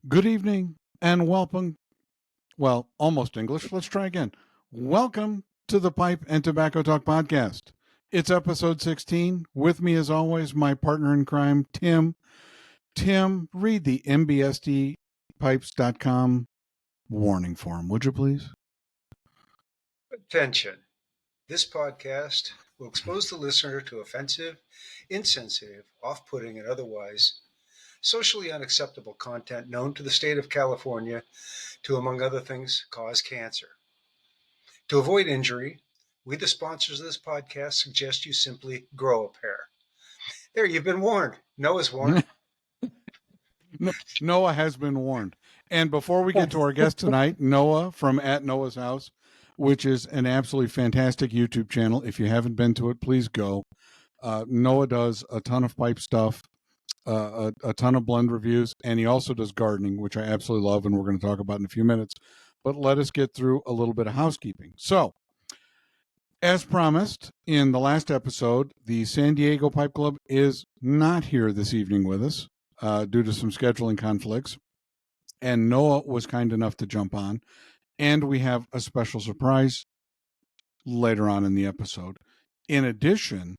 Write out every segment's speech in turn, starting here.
Good evening and welcome. Well, almost English. Let's try again. Welcome to the Pipe and Tobacco Talk podcast. It's episode 16. With me, as always, my partner in crime, Tim. Tim, read the mbsdpipes.com warning form, would you please? Attention. This podcast will expose the listener to offensive, insensitive, off-putting, and otherwise socially unacceptable content known to the state of California to, among other things, cause cancer. To avoid injury, we, the sponsors of this podcast, suggest you simply grow a pair. There, you've been warned. Noah's warned. Noah has been warned. And before we get to our guest tonight, Noah from At Noah's House, which is an absolutely fantastic YouTube channel. If you haven't been to it, please go. Noah does a ton of pipe stuff, a ton of blend reviews, and he also does gardening, which I absolutely love, and we're going to talk about in a few minutes. But let us get through a little bit of housekeeping. So, as promised in the last episode, the San Diego Pipe Club is not here this evening with us due to some scheduling conflicts. And Noah was kind enough to jump on. And we have a special surprise later on in the episode. In addition,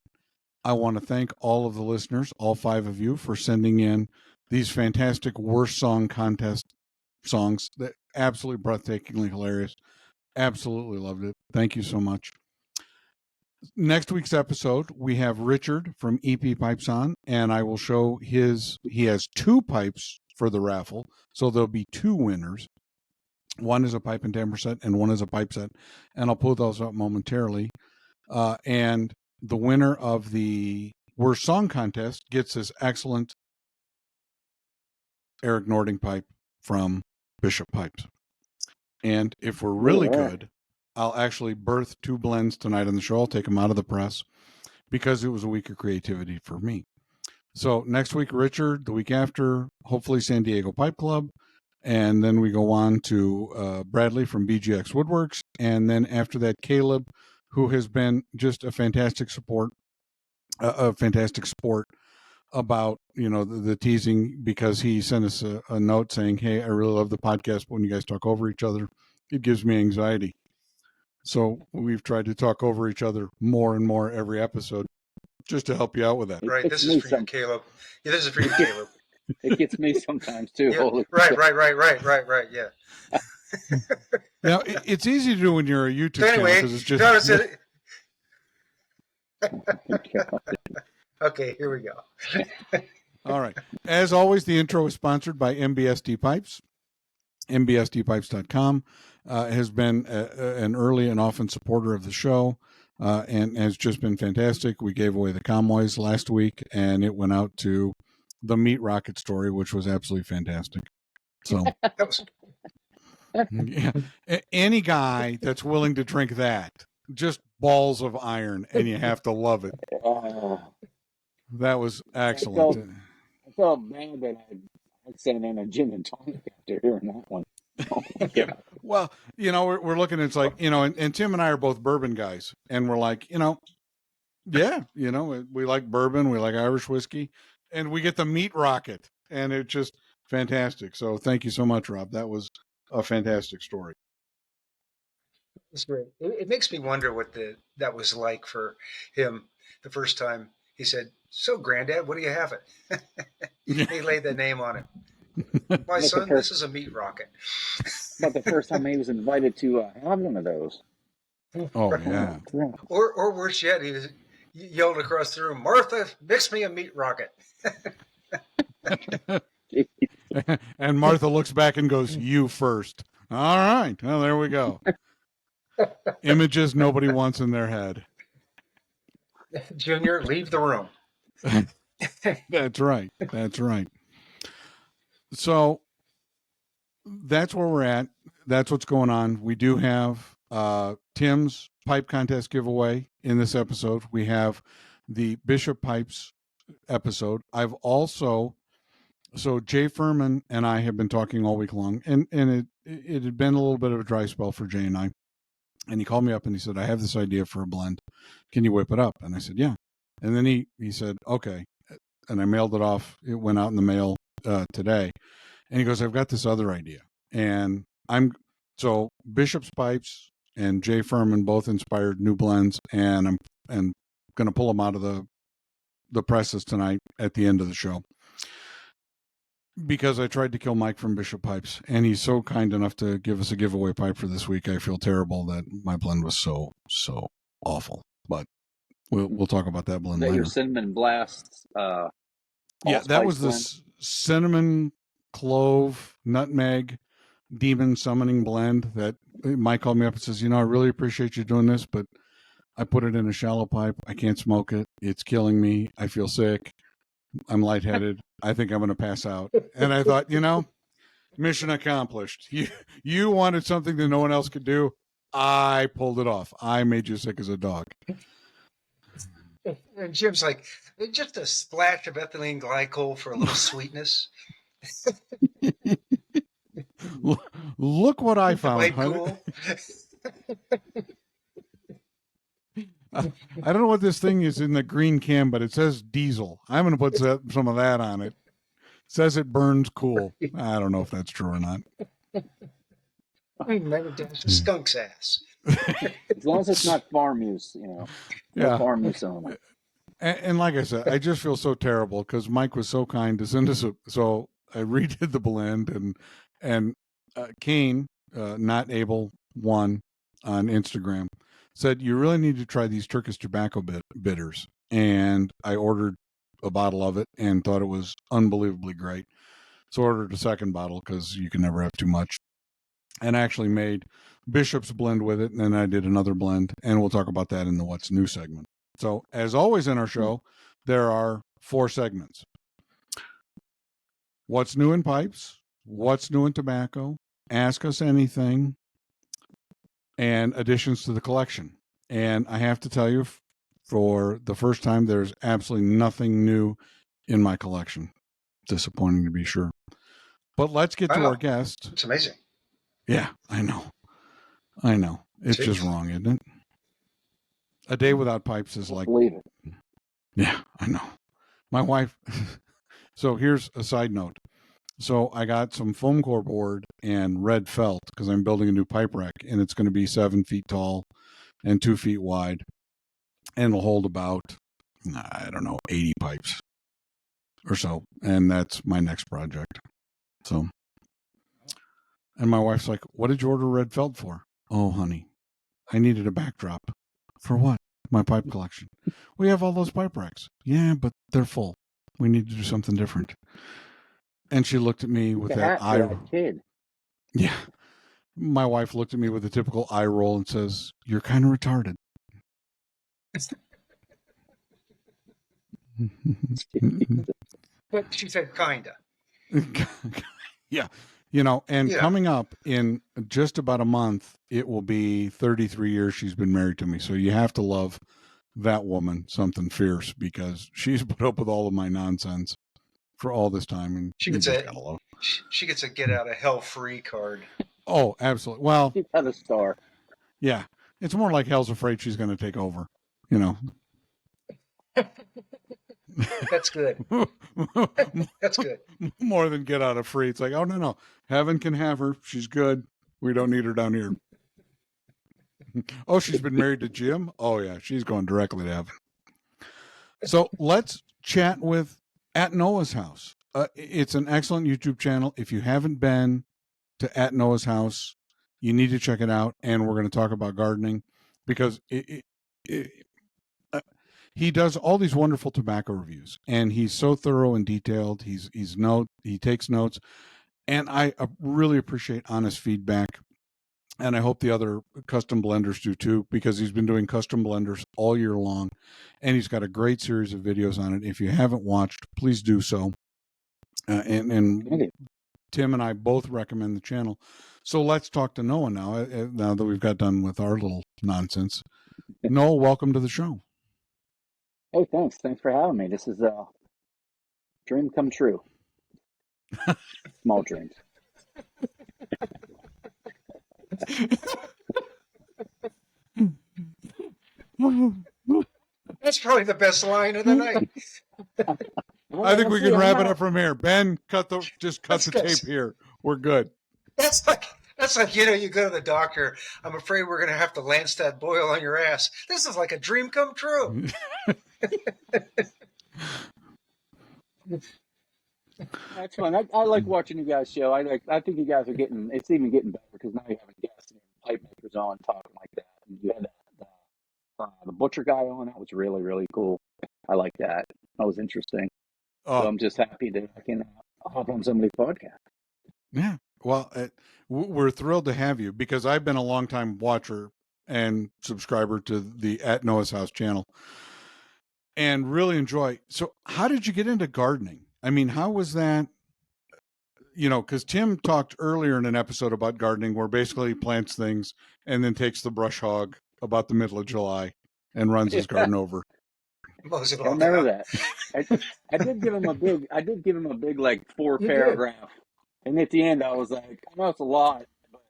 I want to thank all of the listeners, all 5 of you, for sending in these fantastic worst song contest songs that absolutely breathtakingly hilarious. Absolutely loved it. Thank you so much. Next week's episode, we have Richard from EP Pipes on, and I will show he has 2 pipes for the raffle, so there'll be 2 winners. One is a pipe and timbre set, and one is a pipe set, and I'll pull those up momentarily. And the winner of the worst song contest gets this excellent Eric Nording pipe from Bishop Pipes. And if we're really good, I'll actually birth 2 blends tonight on the show. I'll take them out of the press because it was a week of creativity for me. So next week, Richard. The week after, hopefully San Diego Pipe Club. And then we go on to Bradley from BGX Woodworks. And then after that, Caleb, who has been just a fantastic sport about, the teasing, because he sent us a note saying, hey, I really love the podcast, but when you guys talk over each other, it gives me anxiety. So we've tried to talk over each other more and more every episode just to help you out with that. Right, this is for you, Caleb. Yeah, this is for you, Caleb. It gets me sometimes too. Yeah, right, yeah. Now, it's easy to do when you're a YouTube So anyway, channel, because it's just... Okay, here we go. All right. As always, the intro is sponsored by MBSD Pipes. MBSDpipes.com has been an early and often supporter of the show and has just been fantastic. We gave away the Convoys last week, and it went out to the Meat Rocket story, which was absolutely fantastic. So, yeah, any guy that's willing to drink that, just balls of iron, and you have to love it. That was excellent. I felt bad that I sent in a gin and tonic after hearing that one. Yeah. Well, we're looking, it's like, and Tim and I are both bourbon guys, and we're like, yeah, we like bourbon, we like Irish whiskey, and we get the Meat Rocket, and it's just fantastic. So thank you so much, Rob. That was a fantastic story. It's great. It makes me wonder what that was like for him the first time he said, "So, Granddad, what do you have it?" He laid the name on it. My son, this is a Meat Rocket. But the first time he was invited to have one of those. Oh, yeah. Or worse yet, he yelled across the room, "Martha, mix me a Meat Rocket." And Martha looks back and goes, "You first." All right. Well, there we go. Images nobody wants in their head. Junior, leave the room. That's right. That's right. So that's where we're at. That's what's going on. We do have Tim's pipe contest giveaway in this episode. We have the Bishop Pipes episode. I've also, so Jay Furman and I have been talking all week long, and it had been a little bit of a dry spell for Jay and I. And he called me up and he said, I have this idea for a blend. Can you whip it up? And I said, yeah. And then he said, okay. And I mailed it off. It went out in the mail today. And he goes, I've got this other idea. And so Bishop's Pipes and Jay Furman both inspired new blends, and I'm going to pull them out of the presses tonight at the end of the show, because I tried to kill Mike from Bishop Pipes, and he's so kind enough to give us a giveaway pipe for this week. I feel terrible that my blend was so awful, but we'll talk about that blend Is that later. your cinnamon blast? Yeah, that was the cinnamon, clove, nutmeg, demon summoning blend that Mike called me up and says, I really appreciate you doing this, but I put it in a shallow pipe. I can't smoke it. It's killing me. I feel sick. I'm lightheaded. I think I'm going to pass out. And I thought, mission accomplished. You wanted something that no one else could do. I pulled it off. I made you sick as a dog. And Jim's like, just a splash of ethylene glycol for a little sweetness. Look what I found. Cool. I don't know what this thing is in the green can, but it says diesel. I'm going to put some of that on it. It says it burns cool. I don't know if that's true or not. Skunk's ass. As long as it's not farm use, Yeah. Farm use only. And like I said, I just feel so terrible because Mike was so kind to send us. So I redid the blend, and Kane, not able one on Instagram, said you really need to try these Turkish tobacco bitters, and I ordered a bottle of it and thought it was unbelievably great. So I ordered a second bottle because you can never have too much, and I actually made Bishop's blend with it, and then I did another blend, and we'll talk about that in the What's New segment. So, as always in our show, there are 4 segments. What's new in pipes, what's new in tobacco, ask us anything, and additions to the collection. And I have to tell you, for the first time, there's absolutely nothing new in my collection. Disappointing to be sure. But let's get to our guest. It's amazing. Yeah, I know. It's just wrong, isn't it? A day without pipes is like... Believe it. Yeah, I know. My wife... So here's a side note. So I got some foam core board and red felt because I'm building a new pipe rack, and it's going to be 7 feet tall and 2 feet wide, and it'll hold about, 80 pipes or so. And that's my next project. So, and my wife's like, what did you order red felt for? Oh, honey, I needed a backdrop. For what? My pipe collection. We have all those pipe racks. Yeah, but they're full. We need to do something different. And she looked at me with that eye. Kid. Yeah. My wife looked at me with a typical eye roll and says, "You're kind of retarded." But she said, kinda. Yeah. Coming up in just about a month, it will be 33 years she's been married to me. So you have to love that woman something fierce, because she's put up with all of my nonsense for all this time. And she gets a get out of hell free card. Oh, absolutely. Well, She's got a star. Yeah. It's more like hell's afraid she's going to take over, That's good. That's good. More than get out of free. It's like, oh, no. Heaven can have her. She's good. We don't need her down here. Oh, she's been married to Jim? Oh, yeah. She's going directly to heaven. So let's chat with At Noah's House. It's an excellent YouTube channel. If you haven't been to At Noah's House, you need to check it out. And we're going to talk about gardening, because he does all these wonderful tobacco reviews, and he's so thorough and detailed. He takes notes, and I really appreciate honest feedback. And I hope the other custom blenders do too, because he's been doing custom blenders all year long, and he's got a great series of videos on it. If you haven't watched, please do so. And Tim and I both recommend the channel. So let's talk to Noah now that we've got done with our little nonsense. Noah, welcome to the show. Hey, thanks for having me. This is a dream come true. Small dreams. That's probably the best line of the night. I think we see, can I'm wrap it not. up from here. Ben, cut the That's tape here. We're good. That's like you go to the doctor. I'm afraid we're going to have to lance that boil on your ass. This is like a dream come true. That's fun. I like watching you guys show. I think you guys are getting. It's even getting better because now you have guests and pipe makers on talking like that. And you had the butcher guy on. That was really really cool. I like that. That was interesting. So Oh, I'm just happy that I can hop on somebody's podcast. yeah. Well, we're thrilled to have you because I've been a longtime watcher and subscriber to the at Noah's House channel and really enjoy. So, how did you get into gardening? I mean, how was that? Because Tim talked earlier in an episode about gardening where basically he plants things and then takes the brush hog about the middle of July and runs his garden over. Mows it I all remember down. that. I did give him a big. I did give him a big like four You did. paragraph, and at the end I was like, I know it's a lot, but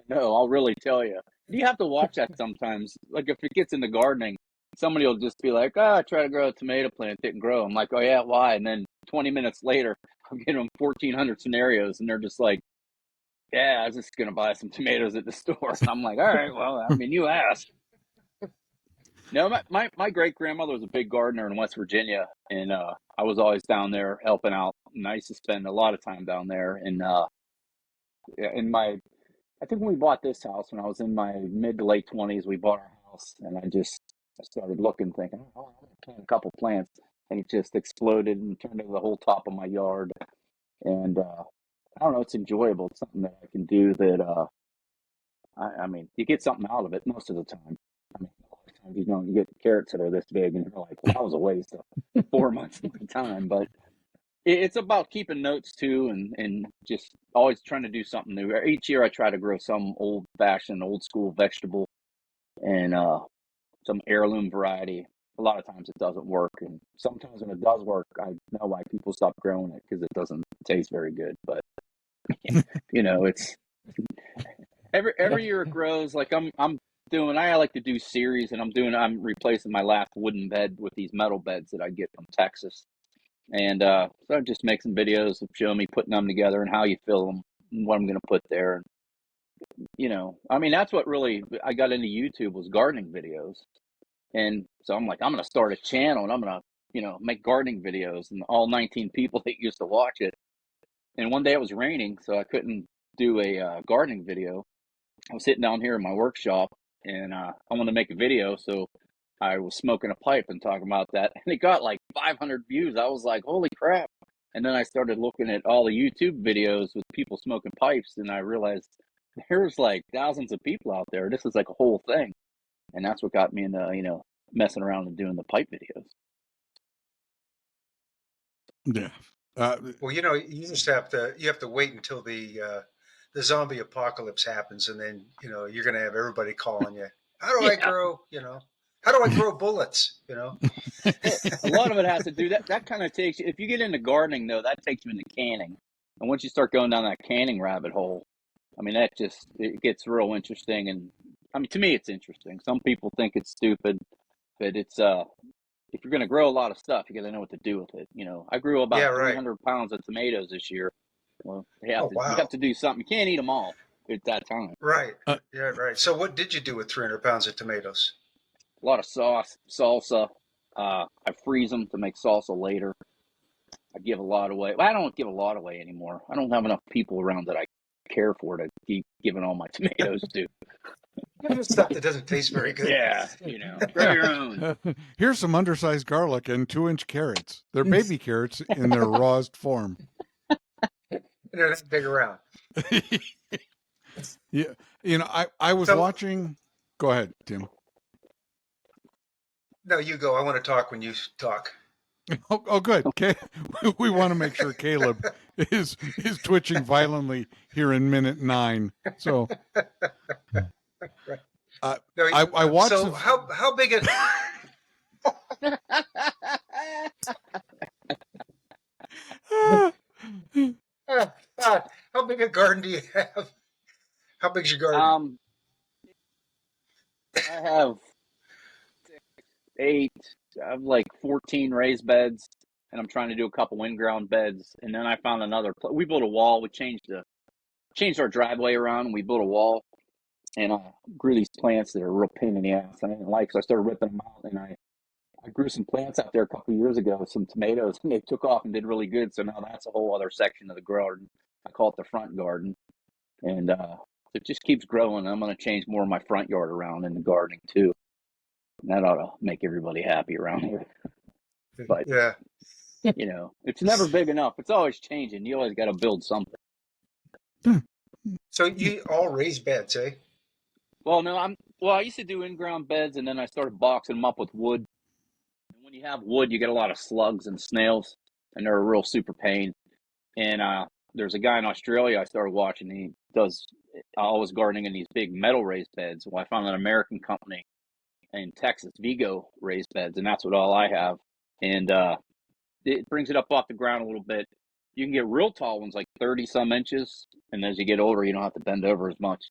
no, I'll really tell you. You have to watch that sometimes. Like if it gets into gardening, somebody will just be like, "Oh, I tried to grow a tomato plant, it didn't grow." I'm like, "Oh yeah, why?" And then 20 minutes later, I'm getting them 1,400 scenarios, and they're just like, "Yeah, I was just gonna buy some tomatoes at the store." And I'm like, "All right, well, I mean, you asked." No, my great grandmother was a big gardener in West Virginia, and I was always down there helping out. And I used to spend a lot of time down there. And in my, I think when we bought this house, when I was in my mid to late 20s, we bought our house, and I started looking, thinking, oh, I'm gonna plant a couple plants, and it just exploded and turned into the whole top of my yard. And I don't know, it's enjoyable. It's something that I can do that. I mean, you get something out of it most of the time. I mean, a lot of times you get carrots that are this big, and you're like, well, that was a waste of 4 months of my time. But it's about keeping notes too, and just always trying to do something new. Each year, I try to grow some old-fashioned, old-school vegetable and some heirloom variety. A lot of times it doesn't work, and sometimes when it does work, I know why people stop growing it because it doesn't taste very good. But it's every year it grows. Like I'm doing. I like to do series, and I'm replacing my last wooden bed with these metal beds that I get from Texas. And so I just make some videos of showing me putting them together and how you fill them and what I'm going to put there. And I mean, that's what really I got into YouTube was gardening videos. And so I'm like, I'm going to start a channel and I'm going to make gardening videos, and all 19 people that used to watch it. And one day it was raining, so I couldn't do a gardening video. I was sitting down here in my workshop, and I wanted to make a video, so I was smoking a pipe and talking about that, and it got like 500 views. I was like, holy crap. And then I started looking at all the YouTube videos with people smoking pipes, and I realized there's like thousands of people out there. This is like a whole thing. And that's what got me into, messing around and doing the pipe videos. Yeah. Well, you just have to wait until the zombie apocalypse happens, and then you're going to have everybody calling you. How do I Yeah. grow? How do I grow bullets? Well, a lot of it has to do that kind of takes you, if you get into gardening though, that takes you into canning. And once you start going down that canning rabbit hole, I mean, it gets real interesting. And I mean, to me, it's interesting. Some people think it's stupid, but it's, if you're going to grow a lot of stuff, you got to know what to do with it. I grew Yeah, about right. 300 pounds of tomatoes this year. Well, Oh, you wow. have to do something. You can't eat them all at that time. Right. Yeah, right. So, what did you do with 300 pounds of tomatoes? A lot of salsa. I freeze them to make salsa later. I give a lot away. Well, I don't give a lot away anymore. I don't have enough people around that I care for to keep giving all my tomatoes to. Stuff that doesn't taste very good. Yeah, grow your own. Here's some undersized garlic and 2-inch carrots. They're baby carrots in their rawest form. They're that big around. Yeah. I was watching. Go ahead, Tim. No, you go. I want to talk when you talk. Oh, good. We want to make sure Caleb is twitching violently here in minute 9. So, No, I watched. So how big it? How big a garden do you have? How big's your garden? I have 8. I have like 14 raised beds, and I'm trying to do a couple in-ground beds. And then I found another. We built a wall. We changed our driveway around, and we built a wall. And I grew these plants that are a real pain in the ass. I didn't like, so I started ripping them out. And I grew some plants out there a couple of years ago, some tomatoes, and they took off and did really good. So now that's a whole other section of the garden. I call it the front garden, and it just keeps growing. I'm going to change more of my front yard around in the gardening too. And that ought to make everybody happy around here. But Yeah. you know, it's never big enough. It's always changing. You always got to build something. So you all raise beds, eh? Well, no, I used to do in-ground beds, and then I started boxing them up with wood. And when you have wood, you get a lot of slugs and snails, and they're a real super pain. And there's a guy in Australia I started watching. He does always gardening in these big metal raised beds. Well, I found an American company in Texas, Vigo raised beds, and that's what all I have. And it brings it up off the ground a little bit. You can get real tall ones, like 30 some inches, and as you get older, you don't have to bend over as much.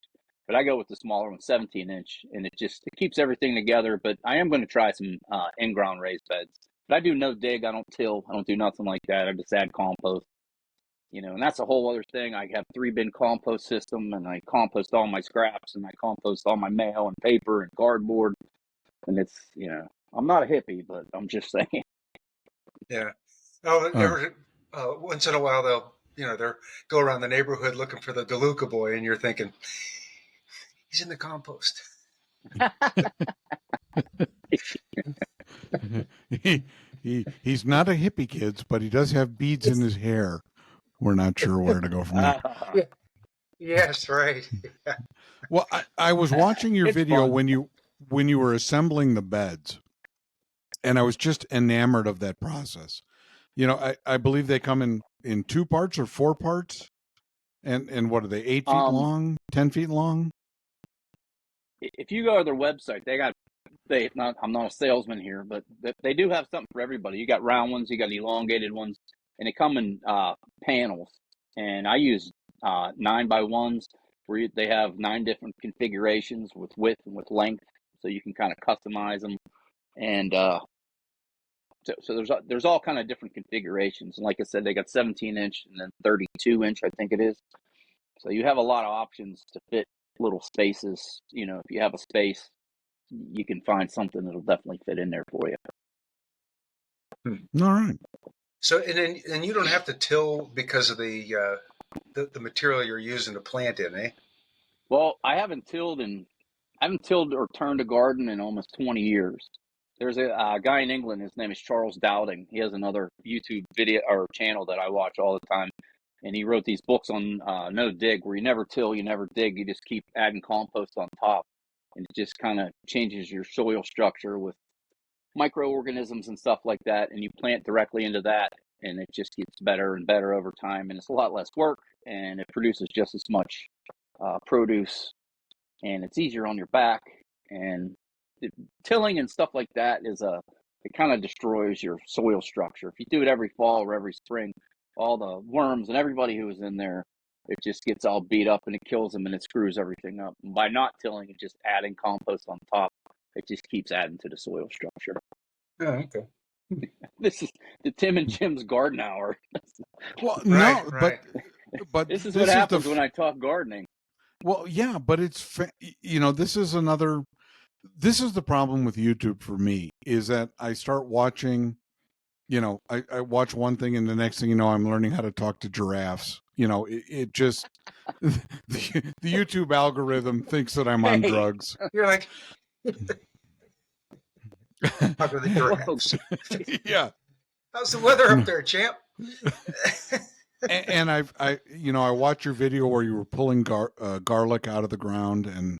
But I go with the smaller one, 17 inch, and it keeps everything together. But I am going to try some in-ground raised beds. But I do no dig. I don't till. I don't do nothing like that. I just add compost. You know, and that's a whole other thing. I have 3-bin compost system, and I compost all my scraps, and I compost all my mail and paper and cardboard. And it's, you know, I'm not a hippie, but I'm just saying. Yeah. Once in a while they'll go around the neighborhood looking for the DeLuca boy, and you're thinking, he's in the compost. He's not a hippie, kids, but he does have beads in his hair. We're not sure where to go from there. Yes, right. Yeah. Well, I was watching your video fun. when you were assembling the beds, and I was just enamored of that process. You know, I believe they come in 2 parts or 4 parts, and what are they, 8 feet long, 10 feet long? If you go to their website, I'm not a salesman here, but they do have something for everybody. You got round ones, you got elongated ones, and they come in panels. And I use 9x1s where they have 9 different configurations with width and with length, so you can kind of customize them. And so there's all kind of different configurations. And like I said, they got 17 inch and then 32 inch, I think it is. So you have a lot of options to fit little spaces. You know, if you have a space, you can find something that'll definitely fit in there for you. All right. So and you don't have to till because of the material you're using to plant in, eh? Well, I haven't tilled or turned a garden in almost 20 years. There's a guy in England. His name is Charles Dowding. He has another YouTube video or channel that I watch all the time. And he wrote these books on no dig, where you never till, you never dig. You just keep adding compost on top. And it just kind of changes your soil structure with microorganisms and stuff like that. And you plant directly into that. And it just gets better and better over time. And it's a lot less work. And it produces just as much produce. And it's easier on your back. And tilling and stuff like that it kind of destroys your soil structure. If you do it every fall or every spring, all the worms and everybody who is in there, it just gets all beat up and it kills them and it screws everything up. And by not tilling and just adding compost on top, it just keeps adding to the soil structure. Oh, okay. This is the Tim and Jim's garden hour. Well, Right, no, right. but this is what happens when I talk gardening. Well, yeah, but it's this is the problem with YouTube for me, is that I start watching, I watch one thing and the next thing you know, I'm learning how to talk to giraffes. It just the YouTube algorithm thinks that I'm on drugs. You're like, how do the giraffes? Yeah. How's the weather up there, champ? And I watched your video where you were pulling garlic out of the ground, and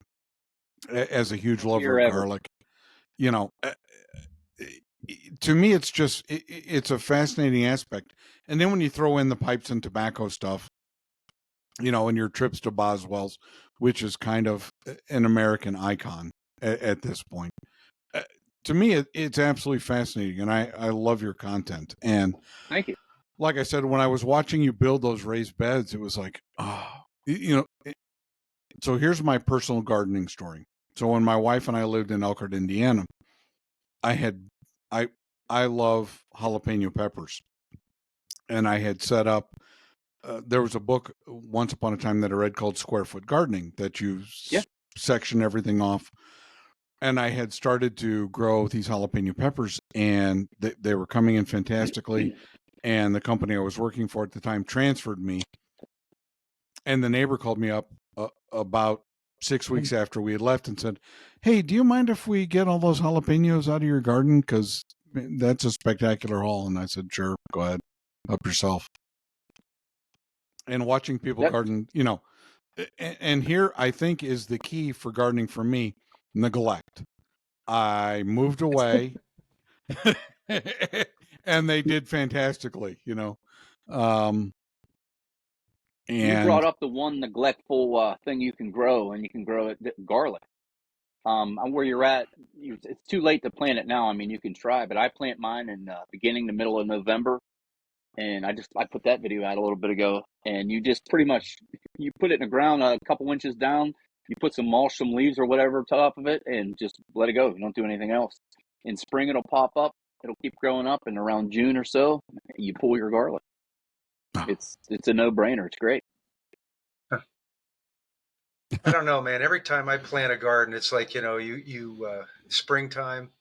as a huge lover of garlic, to me, it's a fascinating aspect. And then when you throw in the pipes and tobacco stuff, and your trips to Boswell's, which is kind of an American icon at this point, to me, it's absolutely fascinating. And I love your content. And thank you. Like I said, when I was watching you build those raised beds, it was like, so here's my personal gardening story. So when my wife and I lived in Elkhart, Indiana, I love jalapeno peppers. and I had set up. There was a book once upon a time that I read called Square Foot Gardening that you section everything off. And I had started to grow these jalapeno peppers, and they were coming in fantastically. And the company I was working for at the time transferred me. And the neighbor called me up about 6 weeks after we had left and said, "Hey, do you mind if we get all those jalapenos out of your garden? Because that's a spectacular haul." And I said, "Sure, go ahead, up yourself." And watching people garden, and here I think is the key for gardening for me: neglect. I moved away and they did fantastically, and you brought up the one neglectful thing you can grow, and you can grow it, garlic. Where you're at, it's too late to plant it now. I mean, you can try, but I plant mine in beginning to middle of November. And I put that video out a little bit ago, and you just pretty much, you put it in the ground a couple inches down, you put some mulch, some leaves or whatever top of it, and just let it go. You don't do anything else. In spring, it'll pop up, it'll keep growing up, and around June or so, you pull your garlic. It's a no-brainer. It's great. I don't know, man. Every time I plant a garden, it's like, springtime,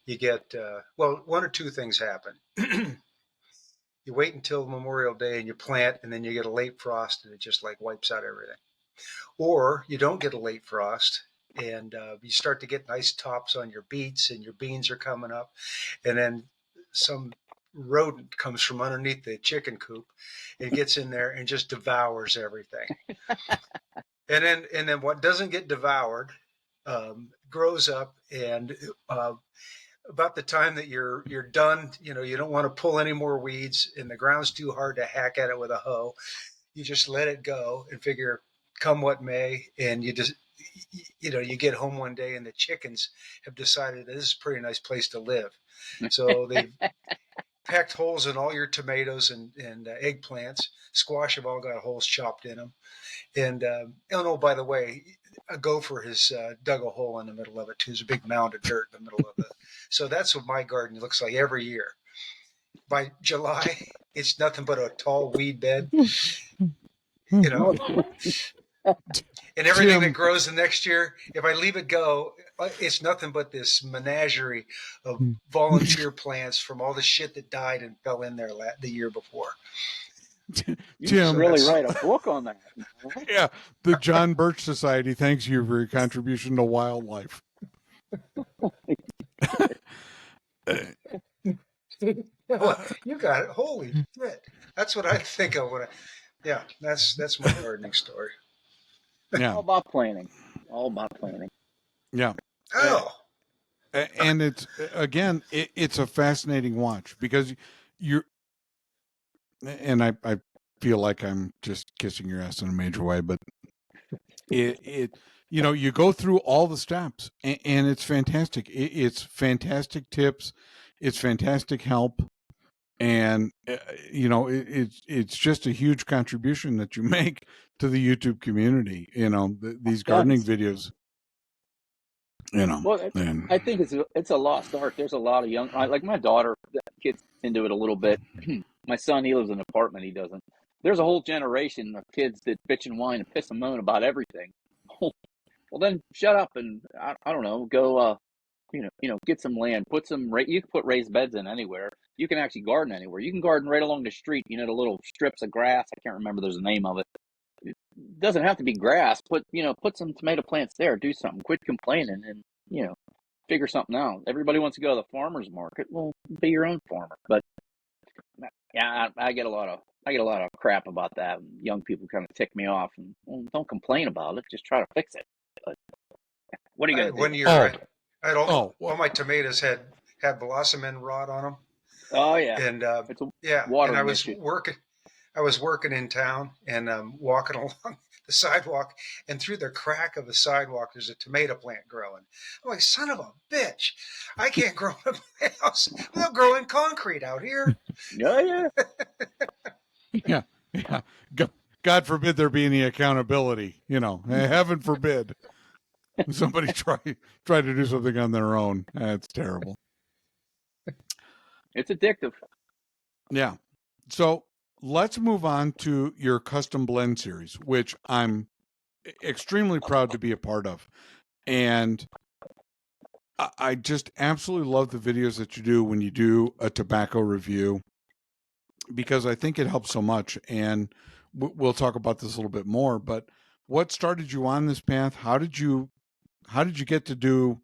you get, one or two things happen. You wait until Memorial Day and you plant, and then you get a late frost and it just like wipes out everything. Or you don't get a late frost, and you start to get nice tops on your beets, and your beans are coming up, and then some rodent comes from underneath the chicken coop and gets in there and just devours everything. and then what doesn't get devoured grows up, and about the time that you're done, you don't want to pull any more weeds, and the ground's too hard to hack at it with a hoe. You just let it go and figure, come what may, and you just, you get home one day and the chickens have decided that this is a pretty nice place to live. So they've pecked holes in all your tomatoes and eggplants. Squash have all got holes chopped in them. And by the way, a gopher has dug a hole in the middle of it too. There's a big mound of dirt in the middle of it. So that's what my garden looks like every year. By July, it's nothing but a tall weed bed, and everything that grows the next year, if I leave it go, it's nothing but this menagerie of volunteer plants from all the shit that died and fell in there the year before. You should really write a book on that. Yeah, the John Birch Society thanks you for your contribution to wildlife. You got it. Holy shit! That's what I think of when that's my gardening story. Yeah, all about planning. Yeah. Oh. And it's again, it's a fascinating watch because you're, and I feel like I'm just kissing your ass in a major way, but it you go through all the steps, and it's fantastic. It's fantastic tips, it's fantastic help, and it's just a huge contribution that you make to the YouTube community. These gardening videos. Well, I think it's a lost art. There's a lot of young, like my daughter, gets into it a little bit. My son, he lives in an apartment. He doesn't. There's a whole generation of kids that bitch and whine and piss and moan about everything. Well, then shut up and I don't know, go get some land, put some. You can put raised beds in anywhere. You can actually garden anywhere. You can garden right along the street. The little strips of grass. I can't remember. There's a name of it. It doesn't have to be grass. Put some tomato plants there. Do something. Quit complaining and figure something out. Everybody wants to go to the farmer's market. Well, be your own farmer. But yeah, I get a lot of crap about that. Young people kind of tick me off, and don't complain about it. Just try to fix it. But what are you going to do? One year, I had all my tomatoes had blossom end rot on them. Oh yeah, and water and I was issue. working in town, and walking along the sidewalk, and through the crack of the sidewalk, there's a tomato plant growing. I'm like, son of a bitch! I can't grow in my house. They'll grow in concrete out here. Yeah. Yeah. God forbid there be any accountability. Heaven forbid somebody try to do something on their own. That's terrible. It's addictive. Yeah. So let's move on to your custom blend series, which I'm extremely proud to be a part of. And I just absolutely love the videos that you do when you do a tobacco review, because I think it helps so much. And we'll talk about this a little bit more. But what started you on this path? How did you get to do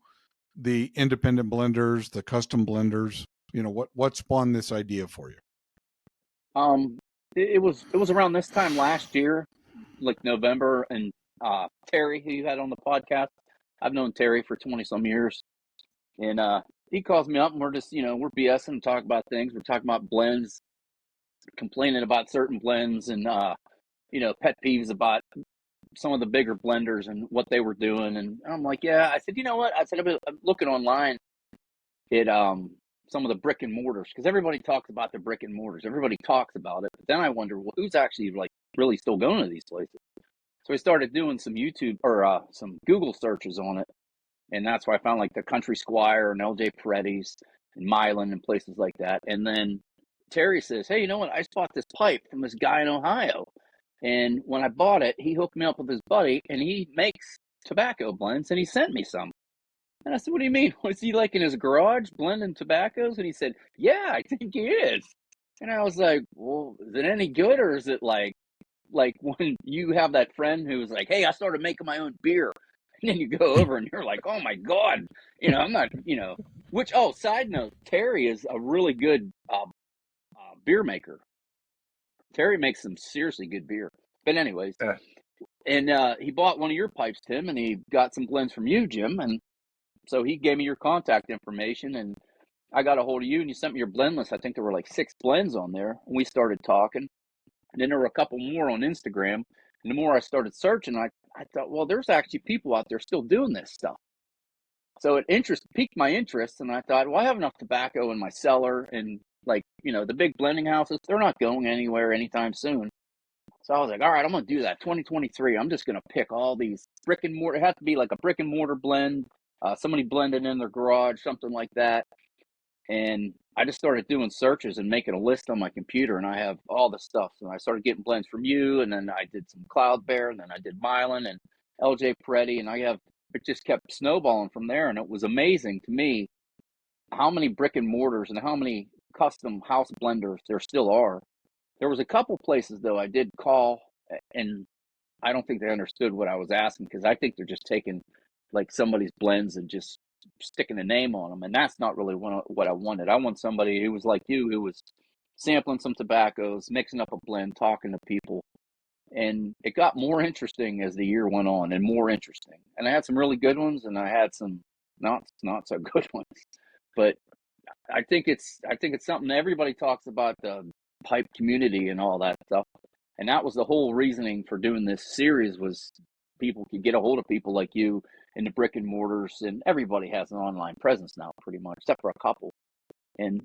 the independent blenders, the custom blenders? You know, what spawned this idea for you? Um, it was around this time last year, like November, and Terry, who you had on the podcast, I've known Terry for 20 some years, and he calls me up and we're just, we're BSing and talking about things. We're talking about blends, complaining about certain blends, and pet peeves about some of the bigger blenders and what they were doing. And I'm like, yeah, I said, you know what? I said, I'm looking online at some of the brick and mortars, because everybody talks about the brick and mortars. Everybody talks about it. But then I wonder, well, who's actually like really still going to these places? So I started doing some YouTube or some Google searches on it. And that's where I found like the Country Squire and LJ Peretti's and Milan and places like that. And then Terry says, hey, you know what? I just bought this pipe from this guy in Ohio. And when I bought it, he hooked me up with his buddy, and he makes tobacco blends, and he sent me some. And I said, what do you mean? Was he like in his garage blending tobaccos? And he said, yeah, I think he is. And I was like, well, is it any good, or is it like when you have that friend who's like, hey, I started making my own beer. And then you go over and you're like, oh my God, I'm not, which, oh, side note, Terry is a really good beer maker. Terry makes some seriously good beer. But anyways, and he bought one of your pipes, Tim, and he got some blends from you, Jim. And so he gave me your contact information, and I got a hold of you, and you sent me your blend list. I think there were like 6 blends on there. And we started talking. And then there were a couple more on Instagram. And the more I started searching, I thought, well, there's actually people out there still doing this stuff. So it piqued my interest. And I thought, well, I have enough tobacco in my cellar. And like, the big blending houses, they're not going anywhere anytime soon. So I was like, all right, I'm going to do that. 2023, I'm just going to pick all these brick and mortar. It has to be like a brick and mortar blend, somebody blended in their garage, something like that. And I just started doing searches and making a list on my computer, and I have all the stuff. And I started getting blends from you, and then I did some Cloud Bear, and then I did Milan and LJ Peretti, and it just kept snowballing from there. And it was amazing to me how many brick and mortars and how many custom house blenders there still are. There was a couple places though I did call, and I don't think they understood what I was asking, because I think they're just taking like somebody's blends and just sticking a name on them, and that's not really what I wanted. I want somebody who was like you, who was sampling some tobaccos, mixing up a blend, talking to people, and it got more interesting as the year went on, and more interesting. And I had some really good ones, and I had some not so good ones, but I think it's something everybody talks about, the pipe community and all that stuff. And that was the whole reasoning for doing this series, was people could get a hold of people like you in the brick and mortars, and everybody has an online presence now, pretty much, except for a couple. And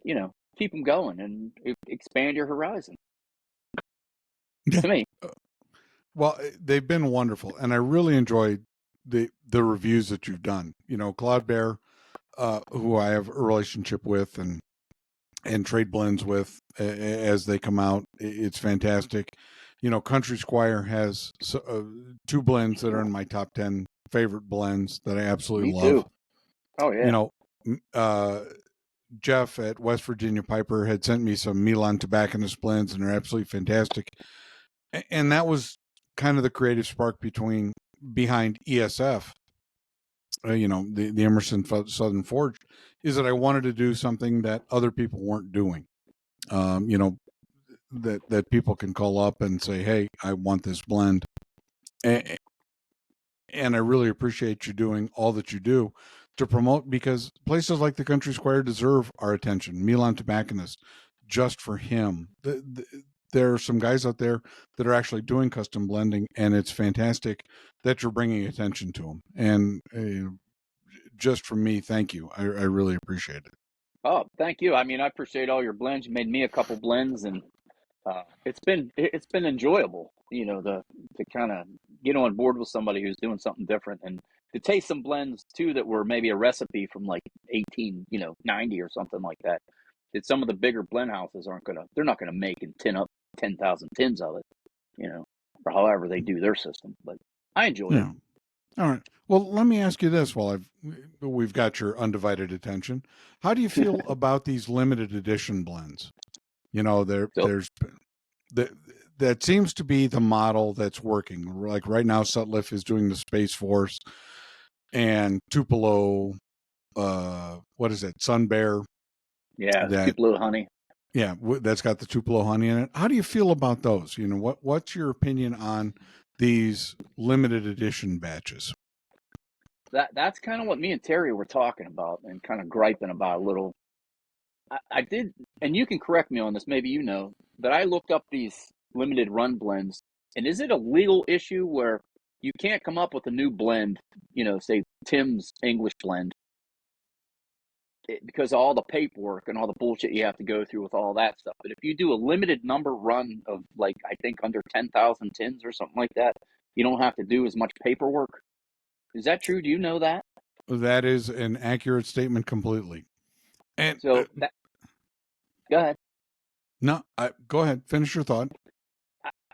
keep them going and expand your horizon. Yeah. To me, Well, they've been wonderful, and I really enjoyed the reviews that you've done. Cloud Bear, who I have a relationship with and trade blends with as they come out. It's fantastic. Country Squire has 2 blends that are in my top 10 favorite blends that I absolutely me love. too. Oh yeah. Jeff at West Virginia Piper had sent me some Milan tobacconist blends, and they're absolutely fantastic. And that was kind of the creative spark behind ESF. The Emerson Southern Forged, is that I wanted to do something that other people weren't doing. That people can call up and say, hey, I want this blend. And I really appreciate you doing all that you do to promote, because places like the Country Squire deserve our attention. Milan Tobacconist, just for him. There are some guys out there that are actually doing custom blending, and it's fantastic that you're bringing attention to them. And just from me, thank you. I really appreciate it. Oh, thank you. I mean, I appreciate all your blends. You made me a couple blends, and it's been enjoyable, to kind of get on board with somebody who's doing something different, and to taste some blends too that were maybe a recipe from like 1890 or something like that. that some of the bigger blend houses they're not gonna make and tin up 10,000 tins of it, or however they do their system. But I enjoy it. Yeah. All right. Well, let me ask you this while we've got your undivided attention. How do you feel about these limited edition blends? That seems to be the model that's working. Like right now, Sutliff is doing the Space Force, and Tupelo, what is it, Sun Bear? Yeah, Tupelo honey. Yeah, that's got the Tupelo honey in it. How do you feel about those? What's your opinion on these limited edition batches? That's kind of what me and Terry were talking about and kind of griping about a little. I did, and you can correct me on this, maybe but I looked up these limited run blends, and is it a legal issue where you can't come up with a new blend, say Tim's English blend, because of all the paperwork and all the bullshit you have to go through with all that stuff. But if you do a limited number run of, like, I think under 10,000 tins or something like that, you don't have to do as much paperwork. Is that true? Do you know that? That is an accurate statement completely. And so go ahead. No, go ahead. Finish your thought.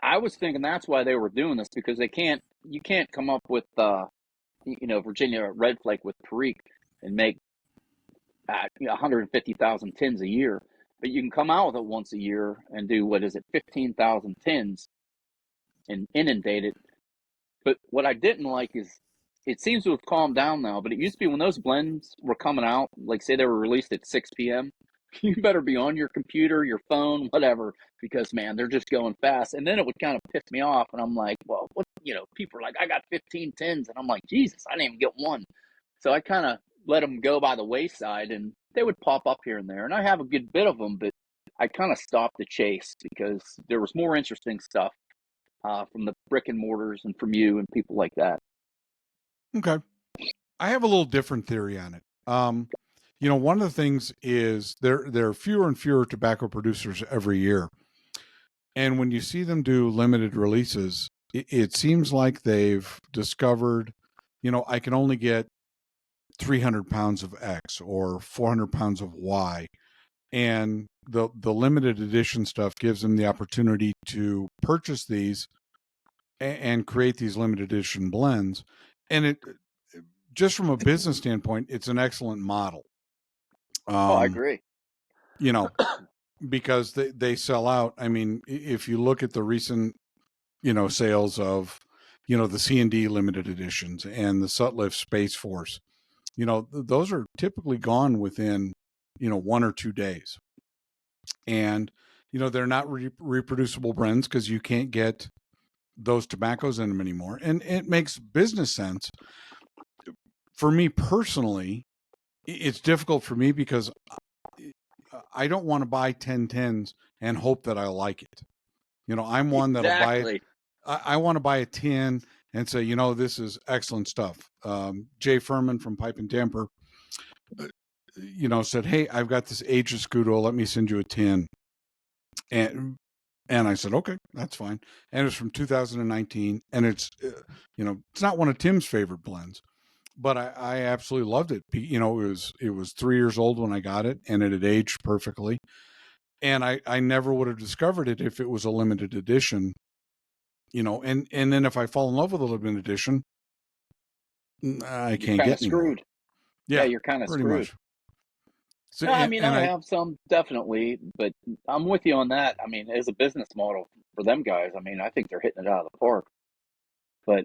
I was thinking that's why they were doing this, because you can't come up with, Virginia Red Flake with Perique and make 150,000 tins a year, but you can come out with it once a year and do, 15,000 tins and inundate it. But what I didn't like is it seems to have calmed down now, but it used to be when those blends were coming out, like say they were released at 6 p.m., you better be on your computer, your phone, whatever, because, man, they're just going fast. And then it would kind of piss me off, and I'm like, well, people are like, I got 15 tins, and I'm like, Jesus, I didn't even get one. So I kind of let them go by the wayside, and they would pop up here and there. And I have a good bit of them, but I kind of stopped the chase because there was more interesting stuff from the brick and mortars and from you and people like that. Okay. I have a little different theory on it. One of the things is there are fewer and fewer tobacco producers every year. And when you see them do limited releases, it seems like they've discovered, I can only get 300 pounds of X or 400 pounds of Y. And the limited edition stuff gives them the opportunity to purchase these and create these limited edition blends. And it, just from a business standpoint, it's an excellent model. I agree. Because they sell out. I mean, if you look at the recent, sales of, the C&D limited editions and the Sutliff Space Force, those are typically gone within, 1 or 2 days. And, they're not reproducible blends because you can't get those tobaccos in them anymore. And it makes business sense. For me personally, it's difficult for me because I don't want to buy 10 tins and hope that I like it. I'm one that'll buy it. I want to buy a tin and say, this is excellent stuff. Jay Furman from Pipe and Tamper, said, hey, I've got this aged Scudo. Let me send you a tin. And I said, okay, that's fine. And it was from 2019. And it's, it's not one of Tim's favorite blends, but I absolutely loved it. It was 3 years old when I got it, and it had aged perfectly. And I never would have discovered it if it was a limited edition, and then if I fall in love with a limited edition, I can't get screwed. Yeah, you're kind of screwed. Much. So, no, I have some, definitely, but I'm with you on that. I mean, as a business model for them guys, I think they're hitting it out of the park. But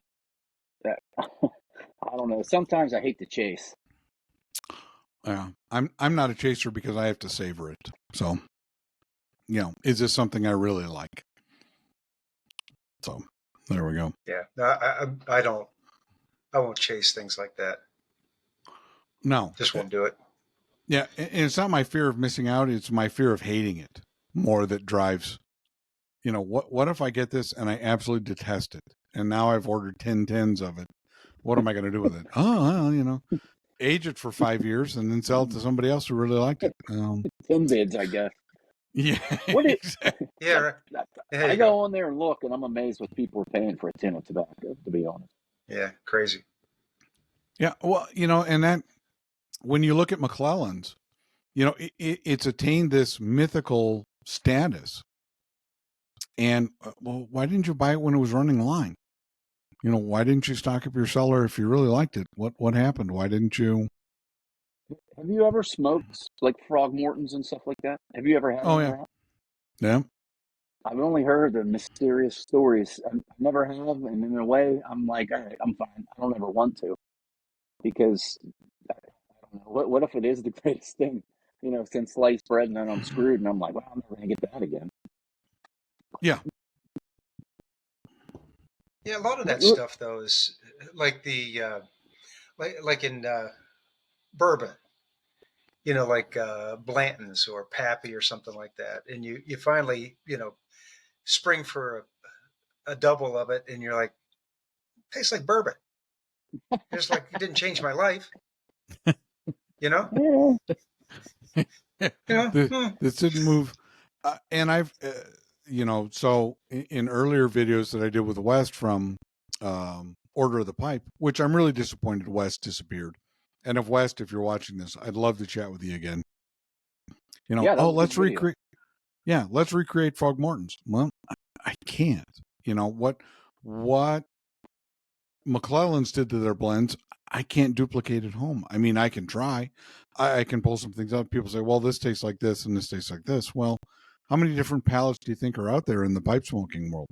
I don't know. Sometimes I hate to chase. Yeah, I'm not a chaser because I have to savor it. So, is this something I really like? So, there we go. Yeah, no, I won't chase things like that. No, just won't do it. Yeah, and it's not my fear of missing out; it's my fear of hating it more that drives. What if I get this and I absolutely detest it, and now I've ordered 10 tins of it? What am I going to do with it? Oh, well, age it for 5 years and then sell it to somebody else who really liked it. 10 bids, I guess. Yeah. Exactly. Yeah. I go on there and look, and I'm amazed what people are paying for a tin of tobacco, to be honest. Yeah, crazy. Yeah, well, and that, when you look at McClellan's, it's attained this mythical status. And well, why didn't you buy it when it was running line? Why didn't you stock up your cellar if you really liked it? What happened? Why didn't you? Have you ever smoked like frog Mortons and stuff like that? Have you ever had Oh any of yeah, that? yeah, I've only heard the mysterious stories. I never have, and in a way, I'm like, all right, I'm fine. I don't ever want to because I don't know. What if it is the greatest thing, since sliced bread, and then I'm screwed, and I'm like, well, I'm never gonna get that again. yeah. Yeah, a lot of that What- stuff though is like like in bourbon, like Blanton's or Pappy or something like that, and you finally spring for a double of it, and you're like, tastes like bourbon. It's like it didn't change my life, you know. Yeah, This didn't move. And I've, so in earlier videos that I did with West from Order of the Pipe, which I'm really disappointed West disappeared. And if West, if you're watching this, I'd love to chat with you again. yeah, that was a Let's good video. recreate. Yeah, let's recreate Frog Morton's. Well, I can't. What McClellan's did to their blends, I can't duplicate at home. I mean, I can try. I can pull some things up. People say, well, this tastes like this and this tastes like this. Well, how many different palates do you think are out there in the pipe smoking world?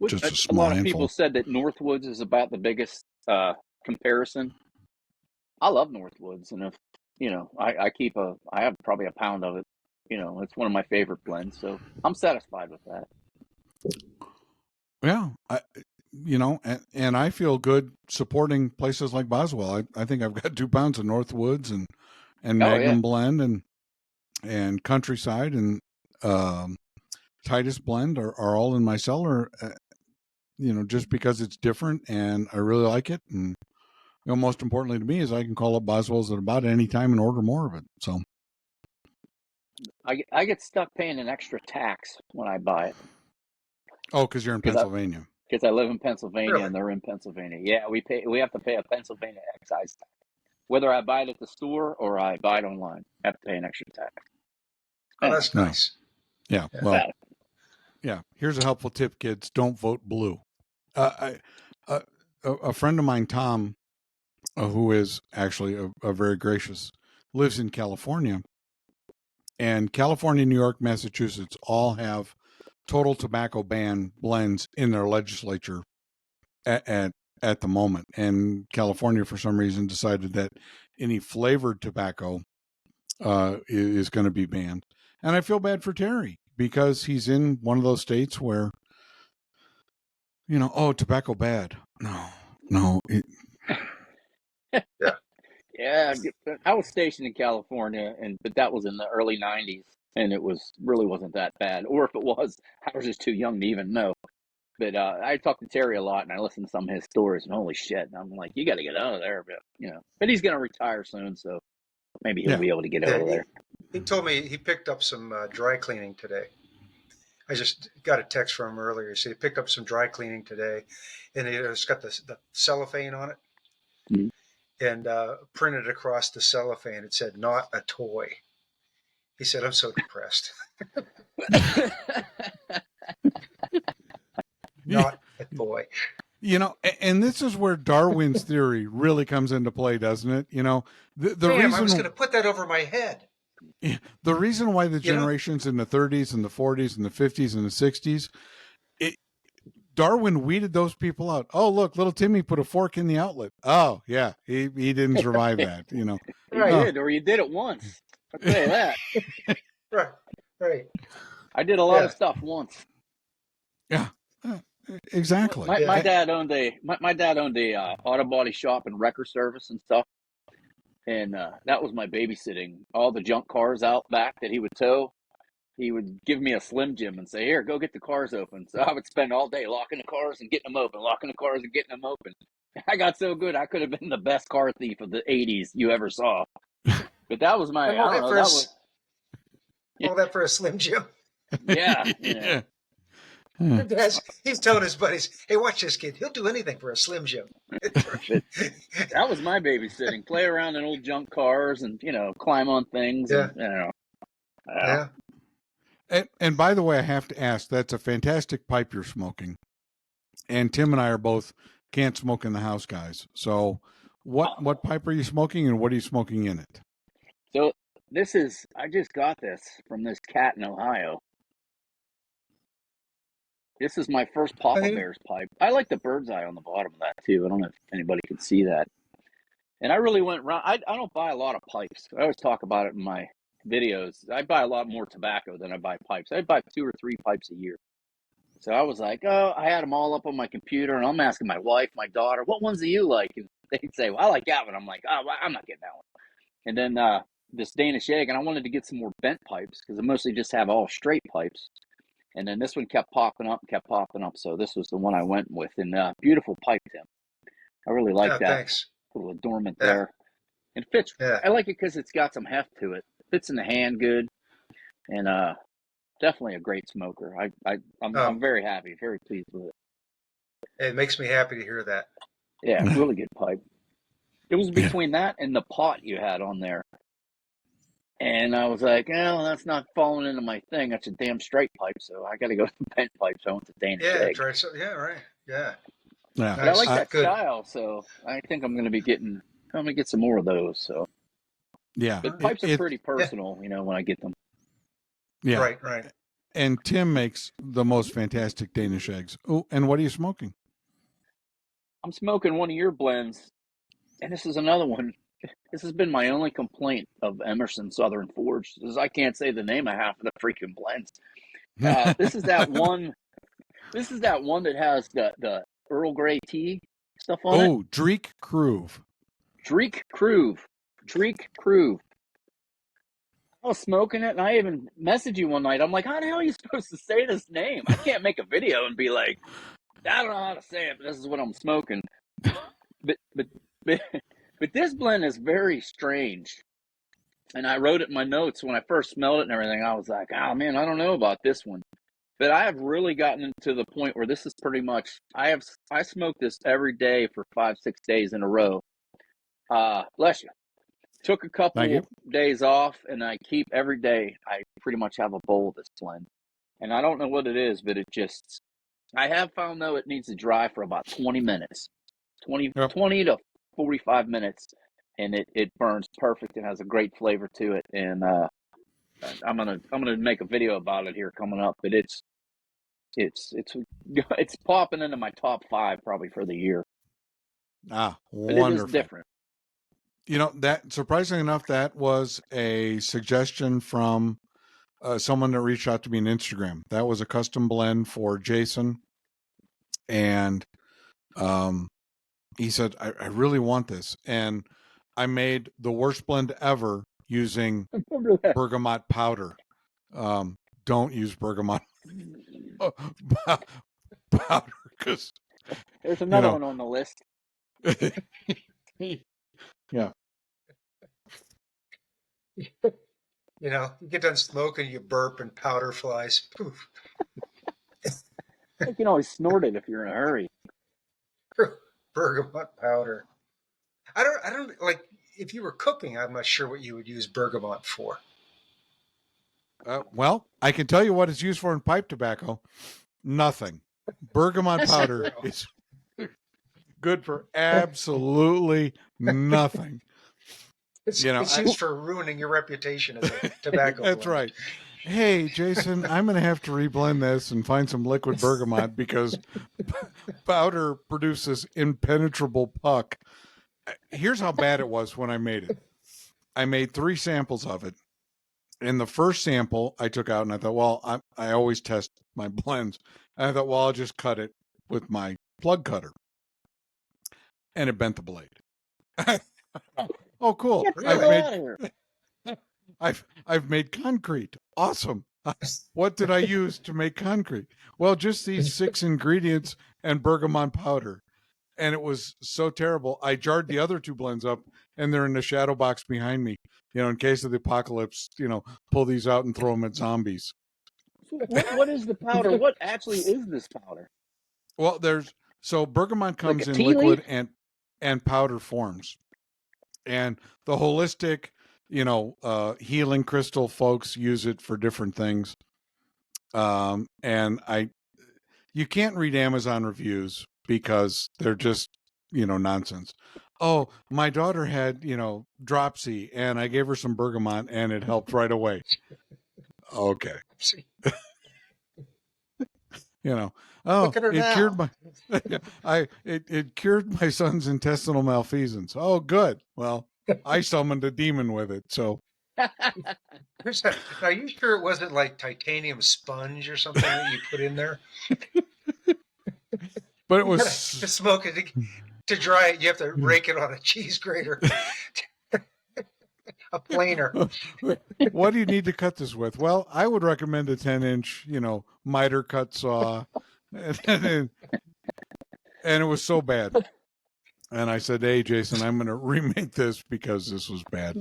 Just a A small lot of handful. people said that Northwoods is about the biggest comparison. I love Northwoods, and if I have probably a pound of it. It's one of my favorite blends, so I'm satisfied with that. Yeah. And I feel good supporting places like Boswell. I think I've got 2 pounds of Northwoods and Oh yeah, Magnum Blend and Countryside and Titus Blend are all in my cellar, just because it's different and I really like it. And most importantly to me is I can call up Boswell's at about any time and order more of it. So I get stuck paying an extra tax when I buy it because you're in because Pennsylvania. I live in Pennsylvania Really? and they're in Pennsylvania. Yeah, we have to pay a Pennsylvania excise tax. Whether I buy it at the store or I buy it online, I have to pay an extra tax. Oh, that's No. nice. Yeah. Well, yeah. Here's a helpful tip, kids. Don't vote blue. A friend of mine, Tom, who is actually a very gracious, lives in California. And California, New York, Massachusetts all have total tobacco ban blends in their legislature at the moment. And California, for some reason, decided that any flavored tobacco is going to be banned. And I feel bad for Terry because he's in one of those states where, tobacco bad. No. Yeah. Yeah, I was stationed in California, but that was in the early '90s, and it really wasn't that bad. Or if it was, I was just too young to even know. But I talked to Terry a lot, and I listened to some of his stories, and holy shit! And I'm like, you got to get out of there, But he's gonna retire soon, so maybe he'll Yeah. be able to get Yeah. out of there. He told me he picked up some dry cleaning today. I just got a text from him earlier. He said he picked up some dry cleaning today, and it's got the cellophane on it, Mhm. and printed across the cellophane. It said, "Not a toy." He said, "I'm so depressed." Not a toy. And this is where Darwin's theory really comes into play, doesn't it? The Damn, I was reason going to put that over my head. the reason why the You know? generations in the 30s and the 40s and the 50s and the 60s, Darwin weeded those people out. Oh, look, little Timmy put a fork in the outlet. Oh, yeah, he didn't survive that. He Right. did, or you did it once. I'll tell you that. Right. Right. I did a lot Yeah. of stuff once. Yeah, exactly. My Yeah. dad owned a auto body shop and wrecker service and stuff, and that was my babysitting. All the junk cars out back that he would tow, he would give me a Slim Jim and say, "Here, go get the cars open." So I would spend all day locking the cars and getting them open, locking the cars and getting them open. I got so good, I could have been the best car thief of the '80s you ever saw. But that was my, I And all don't that know, for that was, all that for a Slim Jim. yeah, Yeah. Yeah. He's telling his buddies, "Hey, watch this kid. He'll do anything for a Slim Jim." That was my babysitting. Play around in old junk cars and, climb on things Yeah. and, Yeah. And by the way, I have to ask, that's a fantastic pipe you're smoking. And Tim and I are both can't smoke in the house guys. So what pipe are you smoking and what are you smoking in it? So I just got this from this cat in Ohio. This is my first PapaBear's pipe. I like the bird's eye on the bottom of that too. I don't know if anybody can see that. And I really went around. I don't buy a lot of pipes. I always talk about it in my videos. I buy a lot more tobacco than I buy pipes. I buy 2 or 3 pipes a year. So I was like, I had them all up on my computer, and I'm asking my wife, my daughter, what ones do you like? And they'd say, well, I like that one. I'm like, well, I'm not getting that one. And then this Danish egg, and I wanted to get some more bent pipes because I mostly just have all straight pipes. And then this one kept popping up. So this was the one I went with. And beautiful pipe, Tim. I really like that. Thanks. Little adornment there. It fits. Yeah. I like it because it's got some heft to it. Fits in the hand good. And definitely a great smoker. I'm very happy, very pleased with it. It makes me happy to hear that. Yeah, really good pipe. It was between that and the pot you had on there. And I was like, that's not falling into my thing. That's a damn straight pipe, so I got to go to the bent pipe. So I went to Danish egg. Right. So, right. Yeah. Yeah. But I like that style, so I think I'm going to get some more of those. So yeah, but pipes are pretty personal, when I get them. Yeah, right. And Tim makes the most fantastic Danish eggs. Oh, and what are you smoking? I'm smoking one of your blends, and this is another one. This has been my only complaint of Emerson Southern Forged, is I can't say the name of half of the freaking blends. This is that one. This is that one that has the Earl Grey tea stuff on it. Oh, Dreek Cruve. Dreek Cruve. I was smoking it, and I even messaged you one night. I'm like, how the hell are you supposed to say this name? I can't make a video and be like, I don't know how to say it, but this is what I'm smoking. But this blend is very strange. And I wrote it in my notes when I first smelled it and everything. I was like, oh, man, I don't know about this one. But I have really gotten to the point where this is pretty much, I smoke this every day for 5-6 days in a row. Bless you. Took a couple days off, and I keep every day. I pretty much have a bowl of this blend. And I don't know what it is, but I have found, though, it needs to dry for about 20 minutes. 20 to 45 minutes, and it burns perfect and has a great flavor to it. And I'm gonna make a video about it here coming up, but it's popping into my top 5 probably for the year. But wonderful. It is different. That surprisingly enough, that was a suggestion from someone that reached out to me on Instagram. That was a custom blend for Jason, and he said, I really want this. And I made the worst blend ever using bergamot powder. Don't use bergamot powder because there's another one on the list. Yeah. You get done smoking, you burp and powder flies. Poof. You can always snort it if you're in a hurry. Bergamot powder. I don't like, if you were cooking, I'm not sure what you would use bergamot for. Well, I can tell you what it's used for in pipe tobacco. Nothing. Bergamot powder is good for absolutely nothing. It's used for ruining your reputation as a tobacco That's blend. Right. Hey, Jason, I'm going to have to reblend this and find some liquid bergamot because powder produces impenetrable puck. Here's how bad it was when I made it. I made 3 samples of it. And the first sample I took out and I thought, well, I always test my blends. And I thought, well, I'll just cut it with my plug cutter. And it bent the blade. Oh, cool. I've made concrete. Awesome. What did I use to make concrete? Well, just these 6 ingredients and bergamot powder. And it was so terrible. I jarred the other 2 blends up and they're in the shadow box behind me. In case of the apocalypse, pull these out and throw them at zombies. So what is the powder? What actually is this powder? Well, bergamot Like comes a in tea liquid leaf? and powder forms, and the holistic, healing crystal folks use it for different things. And you can't read Amazon reviews because they're just, nonsense. Oh, my daughter had, dropsy and I gave her some bergamot and it helped right away. Okay. Look at her it now. cured my it cured my son's intestinal malfeasance. Oh, good. Well, I summoned a demon with it. So Are you sure it wasn't like titanium sponge or something that you put in there? but it To was smoke it to dry it. You have to rake it on a cheese grater, a planer. what do you need to cut this with? Well, I would recommend a 10-inch, miter cut saw. And it was so bad. And I said, hey, Jason, I'm going to remake this because this was bad.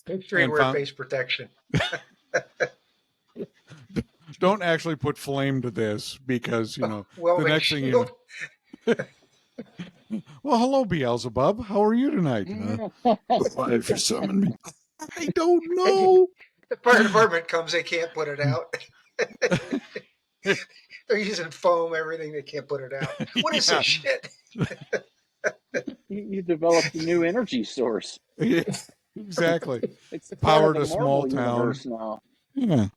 Make sure you wear face protection. Don't actually put flame to this because, well, the next thing you know. Well, hello, Beelzebub. How are you tonight? Why have you summoned me? I don't know. The fire department comes, they can't put it out. They're using foam, everything, they can't put it out. What is this shit? You developed a new energy source. Exactly. It's Power to to small town. Now. Yeah.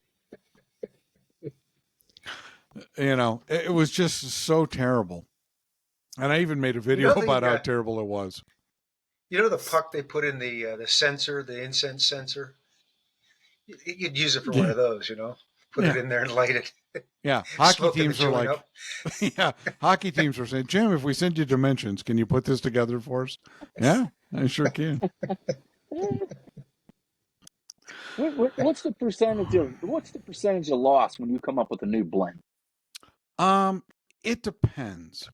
It was just so terrible. And I even made a video about how terrible it was. You know the puck they put in the sensor, the incense sensor? You'd use it for one of those, Put it in there and light it. Yeah, hockey teams are like, hockey teams are saying, Jim, if we send you dimensions, can you put this together for us? Yeah, I sure can. What's the percentage of loss when you come up with a new blend? It depends.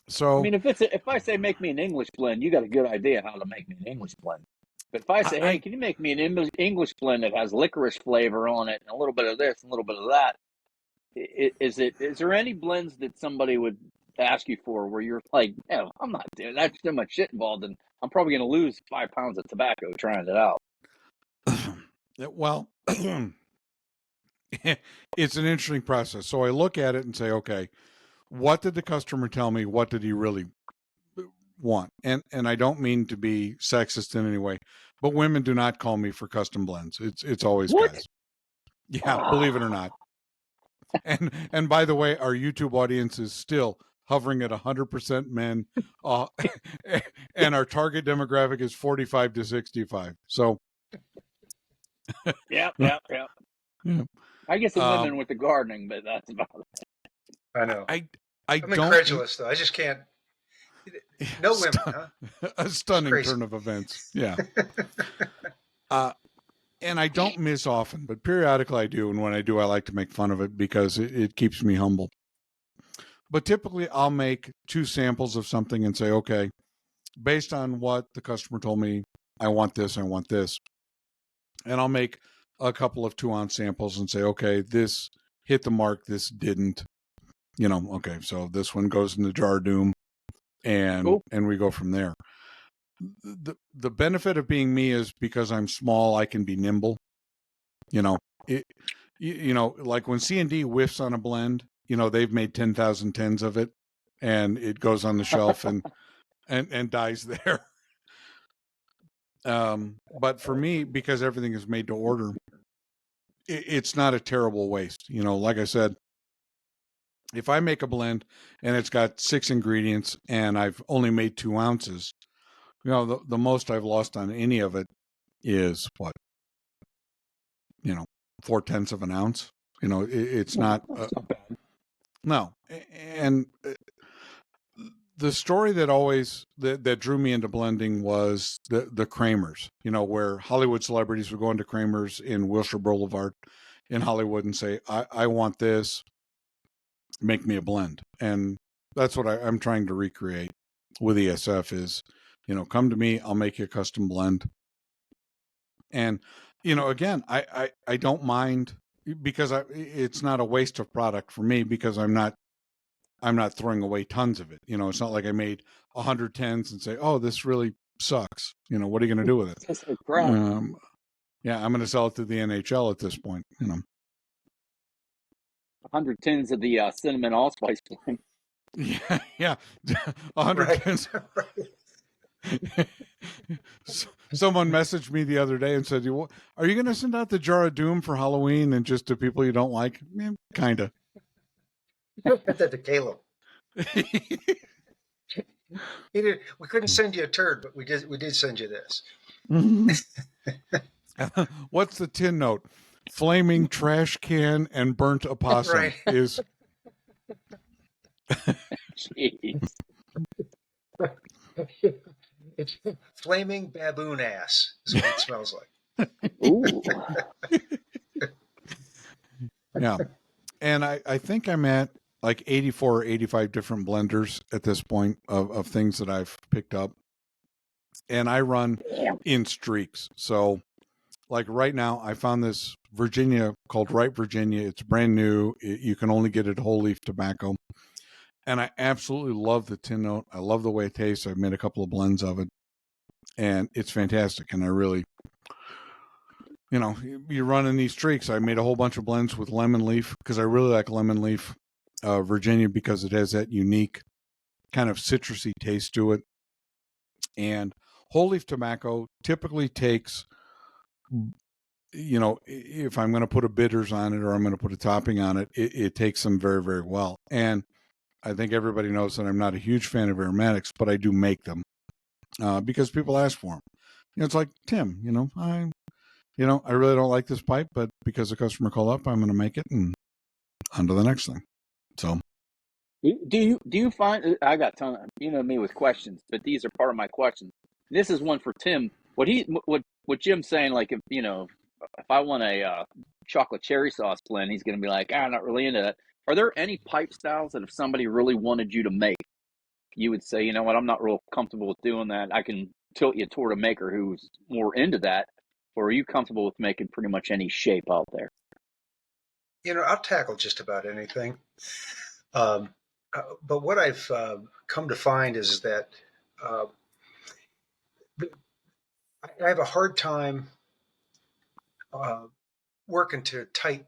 So I mean, if I say make me an English blend, you got a good idea how to make me an English blend. But if I say, hey, can you make me an English blend that has licorice flavor on it and a little bit of this and a little bit of that? Is there any blends that somebody would ask you for where you're like, no, I'm not doing that. There's too much shit involved, and I'm probably going to lose 5 pounds of tobacco trying it out. Well, it's an interesting process. So I look at it and say, okay, what did the customer tell me? What did he really want? And I don't mean to be sexist in any way, but women do not call me for custom blends. It's always guys. Yeah, believe it or not. And by the way, our YouTube audience is still hovering at 100% men, and our target demographic is 45 to 65. So, yeah. I get some women with the gardening, but that's about it. I know. I'm incredulous, though. I just can't. No women, huh? A stunning turn of events. Yeah. And I don't miss often, but periodically I do. And when I do, I like to make fun of it because it keeps me humble. But typically I'll make 2 samples of something and say, okay, based on what the customer told me, I want this, I want this. And I'll make a couple of 2-ounce samples and say, okay, this hit the mark, this didn't. Okay, so this one goes in the jar doom, and we go from there. The benefit of being me is because I'm small, I can be nimble. Like when C&D whiffs on a blend, they've made 10,000 tens of it, and it goes on the shelf and dies there. But for me, because everything is made to order, it's not a terrible waste. Like I said, if I make a blend and it's got 6 ingredients and I've only made 2 ounces, the most I've lost on any of it is what? 0.4 of an ounce. It's not bad. No. And the story that drew me into blending was the Kramers, where Hollywood celebrities would go into Kramers in Wilshire Boulevard in Hollywood and say, I want this, make me a blend. And that's what I'm trying to recreate with ESF is, come to me, I'll make you a custom blend. And, again, I don't mind because it's not a waste of product for me because I'm not throwing away tons of it. It's not like I made 100 tens and say, oh, this really sucks. What are you going to do with it? Just a crap. Yeah, I'm going to sell it to the NHL at this point. 100 tins of the cinnamon allspice blend. Yeah, 100 Right. tens. Someone messaged me the other day and said, are you going to send out the Jar of Doom for Halloween and just to people you don't like? Kind of. Put that to Caleb. He did. We couldn't send you a turd, but we did send you this. What's the tin note? Flaming trash can and burnt opossum Right. is. Jeez. It's flaming baboon ass is what it smells like. Ooh. Yeah. And I think I'm at like 84 or 85 different blenders at this point of things that I've picked up. And I run in streaks. So like right now, I found this Virginia called Ripe Virginia. It's brand new. You can only get it whole leaf tobacco. And I absolutely love the tin note. I love the way it tastes. I've made a couple of blends of it. And it's fantastic. And I really, you're running these streaks. I made a whole bunch of blends with lemon leaf because I really like lemon leaf Virginia because it has that unique kind of citrusy taste to it. And whole leaf tobacco typically takes, if I'm going to put a bitters on it or I'm going to put a topping on it, it takes them very, very well. And I think everybody knows that I'm not a huge fan of aromatics, but I do make them because people ask for them. It's like, Tim, I really don't like this pipe, but because the customer called up, I'm going to make it and on to the next thing. So, do you find I got ton me with questions, but these are part of my questions. This is one for Tim. What Jim's saying, like if I want a chocolate cherry sauce blend, he's going to be like, I'm not really into that. Are there any pipe styles that if somebody really wanted you to make, you would say, you know what, I'm not real comfortable with doing that. I can tilt you toward a maker who's more into that. Or are you comfortable with making pretty much any shape out there? I'll tackle just about anything. But what I've come to find is that I have a hard time working to tight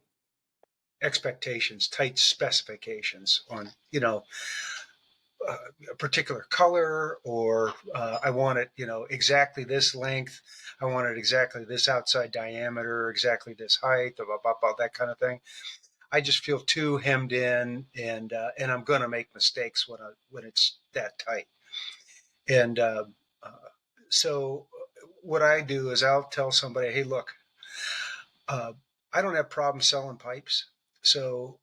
expectations, tight specifications on, a particular color, or I want it, exactly this length. I want it exactly this outside diameter, exactly this height, blah, blah, blah, that kind of thing. I just feel too hemmed in, and I'm going to make mistakes when it's that tight. And so what I do is I'll tell somebody, hey, look, I don't have problems selling pipes, so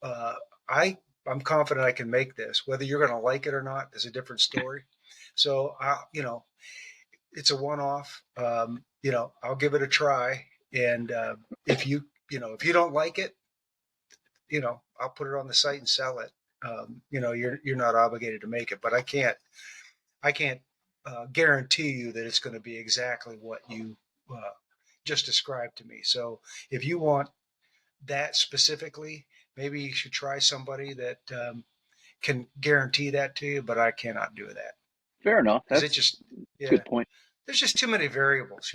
I'm confident I can make this. Whether you're going to like it or not is a different story. So it's a one-off. I'll give it a try, and if you don't like it, I'll put it on the site and sell it. You're not obligated to make it, but I can't guarantee you that it's going to be exactly what you just described to me. So if you want that specifically, maybe you should try somebody that can guarantee that to you, but I cannot do that. Fair enough. That's yeah, good point. There's just too many variables,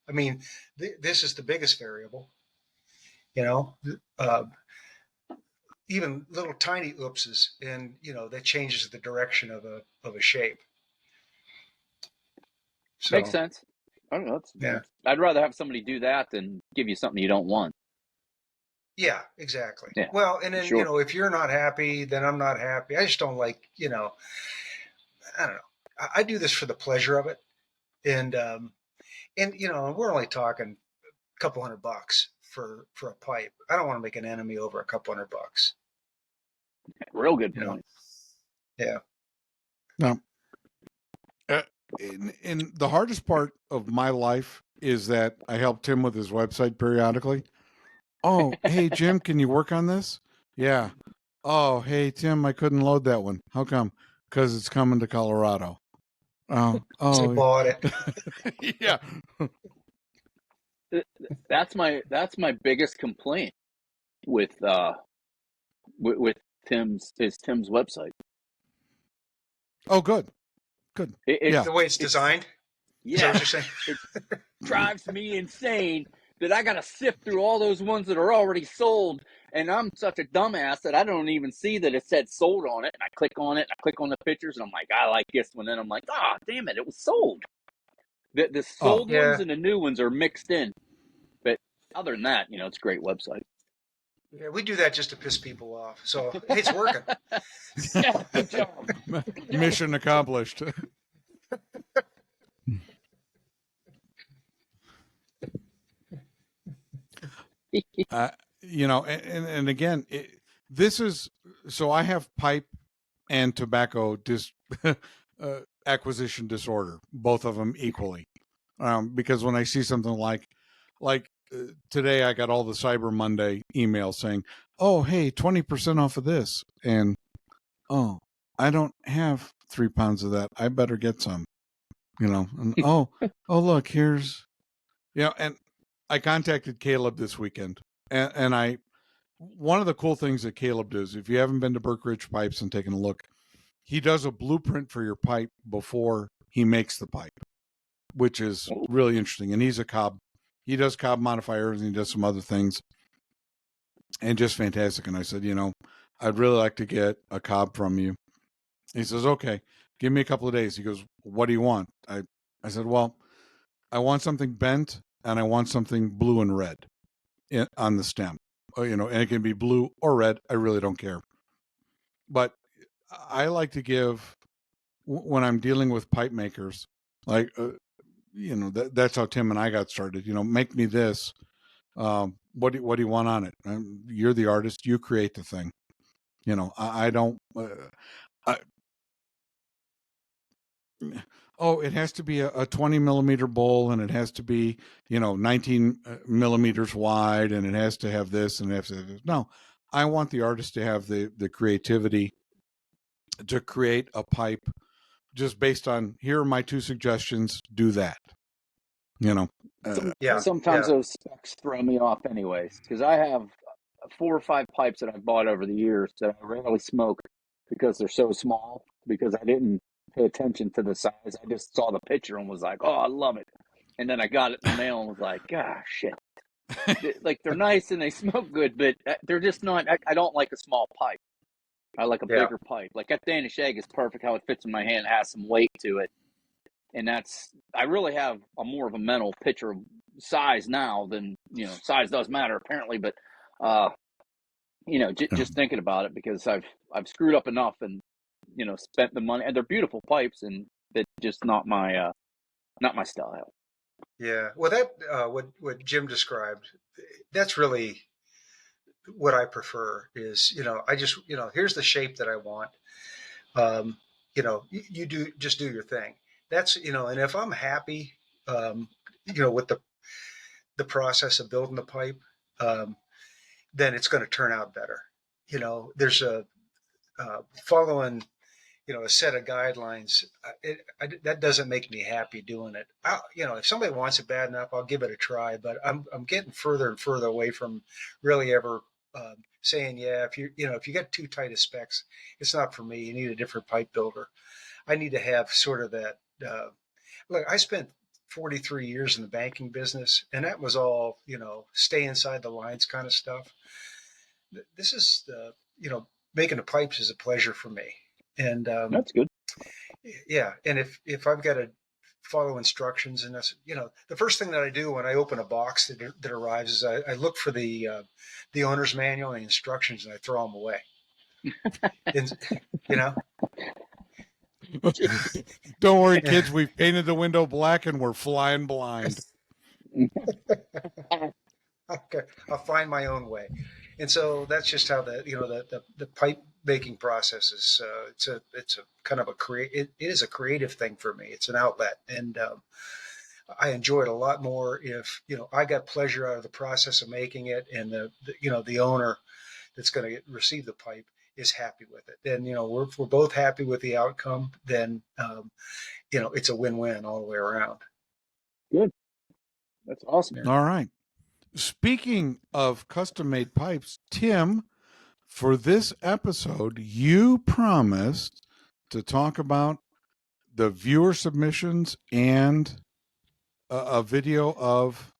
I mean, this is the biggest variable, even little tiny oopses, and that changes the direction of a shape. So, makes sense. I don't know. Yeah. I'd rather have somebody do that than give you something you don't want. Yeah, exactly. Yeah, well, and then sure. if you're not happy, then I'm not happy. I just don't like, I don't know. I do this for the pleasure of it, and we're only talking a couple $100 for a pipe. I don't want to make an enemy over a couple $100. Real good point. Yeah. No. In the hardest part of my life is that I help Tim with his website periodically. Oh, hey, Jim, can you work on this? Yeah. Oh, hey, Tim, I couldn't load that one. How come? Because it's coming to Colorado. Oh, I bought it. Yeah. That's my biggest complaint. with Tim's website. Oh, good. Yeah. The way it's designed. Is that what you're saying? It drives me insane that I got to sift through all those ones that are already sold. And I'm such a dumbass that I don't even see that it said sold on it. And I click on it, and I click on the pictures, and I'm like, I like this one. Then I'm like, damn it, it was sold. The sold ones and the new ones are mixed in. But other than that, it's a great website. Yeah, we do that just to piss people off. So, hey, it's working. Yeah, good job. Mission accomplished. And again, this is so I have pipe and tobacco acquisition disorder, both of them equally, because when I see something like today, I got all the Cyber Monday emails saying, "Oh, hey, 20% off of this," and oh, I don't have 3 pounds of that. I better get some, And oh, look, here's, and I contacted Caleb this weekend, and one of the cool things that Caleb does, if you haven't been to Burke Ridge Pipes and taken a look, he does a blueprint for your pipe before he makes the pipe, which is really interesting. And he's a cob. He does cob modifiers and he does some other things, and just fantastic. And I said, I'd really like to get a cob from you. He says, okay, give me a couple of days. He goes, what do you want? I said, well, I want something bent and I want something blue and red on the stem. And it can be blue or red. I really don't care. But I like to give, when I'm dealing with pipe makers, like, that's how Tim and I got started. Make me this. What do you want on it? You're the artist. You create the thing. I don't. It has to be a 20 millimeter bowl, and it has to be 19 millimeters wide, and it has to have this, and it has to have this. No, I want the artist to have the creativity to create a pipe just based on, here are my 2 suggestions, do that. Sometimes those specs throw me off anyways, because I have 4 or 5 pipes that I've bought over the years that I rarely smoke because they're so small, because I didn't pay attention to the size. I just saw the picture and was like, oh, I love it. And then I got it in the mail and was like, shit. Like, they're nice and they smoke good, but they're just not, I don't like a small pipe. I like a bigger pipe. Like, that Danish egg is perfect how it fits in my hand. It has some weight to it. And I really have more of a mental picture of size now than, size does matter apparently, but, just thinking about it, because I've screwed up enough and, spent the money, and they're beautiful pipes, and they're just not my style. Yeah. Well, that, what Jim described, that's really what I prefer is, I just, here's the shape that I want. You do your thing. That's, and if I'm happy, with the process of building the pipe, then it's going to turn out better. There's following, a set of guidelines. That doesn't make me happy doing it. If somebody wants it bad enough, I'll give it a try. But I'm getting further and further away from really ever saying, if you get too tight of specs, it's not for me. You need a different pipe builder. I need to have sort of that. Look, I spent 43 years in the banking business, and that was all, stay inside the lines kind of stuff. This is making the pipes is a pleasure for me. And that's good. Yeah. And if I've got to follow instructions, and that's, the first thing that I do when I open a box that arrives is I look for the owner's manual and the instructions, and I throw them away. And, Don't worry, kids. We've painted the window black and we're flying blind. Okay, I'll find my own way. And so that's just how the pipe making process is. It's a kind of it is a creative thing for me. It's an outlet, and I enjoy it a lot more if I got pleasure out of the process of making it, and the owner that's going to receive the pipe is happy with it. Then we're both happy with the outcome. Then it's a win-win all the way around. Good. That's awesome. All right. speaking of custom-made pipes, Tim, for this episode, you promised to talk about the viewer submissions and a video of,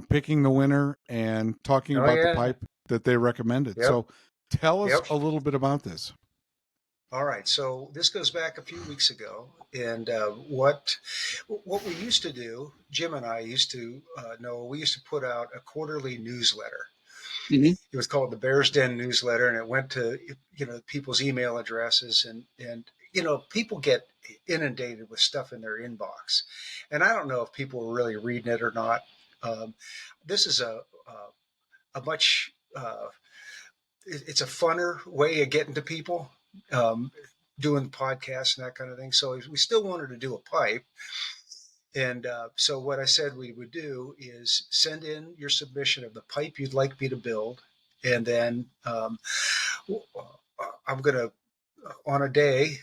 picking the winner and talking about the pipe that they recommended. Yep. So tell us Yep. a little bit about this. All right, so this goes back a few weeks ago, and what we used to do, Jim and I used to know, we used to put out a quarterly newsletter. Mm-hmm. It was called the Bear's Den newsletter, and it went to people's email addresses, and people get inundated with stuff in their inbox, and I don't know if people were really reading it or not. This is a much it's a funner way of getting to people, doing podcasts and that kind of thing. So we still wanted to do a pipe. And so what I said we would do is send in your submission of the pipe you'd like me to build. And then I'm going to, on a day,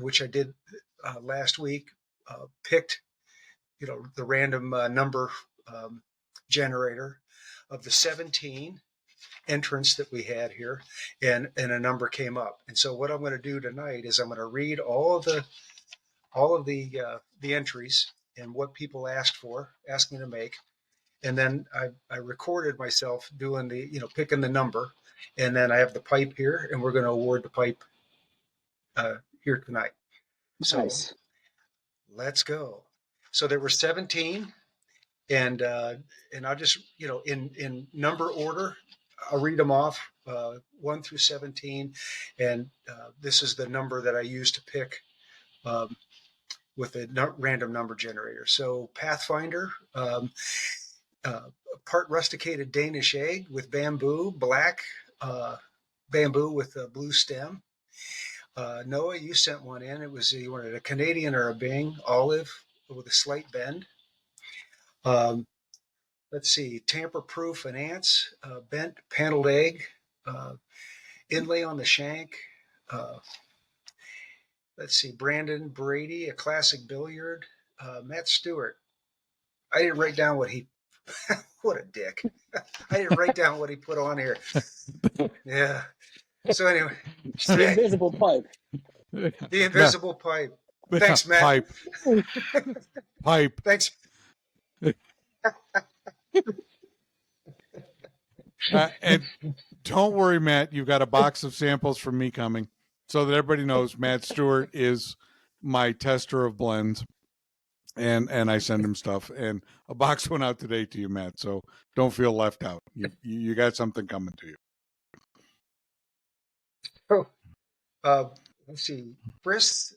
which I did last week, picked, the random number generator of the 17 entrants that we had here, and a number came up. And so what I'm going to do tonight is I'm going to read all of the entries and what people asked me to make, and then I recorded myself doing picking the number, and then I have the pipe here, and we're going to award the pipe here tonight. Nice. So let's go. So there were 17, and I'll just in number order, I'll read them off, 1 through 17, and this is the number that I use to pick with a random number generator. So Pathfinder, part rusticated Danish egg with bamboo, black bamboo with a blue stem. Noah, you sent one in. You wanted a Canadian or a Bing, olive with a slight bend. Let's see, tamper-proof and ants, bent paneled egg, inlay on the shank. Let's see, Brandon Brady, a classic billiard. Matt Stewart. I didn't write down what he. What a dick! I didn't write down what he put on here. Yeah. So anyway, The invisible pipe. The invisible pipe. Thanks, Matt. Pipe. Thanks. And don't worry, Matt, you've got a box of samples from me coming, so that everybody knows Matt Stewart is my tester of blends, and I send him stuff, and a box went out today to you, Matt, so don't feel left out. You got something coming to you. Oh, let's see. Briss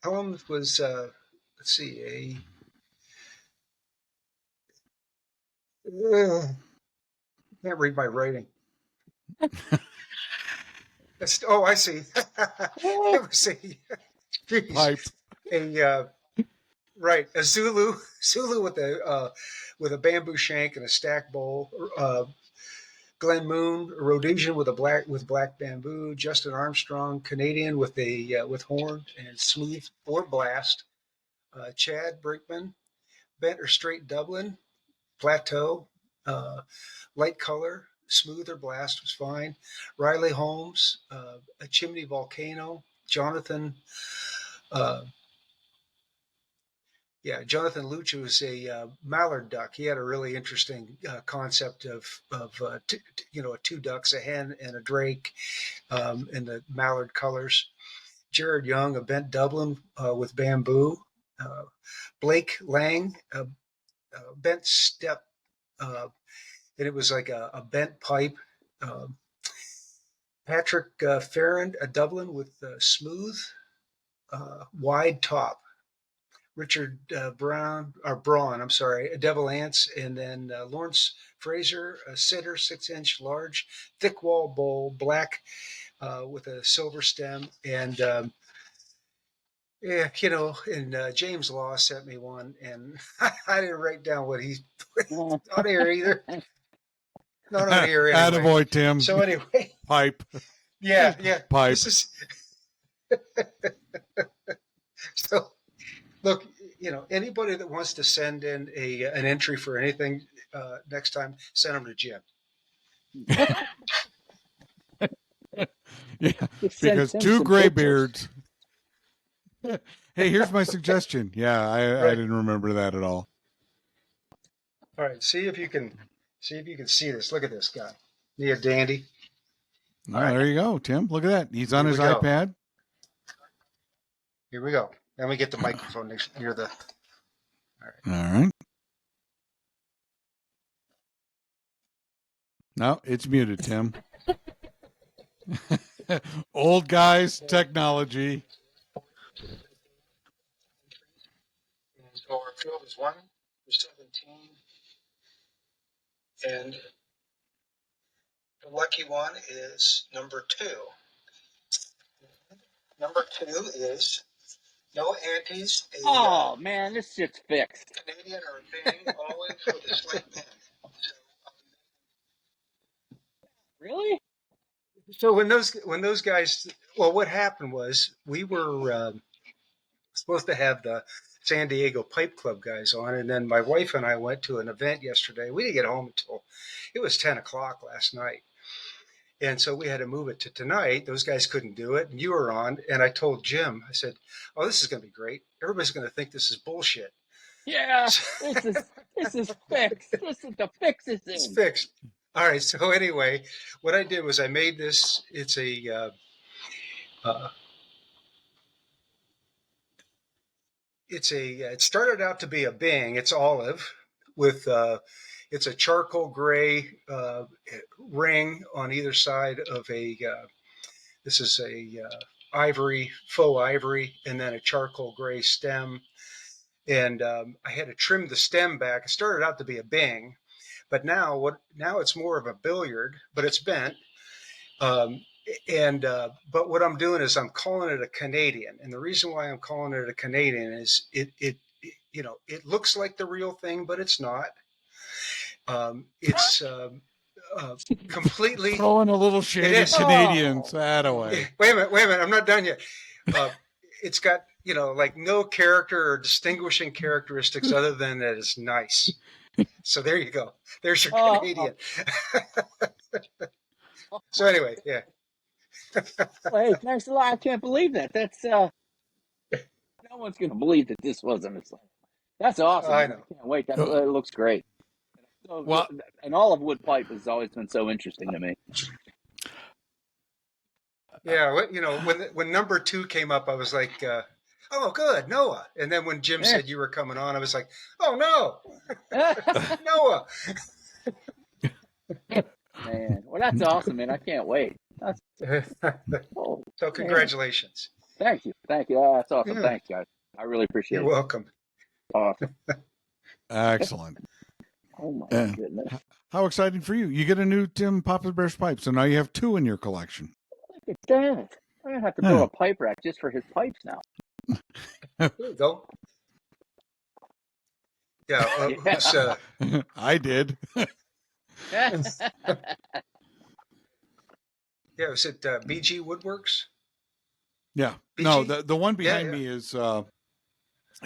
Helms was, let's see, can't read my writing. Oh, I see. It was Pipe. Right, a Zulu with a bamboo shank and a stack bowl. Glenn Moon, a Rhodesian with black bamboo. Justin Armstrong, Canadian with horn and smooth or blast. Chad Brinkman, bent or straight Dublin, plateau, light color, smooth or blast was fine. Riley Holmes, a chimney volcano. Jonathan Luch was a mallard duck. He had a really interesting concept of two ducks, a hen and a drake, in the mallard colors. Jared Young, a bent Dublin with bamboo. Blake Lang, a bent step, and it was like a bent pipe. Patrick Farrand, a Dublin with smooth, wide top. Richard Braun, a Devil Ants, and then Lawrence Fraser, a sitter, 6-inch large, thick wall bowl, black with a silver stem, and James Law sent me one, and I didn't write down what he's not here either. Not on here anyway. Attaboy, Tim. So anyway, pipe. Yeah, Pipe. So look, anybody that wants to send in an entry for anything next time, send them to Jim. Yeah, Just send because Tim two some gray pictures. beards. Hey, here's my suggestion. Yeah, I Right. didn't remember that at all. All right, see if you can see this. Look at this guy. He a dandy. Oh, All right. there you go, Tim. Look at that. He's on Here his we go. iPad. Here we go. Let me get the microphone near the. All right. No, it's muted, Tim. Old guys, technology. And our field is 1 for 17, and the lucky one is number 2. Number 2 is no antes. Oh man, this shit's fixed. Canadian or a bang, always with a slight bend. Really? So when those guys, well, what happened was we were supposed to have the San Diego Pipe Club guys on, and then my wife and I went to an event yesterday. We didn't get home until it was 10 o'clock last night, and so we had to move it to tonight. Those guys couldn't do it, and you were on. And I told Jim, I said, "Oh, this is going to be great. Everybody's going to think this is bullshit." Yeah, this is fixed. This is the fix is It's in. fixed. All right. So anyway, what I did was I made this. It's a it started out to be a Bing. It's olive with it's a charcoal gray ring on either side of this is a faux ivory, and then a charcoal gray stem. And I had to trim the stem back. It started out to be a Bing, but now it's more of a billiard, but it's bent. Um, but what I'm doing is I'm calling it a Canadian, and the reason why I'm calling it a Canadian is it looks like the real thing, but it's not. It's completely. Throwing a little shade at is. Canadians. That away. Wait a minute. I'm not done yet. It's got like no character or distinguishing characteristics other than that it's nice. So there you go. There's your Canadian. So anyway, yeah. Hey, thanks a lot. I can't believe that. That's no one's gonna believe that this wasn't a song. That's awesome. I Man. know. I can't wait. That it looks great. So, Well- an olive wood pipe has always been so interesting to me. Yeah, when number 2 came up, I was like, "Oh, good, Noah." And then when Jim said you were coming on, I was like, "Oh no, Noah." Man, well, that's awesome, man. I can't wait. That's oh, So congratulations. man. Thank you. Oh, that's awesome. Yeah. Thanks, guys. I really appreciate You're it. welcome. Awesome. Excellent. Oh my Yeah. goodness. How exciting for you. You get a new Tim PapaBear's pipe, so now you have 2 in your collection. Look at that. I'm gonna have to build a pipe rack just for his pipes now. There you go. Yeah, who's, I did. yeah, was it BG Woodworks? Yeah. BG? No, the one behind Yeah. me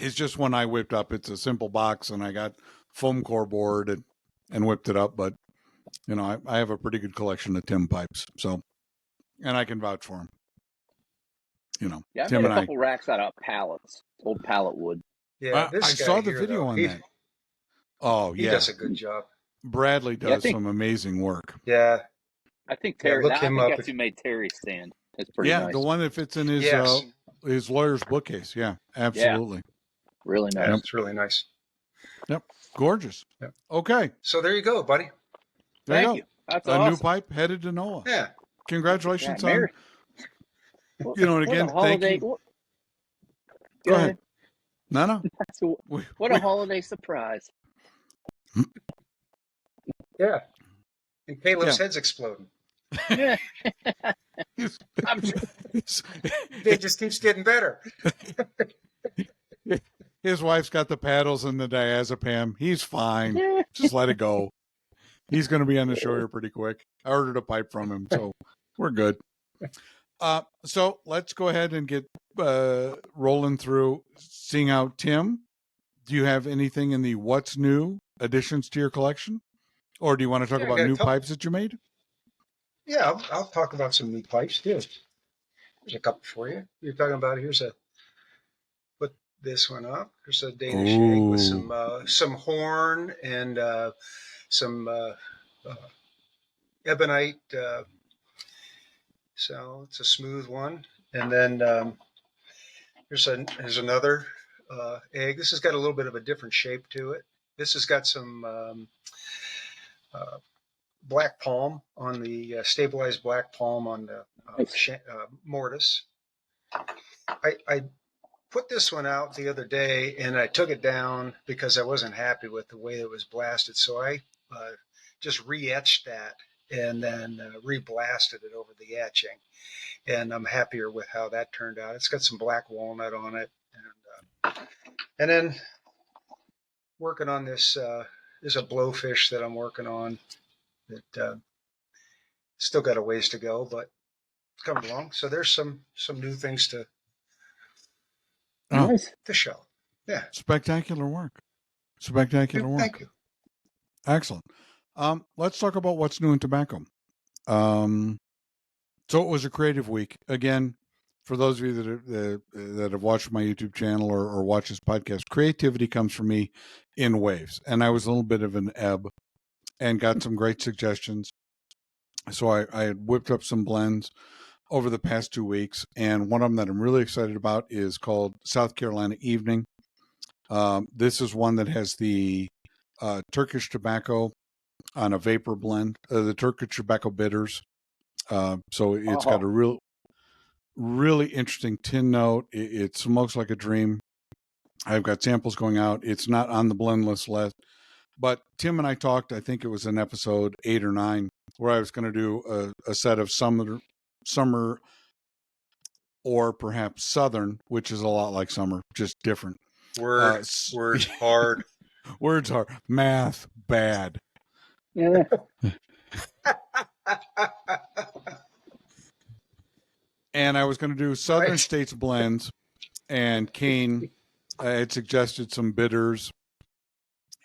is just one I whipped up. It's a simple box, and I got foam core board and whipped it up. But I have a pretty good collection of Tim pipes, so and I can vouch for him. Yeah, I Tim made and a couple racks out of pallets, old pallet wood. Yeah, I saw the video on that. Oh He yeah, does a good job. Bradley Yeah, I does think- some amazing work. Yeah, I think Yeah, Terry. look I him think up. that's who made Terry's stand. It's pretty Yeah, nice. the one that fits in his Yes. his lawyer's bookcase. Yeah, absolutely. Really nice. yeah, it's really nice. Gorgeous. Yep. Okay, So there you go, buddy. there Thank you you. That's go. A awesome. new pipe headed to Noah. Yeah. Congratulations Yeah, on. Mary- And again, what a holiday. thank you. What, Go ahead. No. What a holiday surprise. Yeah. And Caleb's head's exploding. Yeah. I'm It just keeps getting better. His wife's got the paddles and the diazepam. He's fine. sure. Just let it go. He's going to be on the show here pretty quick. I ordered a pipe from him, so we're good. So let's go ahead and get rolling through seeing out Tim do you have anything in the what's new additions to your collection? Or do you want to talk I about got a new couple. pipes that you made? Yeah, I'll talk about some new pipes too. There's a couple for you. You're talking about put this one up. Here's a Danish egg with some horn and some uh, ebonite. So it's a smooth one. And then here's another egg. This has got a little bit of a different shape to it. This has got some uh, black palm on the stabilized black palm on the Nice. mortise. I put this one out the other day and I took it down because I wasn't happy with the way it was blasted. So I just re-etched that and then re-blasted it over the etching. And I'm happier with how that turned out. It's got some black walnut on it. And then working on this, there's a blowfish that I'm working on that still got a ways to go, but it's coming along. So there's some new things Nice. to show. Yeah. Spectacular work. Spectacular work. Thank you. Excellent. Let's talk about what's new in tobacco. So it was a creative week. Again, for those of you that have watched my YouTube channel or watch this podcast, creativity comes from me in waves. And I was a little bit of an ebb and got some great suggestions. So I had whipped up some blends over the past 2 weeks. And one of them that I'm really excited about is called South Carolina Evening. This is one that has the Turkish tobacco on a vapor blend, the Turkish tobacco bitters. So it's got a really interesting tin note. It smokes like a dream. I've got samples going out. It's not on the blend list yet, but Tim and I talked, I think it was in episode 8 or 9, where I was going to do a set of summer or perhaps southern, which is a lot like summer, just different. Words hard. Words hard. Math bad. Yeah. And I was going to do Southern States blends, and Kane had suggested some bitters,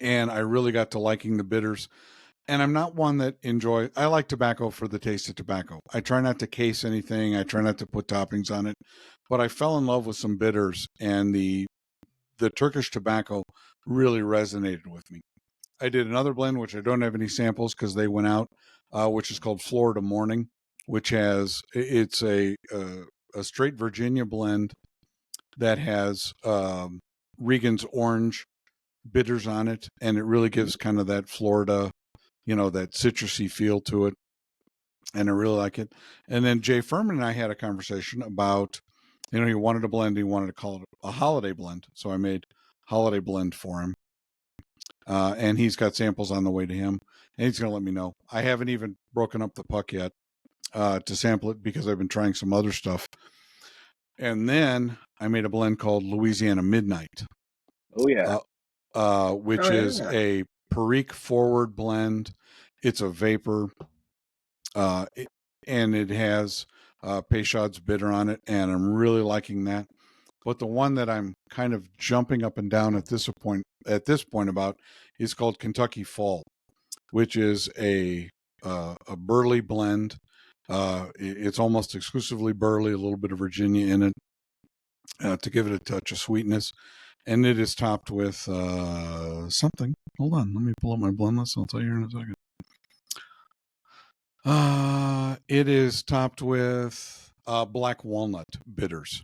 and I really got to liking the bitters. And I'm not one that I like tobacco for the taste of tobacco. I try not to case anything. I try not to put toppings on it, but I fell in love with some bitters, and the Turkish tobacco really resonated with me. I did another blend, which I don't have any samples because they went out, which is called Florida Morning, which it's a straight Virginia blend that has Regan's orange bitters on it, and it really gives kind of that Florida, that citrusy feel to it, and I really like it. And then Jay Furman and I had a conversation about, he wanted a blend, he wanted to call it a holiday blend, so I made holiday blend for him. And he's got samples on the way to him, and he's going to let me know. I haven't even broken up the puck yet to sample it because I've been trying some other stuff. And then I made a blend called Louisiana Midnight. Oh, yeah. Which is a Perique forward blend. It's a vapor, and it has Peychaud's bitter on it, and I'm really liking that. But the one that I'm kind of jumping up and down at this point about is called Kentucky Fall, which is a burley blend. It's almost exclusively burley, a little bit of Virginia in it to give it a touch of sweetness. And it is topped with something. Hold on, let me pull up my blend list. I'll tell you in a second. It is topped with black walnut bitters,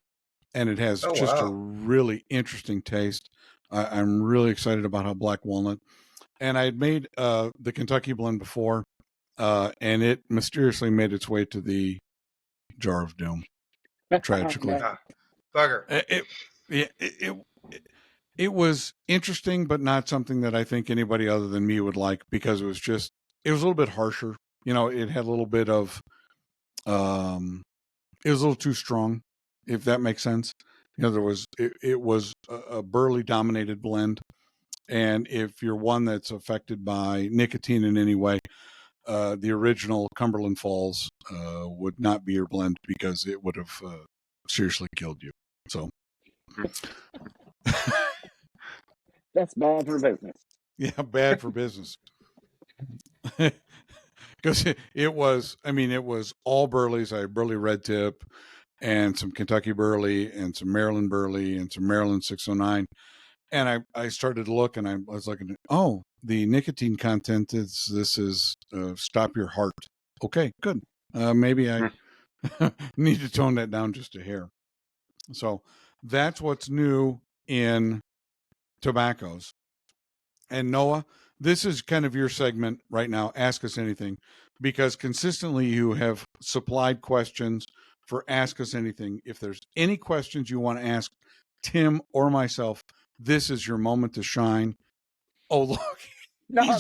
and it has a really interesting taste. I'm really excited about how black walnut. And I had made the Kentucky blend before, and it mysteriously made its way to the jar of doom. Tragically, bugger. It was interesting, but not something that I think anybody other than me would like, because it was a little bit harsher. It had a little bit of, it was a little too strong, if that makes sense. It was a burley dominated blend. And if you're one that's affected by nicotine in any way, the original Cumberland Falls would not be your blend, because it would have seriously killed you. So. That's bad for business. Yeah, bad for business. Because it was all Burleys. I had Burley Red Tip and some Kentucky Burley and some Maryland Burley and some Maryland 609. And I started to look, and I was looking at, the nicotine content is stop your heart. Okay, good. Maybe I need to tone that down just a hair. So that's what's new in tobaccos. And Noah, this is kind of your segment right now. Ask Us Anything, because consistently you have supplied questions for Ask Us Anything. If there's any questions you want to ask Tim or myself, this is your moment to shine. Oh, look. No,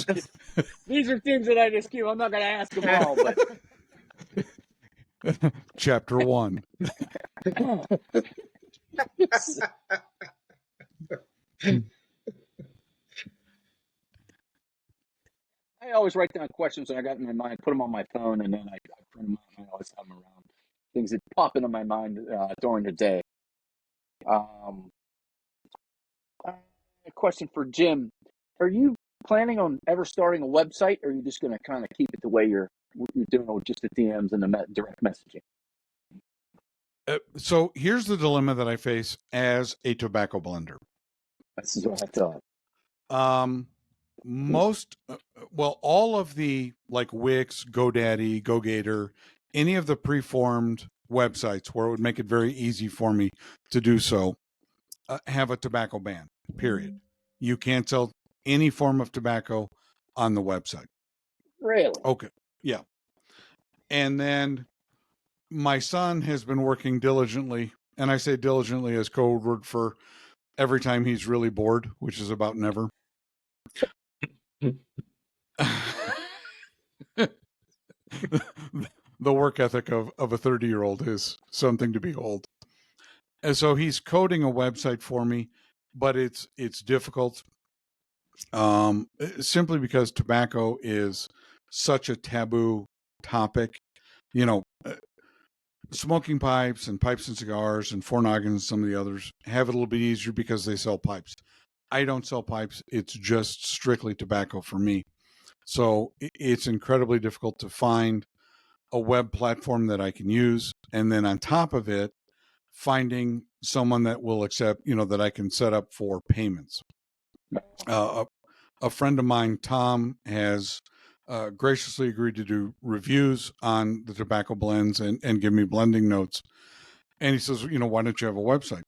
these are things that I just keep. I'm not going to ask them all, but Chapter 1. I always write down questions that I got in my mind, put them on my phone, and then I print them out. I always have them around. Things that pop into my mind during the day. A question for Jim: are you planning on ever starting a website, or are you just going to kind of keep it the way you're doing with just the DMs and the direct messaging? So here's the dilemma that I face as a tobacco blender. This is what I thought. All of the like Wix, GoDaddy, GoGator, any of the preformed websites where it would make it very easy for me to do so, have a tobacco ban, period. You can't sell any form of tobacco on the website. Really? Okay. Yeah. And then my son has been working diligently, and I say diligently as code word for every time he's really bored, which is about never. The work ethic of a 30-year-old is something to behold. And so he's coding a website for me, but it's difficult simply because tobacco is such a taboo topic. Smoking pipes and pipes and cigars and Four Noggins and some of the others have it a little bit easier because they sell pipes. I don't sell pipes. It's just strictly tobacco for me. So it's incredibly difficult to find a web platform that I can use. And then on top of it, finding someone that will accept, that I can set up for payments. A friend of mine, Tom, has graciously agreed to do reviews on the tobacco blends and give me blending notes. And he says, why don't you have a website?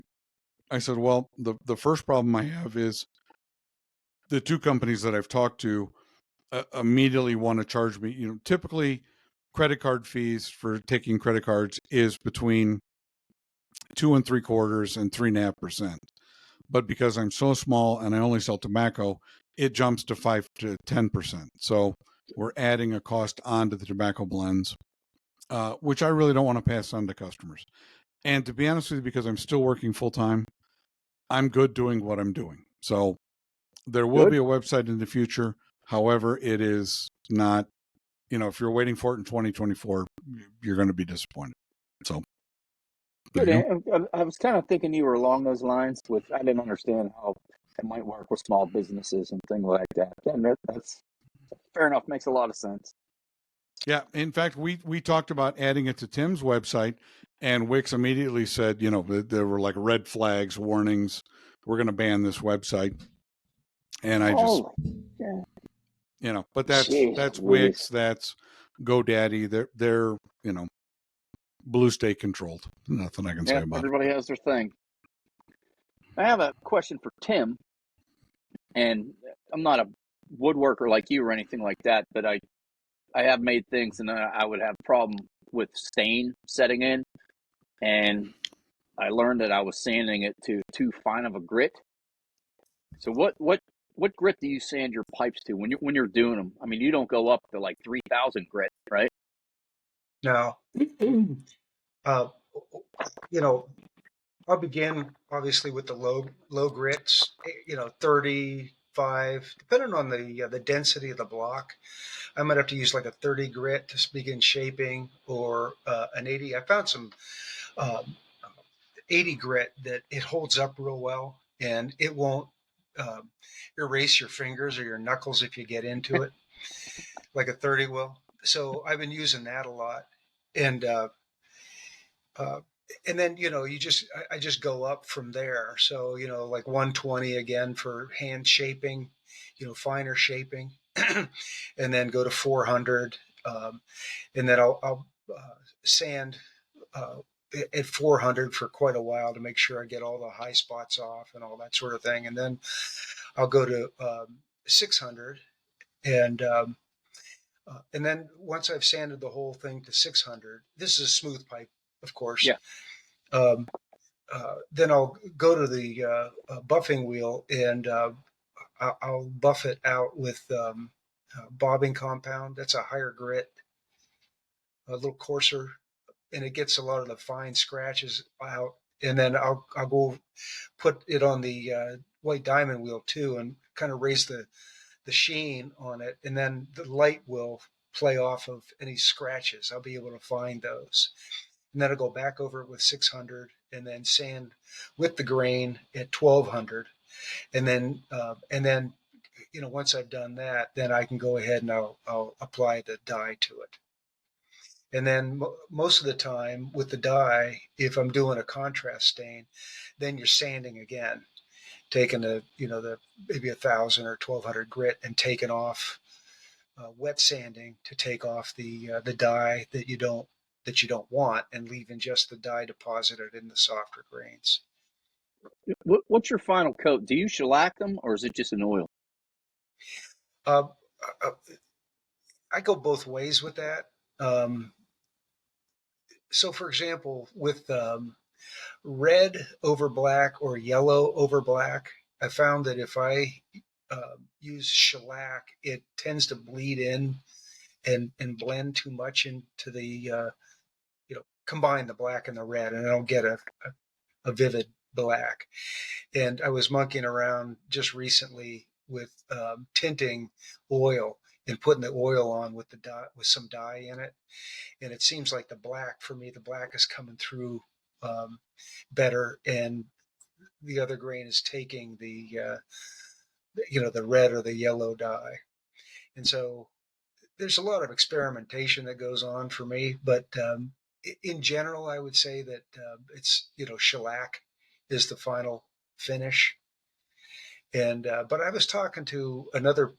I said, well, the first problem I have is the two companies that I've talked to immediately want to charge me. Typically credit card fees for taking credit cards is between 2 3/4 and 3.5%. But because I'm so small and I only sell tobacco, it jumps to 5 to 10%. So we're adding a cost onto the tobacco blends, which I really don't want to pass on to customers. And to be honest with you, because I'm still working full time, I'm good doing what I'm doing. So there will be a website in the future. However, it is not, if you're waiting for it in 2024, you're going to be disappointed. So. Good. I was kind of thinking you were along those lines I didn't understand how it might work with small businesses and things like that. That's fair enough. Makes a lot of sense. Yeah. In fact, we talked about adding it to Tim's website, and Wix immediately said, there were like red flags, warnings. We're going to ban this website. And I just, but that's Wix, that's GoDaddy. They're blue state controlled. Nothing I can say about everybody has their thing. I have a question for Tim, and I'm not a woodworker like you or anything like that, but I have made things, and I would have a problem with stain setting in, and I learned that I was sanding it to too fine of a grit. So what grit do you sand your pipes to when you're doing them? I mean, you don't go up to like 3,000 grit, right? No. I'll begin obviously with the low grits, 35, depending on the density of the block. I might have to use like a 30 grit to begin shaping, or an 80. I found some 80 grit that it holds up real well, and it won't erase your fingers or your knuckles if you get into it, like a 30 will. So I've been using that a lot, and uh, and then I just go up from there. So like 120 again for hand shaping, finer shaping, and then go to 400, and then I'll sand uh, at 400 for quite a while to make sure I get all the high spots off and all that sort of thing, and then I'll go to 600, and and then once I've sanded the whole thing to 600, this is a smooth pipe, of course. Yeah. Um, then I'll go to the buffing wheel, and I'll buff it out with bobbing compound. That's a higher grit, a little coarser, and it gets a lot of the fine scratches out. And then I'll go put it on the white diamond wheel too, and kind of raise the sheen on it, and then the light will play off of any scratches. I'll be able to find those, and then I'll go back over it with 600, and then sand with the grain at 1200, and then once I've done that, then I can go ahead and I'll apply the dye to it. And then most of the time with the dye, if I'm doing a contrast stain, then you're sanding again, taking the maybe 1,000 or 1,200 grit and taking off wet sanding to take off the dye that you don't want, and leaving just the dye deposited in the softer grains. What's your final coat? Do you shellac them, or is it just an oil? Uh, I go both ways with that. So, for example, with red over black or yellow over black, I found that if I use shellac, it tends to bleed in and blend too much into the combine the black and the red, and I don't get a vivid black. And I was monkeying around just recently with tinting oil and putting the oil on with the dye, with some dye in it, and it seems like the black for me, the black is coming through better, and the other grain is taking the red or the yellow dye. And so there's a lot of experimentation that goes on for me, but in general, I would say that it's shellac is the final finish. And but I was talking to another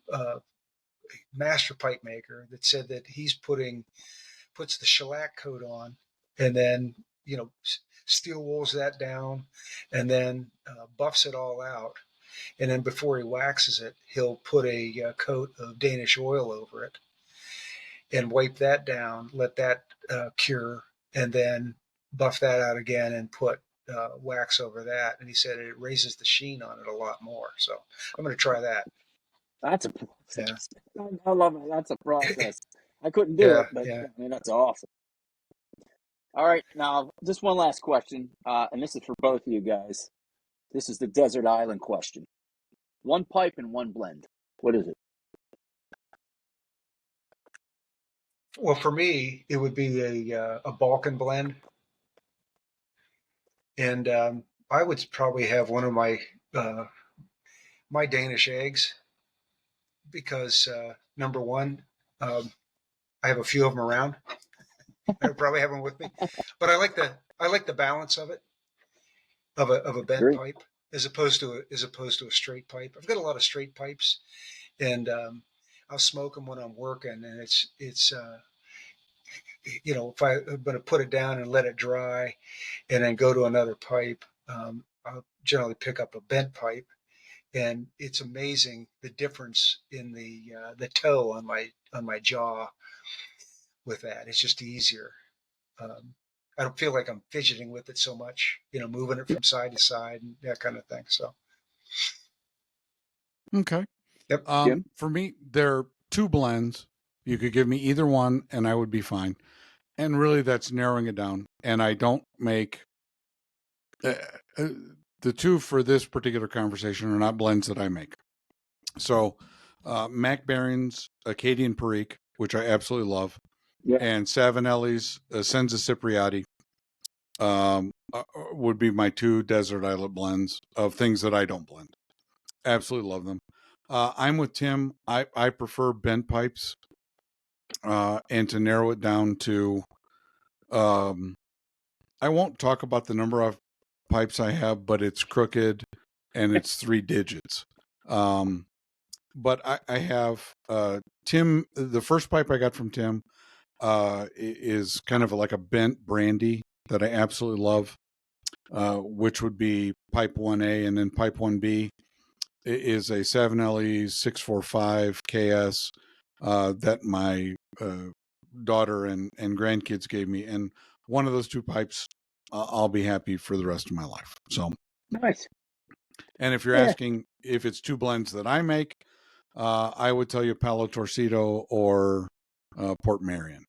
master pipe maker that said that he's puts the shellac coat on, and then steel wools that down, and then buffs it all out, and then before he waxes it, he'll put a coat of Danish oil over it and wipe that down, let that cure, and then buff that out again and put wax over that. And he said it raises the sheen on it a lot more. So I'm going to try that. That's a process. Yeah. I love it. That's a process. I couldn't do Yeah, it, but yeah. I mean, that's awesome. All right, now just one last question, and this is for both of you guys. This is the desert island question. One pipe and one blend. What is it? Well, for me, it would be a Balkan blend, and I would probably have one of my Danish eggs, because number one, I have a few of them around. I probably have them with me, but I like the balance of it, of a bent Agree. pipe as opposed to a straight pipe. I've got a lot of straight pipes, and I'll smoke them when I'm working, and it's if I'm going to put it down and let it dry, and then go to another pipe, I'll generally pick up a bent pipe, and it's amazing the difference in the toe on my jaw with that. It's just easier. I don't feel like I'm fidgeting with it so much, moving it from side to side and that kind of thing. So, Okay. yep. Jim? For me, there are two blends. You could give me either one and I would be fine. And really, that's narrowing it down. And I don't make the two for this particular conversation are not blends that I make. So, Mac Baring's Acadian Perique, which I absolutely love, Yeah. and Savinelli's Senza Cipriati would be my two desert islet blends of things that I don't blend. Absolutely love them. I'm with Tim. I prefer bent pipes, and to narrow it down to, um, I won't talk about the number of pipes I have, but it's crooked and it's 3 digits. But I have Tim. The first pipe I got from Tim is kind of like a bent brandy that I absolutely love, which would be pipe 1A, and then pipe 1B is a 7LE 645 KS that my daughter and grandkids gave me. And one of those 2 pipes, I'll be happy for the rest of my life. So Nice. And if you're asking if it's 2 blends that I make, I would tell you Palo Torcido or Port Marion.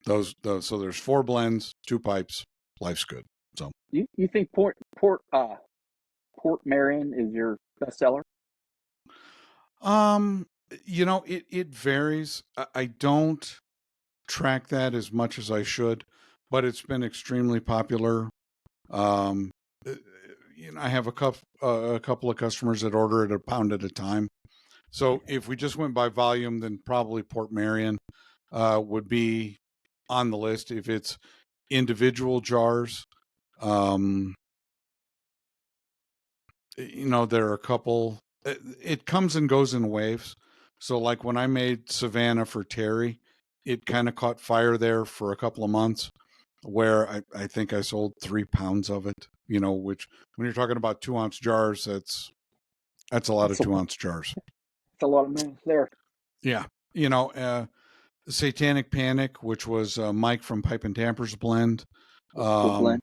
Those. So there's 4 blends, 2 pipes. Life's good. So you think Port Marion is your bestseller? it varies. I don't track that as much as I should, but it's been extremely popular. Um, I have a couple of customers that order it a pound at a time. So if we just went by volume, then probably Port Marion would be on the list. If it's individual jars, there are a couple. It comes and goes in waves. So like when I made Savannah for Terry, it kind of caught fire there for a couple of months, where I think I sold 3 pounds of it. Which when you're talking about 2-ounce jars, that's a lot of 2-ounce jars. It's a lot of minutes there. Yeah. Satanic Panic, which was Mike from Pipe and Tamper's blend. Cool blend.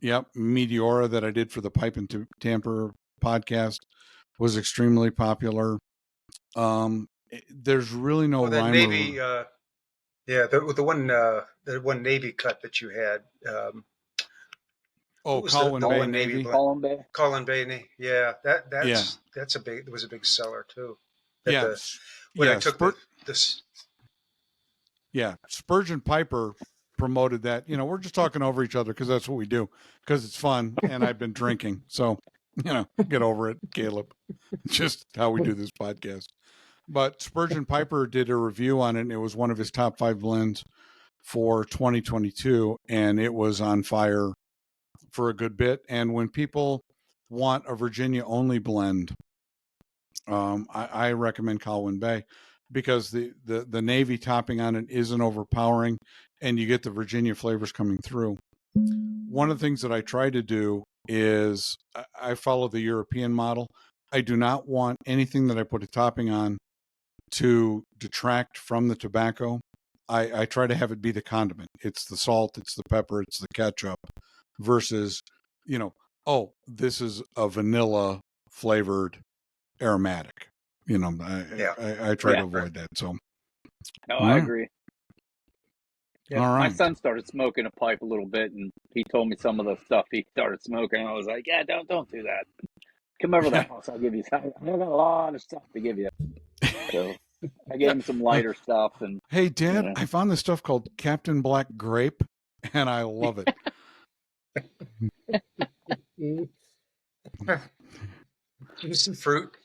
Yep. Meteora that I did for the Pipe and Tamper podcast was extremely popular. There's really no rhyme. Navy, the one Navy cut that you had. Colin Bay Navy. Colin Bay. Colin Bay, yeah. That's a big. It was a big seller too. I took this. Yeah, Spurgeon Piper promoted that. We're just talking over each other because that's what we do, because it's fun, and I've been drinking. So, get over it, Caleb. It's just how we do this podcast. But Spurgeon Piper did a review on it, and it was one of his top 5 blends for 2022, and it was on fire for a good bit. And when people want a Virginia-only blend, I recommend Colwyn Bay, because the Navy topping on it isn't overpowering, and you get the Virginia flavors coming through. One of the things that I try to do is I follow the European model. I do not want anything that I put a topping on to detract from the tobacco. I try to have it be the condiment. It's the salt, it's the pepper, it's the ketchup, versus, this is a vanilla flavored aromatic. I try to avoid that. So, no, I agree. Yeah. All right. My son started smoking a pipe a little bit, and he told me some of the stuff he started smoking. And I was like, "Yeah, don't do that. Come over to the house. I'll give you. I got a lot of stuff to give you." So I gave him some lighter stuff. And hey, Dad, I found this stuff called Captain Black Grape, and I love it. Juice and fruit.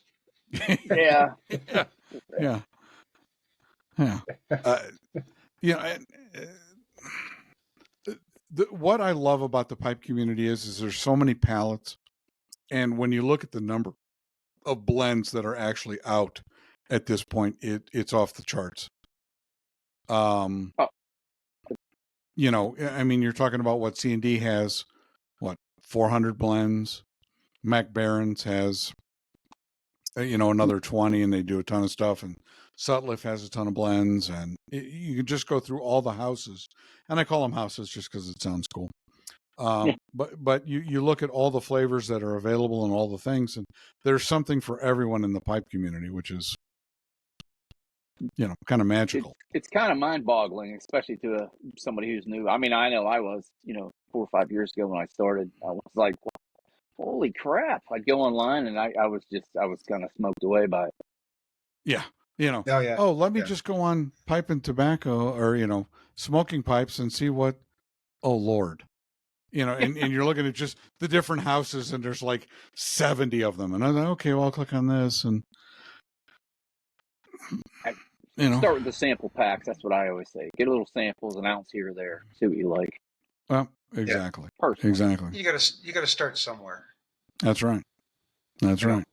Yeah. Yeah. What I love about the pipe community is there's so many palettes, and when you look at the number of blends that are actually out at this point, it's off the charts. You're talking about what C&D has, 400 blends. Mac Barron's has, another 20, and they do a ton of stuff. And Sutliff has a ton of blends, and you can just go through all the houses. And I call them houses just because it sounds cool. But you look at all the flavors that are available and all the things, and there's something for everyone in the pipe community, which is, kind of magical. It's kind of mind-boggling, especially to somebody who's new. I mean, I know I was, 4 or 5 years ago when I started. I was like, holy crap. I'd go online, and I was kind of smoked away by it. Yeah. Oh, let me just go on Pipe and Tobacco, or, Smoking Pipes, and see what, oh Lord, and you're looking at just the different houses, and there's like 70 of them. And I'm like, okay, well, I'll click on this, and Start with the sample packs. That's what I always say. Get a little samples, an ounce here or there. See what you like. Well, exactly. Personally. Exactly. You gotta start somewhere. That's right. That's right.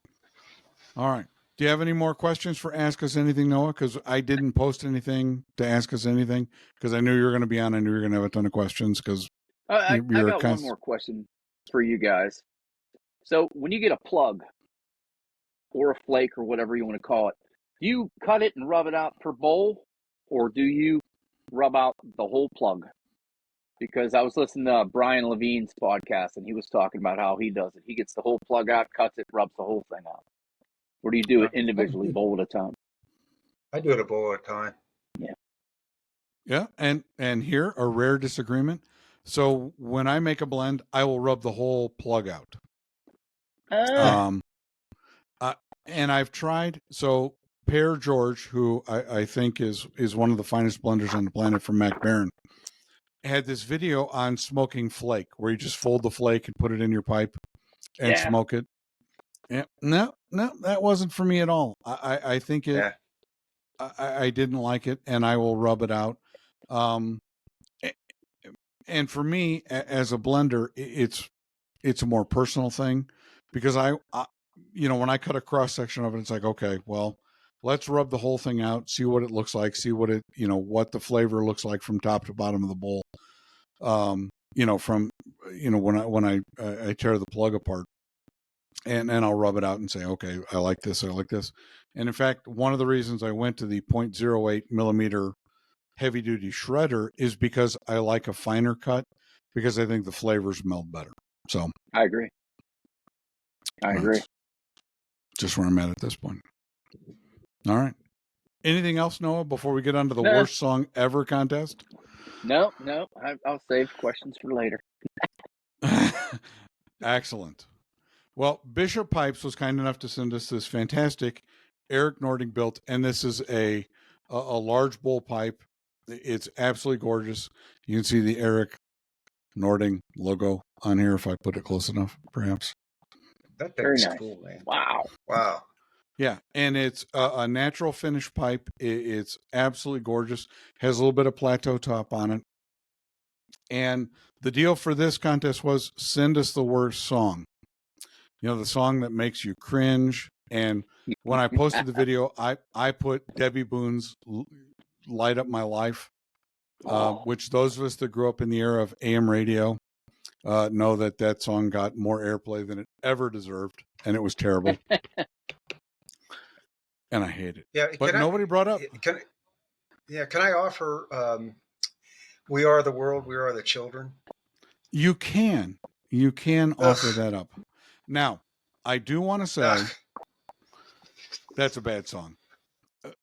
All right. Do you have any more questions for Ask Us Anything, Noah? Because I didn't post anything to Ask Us Anything because I knew you were going to be on. I knew you were going to have a ton of questions because I got one more question for you guys. So when you get a plug or a flake or whatever you want to call it, do you cut it and rub it out per bowl, or do you rub out the whole plug? Because I was listening to Brian Levine's podcast, and he was talking about how he does it. He gets the whole plug out, cuts it, rubs the whole thing out. Or do you do it individually, bowl at a time? I do it a bowl at a time. Yeah. Yeah, and here a rare disagreement. So when I make a blend, I will rub the whole plug out. And I've tried. So Pear George, who I think is one of the finest blenders on the planet, from Mac Barron, had this video on smoking flake, where you just fold the flake and put it in your pipe and smoke it. Yeah, no, that wasn't for me at all. I think it. Yeah. I didn't like it, and I will rub it out. And for me, as a blender, it's a more personal thing, because I when I cut a cross section of it, it's like, okay, well, let's rub the whole thing out, see what it looks like, see what it what the flavor looks like from top to bottom of the bowl. From when I tear the plug apart, and I'll rub it out and say, okay, I like this, I like this. And in fact, one of the reasons I went to the 0.08 millimeter heavy duty shredder is because I like a finer cut, because I think the flavors meld better. So I agree. Just where I'm at this point. All right. Anything else, Noah, before we get on to the worst song ever contest? No. I'll save questions for later. Excellent. Well, Bishop Pipes was kind enough to send us this fantastic Eric Nording built, and this is a large bowl pipe. It's absolutely gorgeous. You can see the Eric Nording logo on here if I put it close enough, perhaps. That thing's cool, man. Wow. Yeah, and it's a natural finish pipe. It's absolutely gorgeous. Has a little bit of plateau top on it. And the deal for this contest was send us the worst song. The song that makes you cringe. And when I posted the video, I put Debbie Boone's Light Up My Life, which those of us that grew up in the era of AM radio know that song got more airplay than it ever deserved, and it was terrible. And I hate it. Yeah, but nobody brought up. Can I offer We Are the World, We Are the Children? You can offer that up. Now, I do want to say that's a bad song.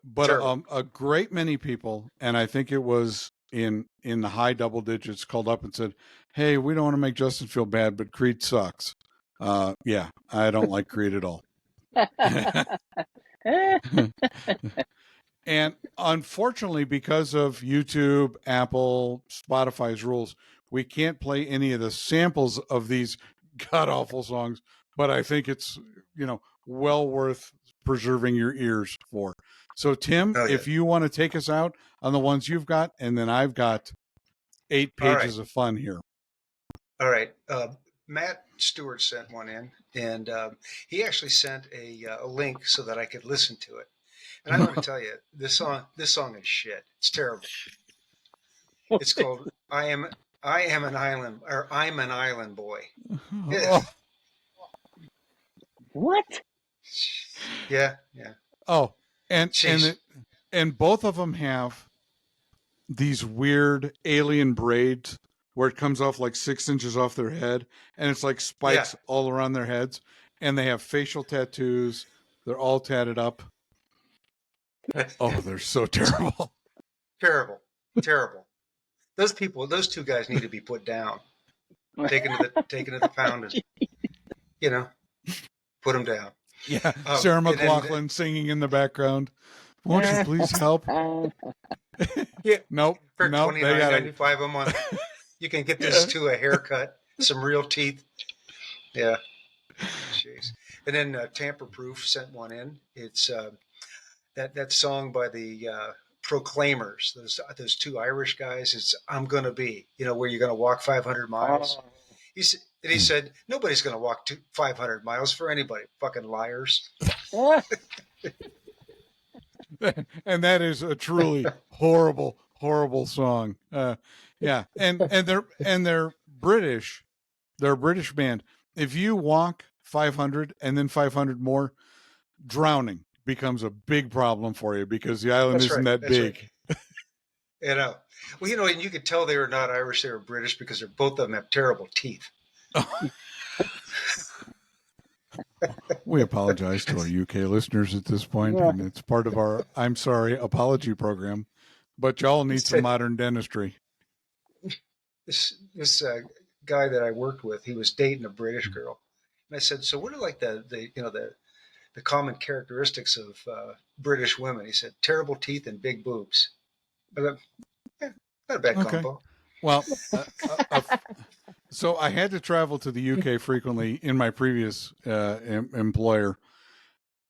But a great many people, and I think it was in the high double digits, called up and said, hey, we don't want to make Justin feel bad, but Creed sucks. Yeah, I don't like Creed at all. And unfortunately, because of YouTube, Apple, Spotify's rules, we can't play any of the samples of these god-awful songs, but I think it's, well worth preserving your ears for. So, Tim, if you want to take us out on the ones you've got, and then I've got 8 pages of fun here. All right. Matt Stewart sent one in, and he actually sent a link so that I could listen to it. And I want to tell you, this song is shit. It's terrible. It's called I'm an Island Boy. What? Yeah. Oh, and both of them have these weird alien braids where it comes off like 6 inches off their head, and it's like spikes all around their heads, and they have facial tattoos. They're all tatted up. Oh, they're so terrible. Terrible. Those 2 guys need to be put down, taken to the pound, and put them down. Yeah, Sarah McLachlan singing in the background. Won't you please help? Yeah. Nope. For $29.95 a month, you can get this to a haircut Some real teeth. Yeah. Jeez. And then Tamper Proof sent one in. It's that song by the Proclaimers. Those two Irish guys. It's "I'm Gonna Be." Where you're gonna walk 500 miles. He said nobody's gonna walk 500 miles for anybody. Fucking liars. And that is a truly horrible, horrible song. Yeah, and they're British. They're a British band. If you walk 500 and then 500 more, drowning becomes a big problem for you because the island isn't that big. Right. Well, and you could tell they were not Irish; they were British because both of them have terrible teeth. We apologize to our UK listeners at this point, and it's part of our "I'm sorry" apology program. But y'all need some modern dentistry. This guy that I worked with, he was dating a British girl, and I said, "So what are like the common characteristics of British women?" He said, "Terrible teeth and big boobs." I thought, yeah, not a bad combo. Well, so I had to travel to the UK frequently in my previous employer.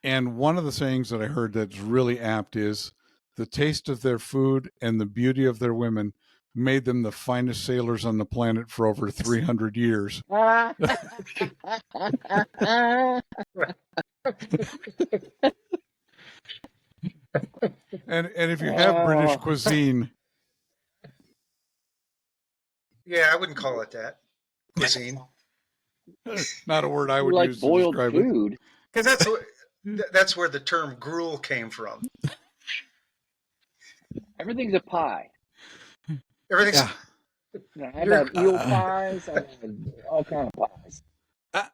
And one of the sayings that I heard that's really apt is the taste of their food and the beauty of their women made them the finest sailors on the planet for over 300 years. And if you have British cuisine. Yeah, I wouldn't call it that. Cuisine. Not a word I would like use boiled to describe food. it. Because that's where the term gruel came from. Everything's a pie. Everything's. Yeah. I've had eel pies. I've had all kinds of pies.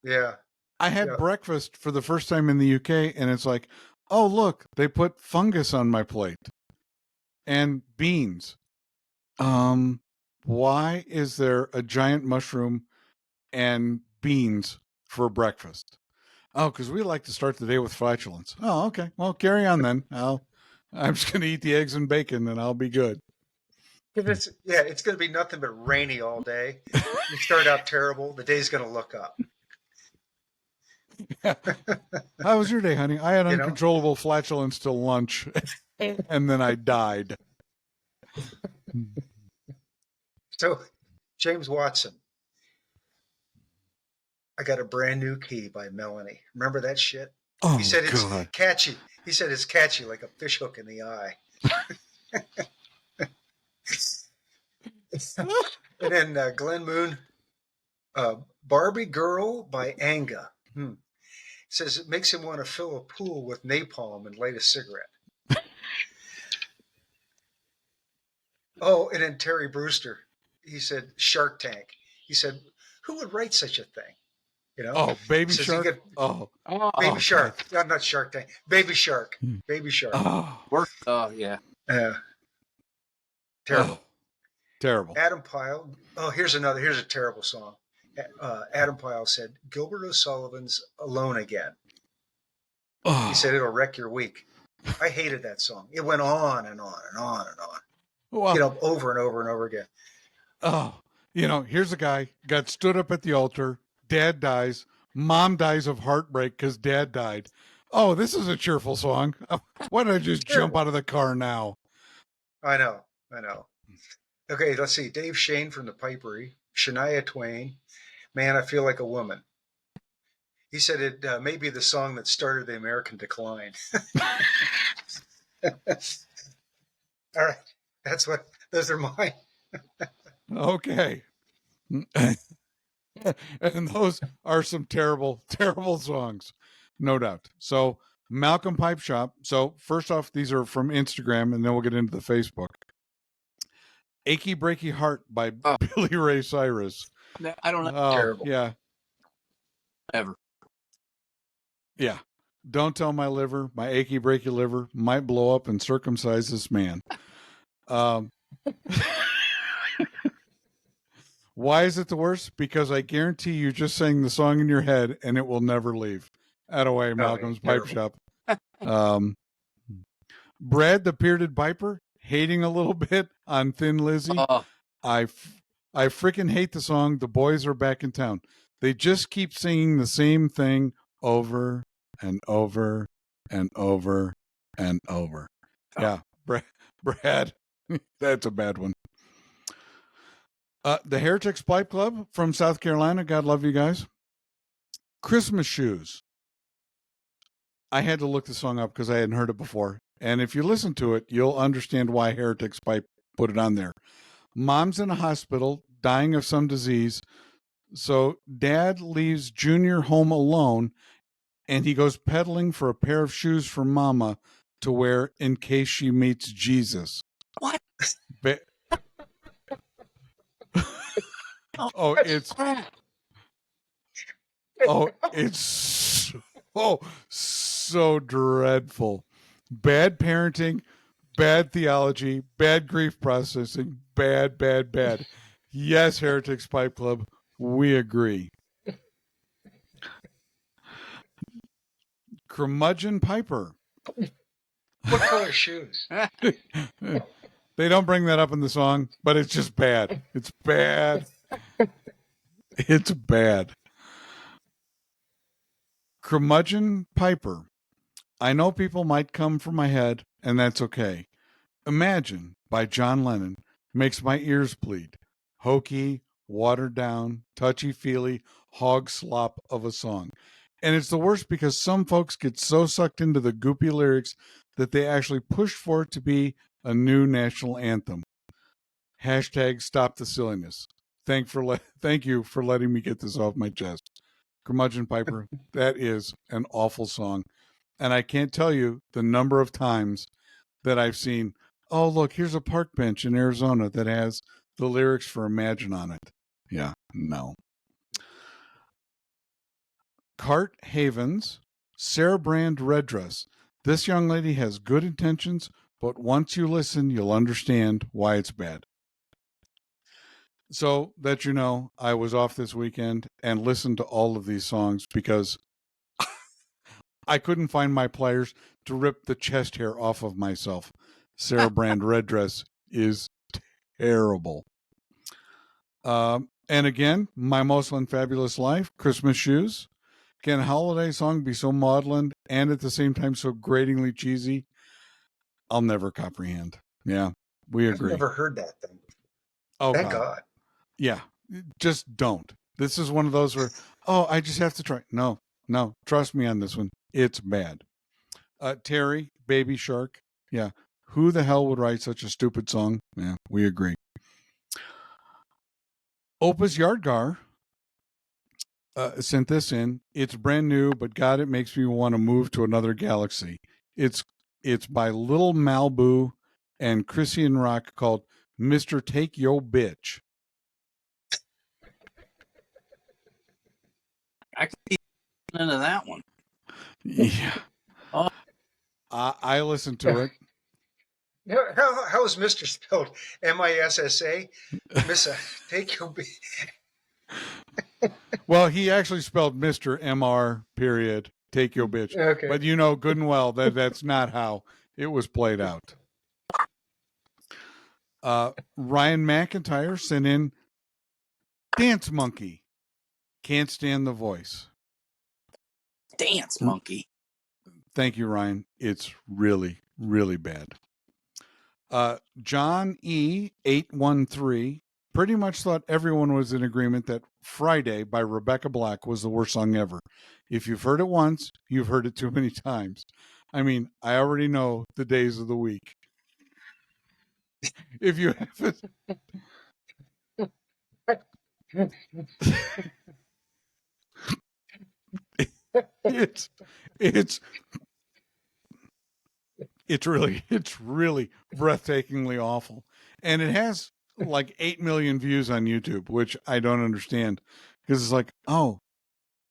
Yeah. I had breakfast for the first time in the UK, and it's like, oh, look, they put fungus on my plate and beans. Why is there a giant mushroom and beans for breakfast? Oh, because we like to start the day with flatulence. Oh, okay. Well, carry on then. I'm just going to eat the eggs and bacon, and I'll be good. It's going to be nothing but rainy all day. You start out terrible. The day's going to look up. Yeah. How was your day, honey? I had uncontrollable flatulence till lunch, and then I died. So, James Watson, I got a brand new key by Melanie. Remember that shit? Oh, he said it's God. catchy. He said it's catchy like a fishhook in the eye. And then Glenn Moon, Barbie Girl by Anga. Says it makes him want to fill a pool with napalm and light a cigarette. Oh, and then Terry Brewster, he said Shark Tank. He said, who would write such a thing? Oh, Baby Shark. Baby Shark. No, not Shark Tank. Baby Shark. Baby Shark. Yeah. Terrible. Terrible. Adam Pyle. Oh, here's a terrible song. Adam Pyle said, Gilbert O'Sullivan's Alone Again. He said it'll wreck your week. I hated that song. It went on and on and on and on. Well, over and over and over again. Oh, here's a guy got stood up at the altar. Dad dies. Mom dies of heartbreak because dad died. Oh, this is a cheerful song. Why don't I just jump out of the car now? I know. Okay, let's see. Dave Shane from the Pipery. Shania Twain. Man, I Feel Like a Woman. He said it may be the song that started the American decline. All right. Those are mine. Okay. And those are some terrible, terrible songs, no doubt. So Malcolm Pipe Shop. So first off, these are from Instagram, and then we'll get into the Facebook. Achy Breaky Heart by Billy Ray Cyrus. I don't know. Terrible. Yeah. Ever. Yeah. Don't Tell My Liver, my achy breaky liver might blow up and circumcise this man. Why is it the worst? Because I guarantee you just sang the song in your head and it will never leave. Attaway, Malcolm's Pipe Shop. Brad the Bearded Viper, hating a little bit on Thin Lizzy. I I freaking hate the song. The boys are back in town. They just keep singing the same thing over and over and over and over. Yeah, Brad, that's a bad one. The Heretics Pipe Club from South Carolina. God love you guys. Christmas Shoes. I had to look the song up because I hadn't heard it before. And if you listen to it, you'll understand why Heretics Pipe put it on there. Mom's in a hospital, dying of some disease. So dad leaves Junior home alone, and he goes peddling for a pair of shoes for Mama to wear in case she meets Jesus. What? Oh, it's so dreadful. Bad parenting, bad theology, bad grief processing, bad. Yes, Heretics Pipe Club, we agree. Curmudgeon Piper. What color shoes? They don't bring that up in the song, but it's just bad. It's bad. It's bad. Curmudgeon Piper. I know people might come for my head, and that's okay. Imagine by John Lennon makes my ears bleed. Hokey, watered down, touchy-feely, hog slop of a song. And it's the worst because some folks get so sucked into the goopy lyrics that they actually push for it to be a new national anthem. Hashtag stop the silliness. Thank you for letting me get this off my chest. Curmudgeon Piper, that is an awful song. And I can't tell you the number of times that I've seen, oh, look, here's a park bench in Arizona that has the lyrics for Imagine on it. Yeah, no. Cart Havens, Sarah Brand Red Dress. This young lady has good intentions, but once you listen, you'll understand why it's bad. So that you know, I was off this weekend and listened to all of these songs because I couldn't find my pliers to rip the chest hair off of myself. Sarah Brand Red Dress is terrible. And again, My Most Fabulous Life, Christmas Shoes. Can a holiday song be so maudlin and at the same time so gratingly cheesy? I'll never comprehend. Yeah, we agree. I've never heard that thing. Oh, Thank God. Yeah, just don't. This is one of those where, oh, I just have to try. No, trust me on this one. It's bad. Terry, Baby Shark. Yeah, who the hell would write such a stupid song? Yeah, we agree. Opus Yardgar sent this in. It's brand new, but God, it makes me want to move to another galaxy. It's by Little Malbu and Christian Rock called Mr. Take Yo Bitch. I can see into that one. Yeah. Oh. I listened to it. How is Mr. spelled? M-I-S-S-A? Missa, take your... Well, he actually spelled Mr. M-R period, take your bitch. Okay. But you know good and well that that's not how it was played out. Ryan McIntyre sent in Dance Monkey. Can't stand the voice. Dance Monkey. Thank you, Ryan. It's really, really bad. John E813 pretty much thought everyone was in agreement that Friday by Rebecca Black was the worst song ever. If you've heard it once, you've heard it too many times. I mean, I already know the days of the week. If you haven't... it's really breathtakingly awful. And it has like 8 million views on YouTube, which I don't understand because it's like, oh,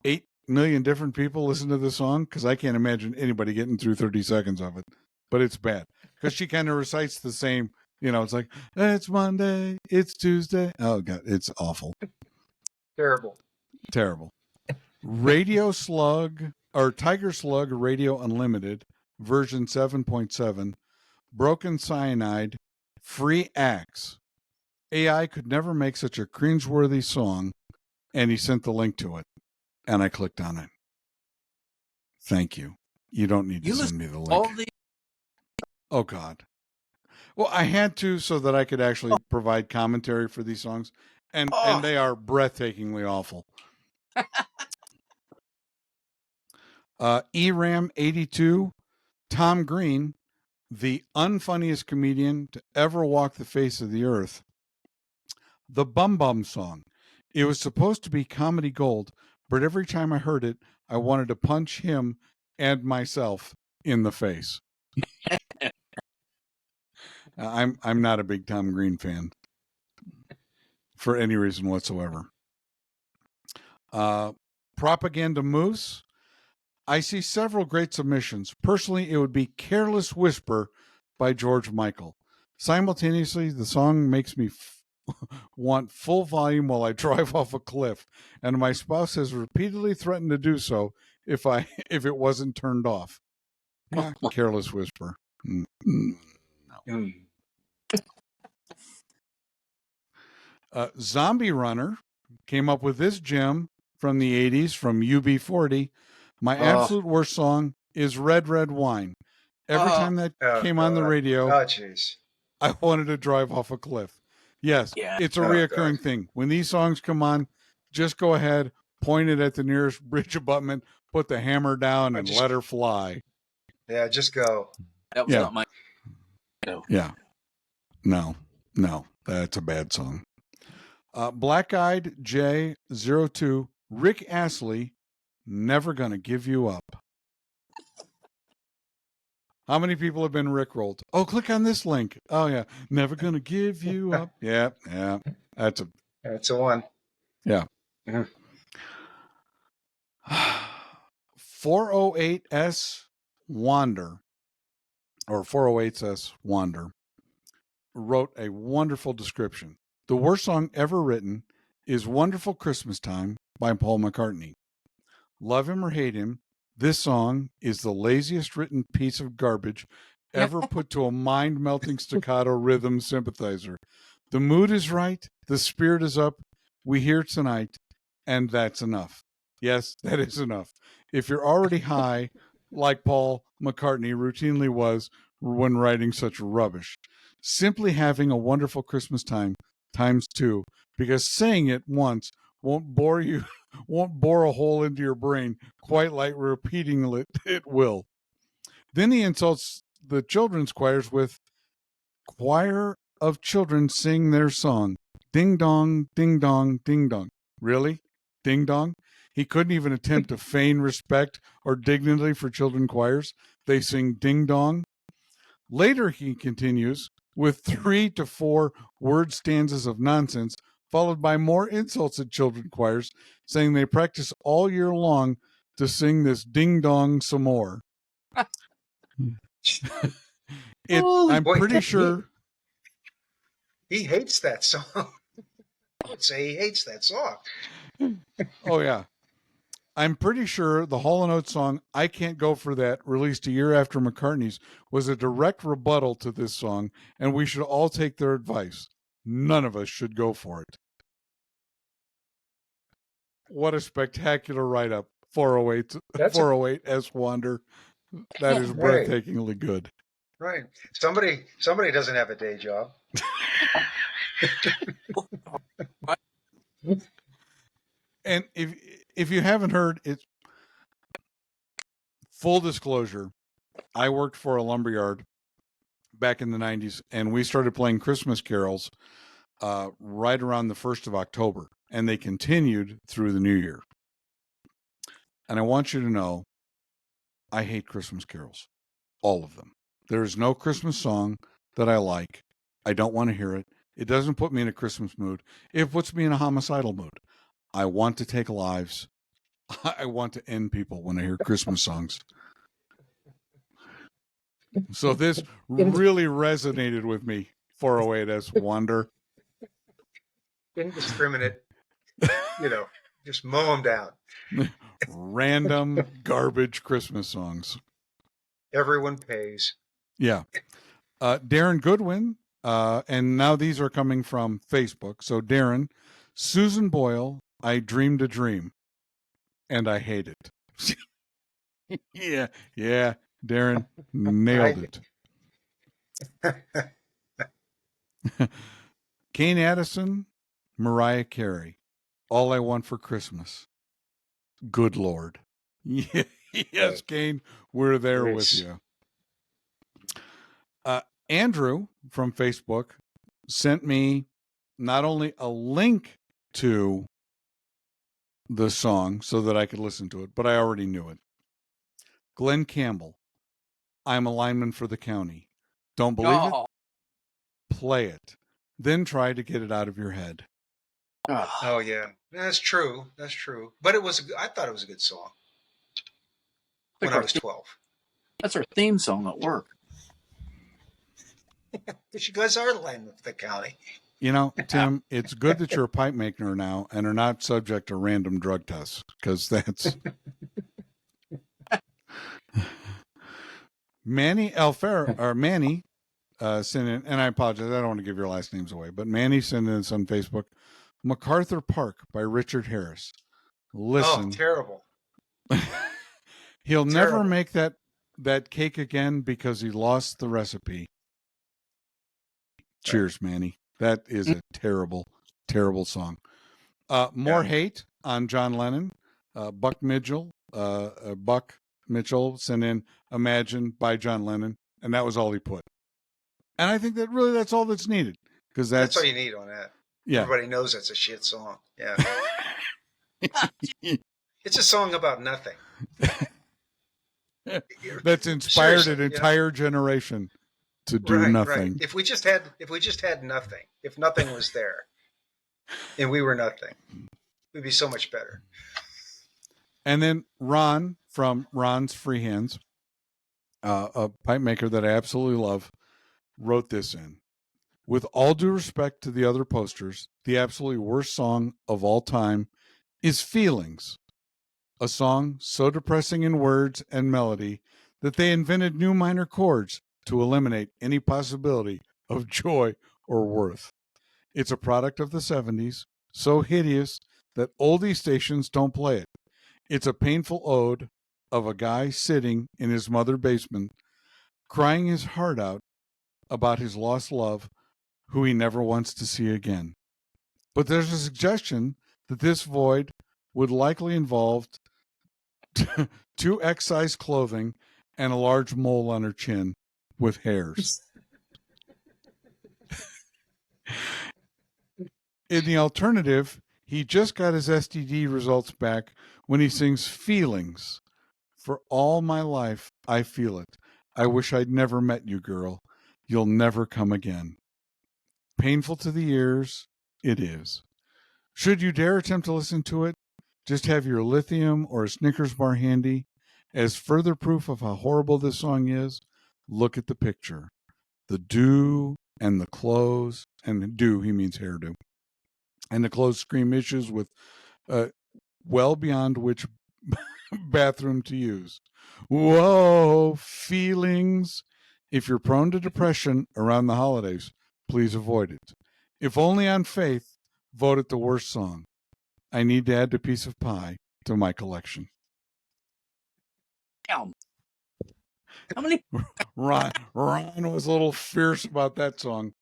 8 million different people listen to the song, because I can't imagine anybody getting through 30 seconds of it. But it's bad because she kind of recites the same, it's like, it's Monday, it's Tuesday. Oh God, it's awful. Terrible. Radio Slug or Tiger Slug Radio Unlimited version 7.7, Broken Cyanide, Free Axe. AI could never make such a cringeworthy song, and he sent the link to it, and I clicked on it. Thank you. You don't need to send me the link. Oh, God. Well, I had to so that I could actually provide commentary for these songs, and they are breathtakingly awful. ERAM82, Tom Green, the unfunniest comedian to ever walk the face of the earth. The Bum Bum song. It was supposed to be comedy gold, but every time I heard it, I wanted to punch him and myself in the face. I'm not a big Tom Green fan for any reason whatsoever. Propaganda Moose. I see several great submissions. Personally, it would be Careless Whisper by George Michael. Simultaneously, the song makes me want full volume while I drive off a cliff, and my spouse has repeatedly threatened to do so if it wasn't turned off. Yeah, Careless Whisper. No. Zombie Runner came up with this gem from the 80s from UB40. My absolute worst song is Red Red Wine. Every time that came on the radio, I wanted to drive off a cliff. Yes, it's a reoccurring thing. When these songs come on, just go ahead, point it at the nearest bridge abutment, put the hammer down, and let her fly. Yeah, just go. That was not my... No. Yeah. No, that's a bad song. Black Eyed J02, Rick Astley, Never Gonna Give You Up. How many people have been Rickrolled? Oh, click on this link. Oh, yeah. Never Gonna Give You Up. Yeah. That's a one. Yeah. 408S Wander, or 408S Wander, wrote a wonderful description. The worst song ever written is Wonderful Christmas Time by Paul McCartney. Love him or hate him, this song is the laziest written piece of garbage ever put to a mind-melting staccato rhythm sympathizer. The mood is right, the spirit is up, we hear tonight, and that's enough. Yes, that is enough. If you're already high, like Paul McCartney routinely was when writing such rubbish, simply having a wonderful Christmas time times two, because saying it once won't bore a hole into your brain quite like repeating it will. Then he insults the children's choirs with choir of children sing their song. Ding dong, ding dong, ding dong. Really? Ding dong? He couldn't even attempt to feign respect or dignity for children choirs. They sing ding dong. Later, he continues with 3 to 4 word stanzas of nonsense, followed by more insults at children choirs, saying they practice all year long to sing this ding dong some more. I'm pretty sure he hates that song. I would say he hates that song. Oh, yeah. I'm pretty sure the Hall & Oates song, I Can't Go For That, released a year after McCartney's, was a direct rebuttal to this song, and we should all take their advice. None of us should go for it. What a spectacular write-up. 408 S. Wander. That is breathtakingly good. Right. Somebody doesn't have a day job. And if you haven't heard, it's full disclosure. I worked for a lumberyard back in the 90s, and we started playing Christmas carols right around the 1st of October, and they continued through the new year. And I want you to know, I hate Christmas carols. All of them. There is no Christmas song that I like. I don't want to hear it. It doesn't put me in a Christmas mood. It puts me in a homicidal mood. I want to take lives. I want to end people when I hear Christmas songs. So this really resonated with me, 408S Wander. Indiscriminate, just mow them down. Random garbage Christmas songs. Everyone pays. Yeah. Darren Goodwin And now these are coming from Facebook. So Darren, Susan Boyle, I dreamed a dream, and I hate it. yeah, Darren nailed it. Kane Addison, Mariah Carey, All I Want for Christmas. Good Lord. Yeah, yes, Kane, we're there with you. Andrew from Facebook sent me not only a link to the song so that I could listen to it, but I already knew it. Glenn Campbell, I'm a lineman for the county. Don't believe it? Play it. Then try to get it out of your head. Oh yeah, that's true. That's true. But I thought it was a good song when I was 12. That's our theme song at work. You guys are linemen for the county. You know, Tim, it's good that you're a pipe maker now and are not subject to random drug tests, because that's Manny Alfer or Manny sent in, and I apologize, I don't want to give your last names away, but Manny sent in on Facebook, MacArthur Park by Richard Harris. Listen. Oh, terrible. He'll never make that cake again because he lost the recipe. Cheers, Manny. That is a terrible, terrible song. More hate on John Lennon. Buck Mitchell sent in Imagine by John Lennon, and that was all he put. And I think that's all that's needed, because that's all you need on that. Yeah. Everybody knows that's a shit song. Yeah. It's a song about nothing. That's inspired an entire generation to do nothing. Right. If we just had nothing, if nothing was there, and we were nothing, we'd be so much better. And then Ron from Ron's Free Hands, a pipe maker that I absolutely love, wrote this in. With all due respect to the other posters, the absolutely worst song of all time is Feelings, a song so depressing in words and melody that they invented new minor chords to eliminate any possibility of joy or worth. It's a product of the 70s, so hideous that oldie stations don't play it. It's a painful ode of a guy sitting in his mother's basement, crying his heart out about his lost love, who he never wants to see again. But there's a suggestion that this void would likely involve 2 X-size clothing and a large mole on her chin with hairs. In the alternative, he just got his STD results back when he sings Feelings. For all my life, I feel it. I wish I'd never met you, girl. You'll never come again. Painful to the ears, it is. Should you dare attempt to listen to it, just have your lithium or a Snickers bar handy. As further proof of how horrible this song is, look at the picture. The do and the clothes, and do, he means hairdo. And the clothes scream issues with well beyond which bathroom to use. Whoa, feelings. If you're prone to depression around the holidays, please avoid it. If only on faith, vote it the worst song. I need to add a piece of pie to my collection. Damn. How many? Ron was a little fierce about that song.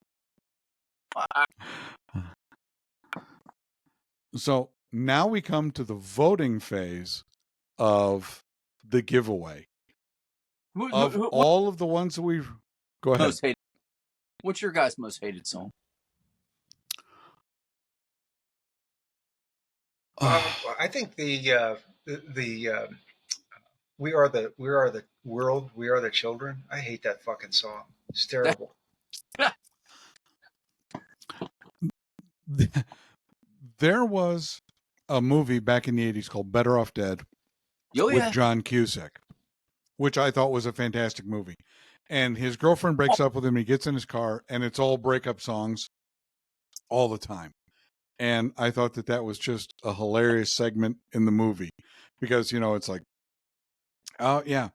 So now we come to the voting phase of the giveaway. Of all of the ones that we've... Go ahead. What's your guys' most hated song? I think the We Are the World, We Are the Children. I hate that fucking song. It's terrible. There was a movie back in the 80s called Better Off Dead with John Cusack, which I thought was a fantastic movie. And his girlfriend breaks up with him. He gets in his car, and it's all breakup songs all the time. And I thought that was just a hilarious segment in the movie because, it's like, oh, yeah.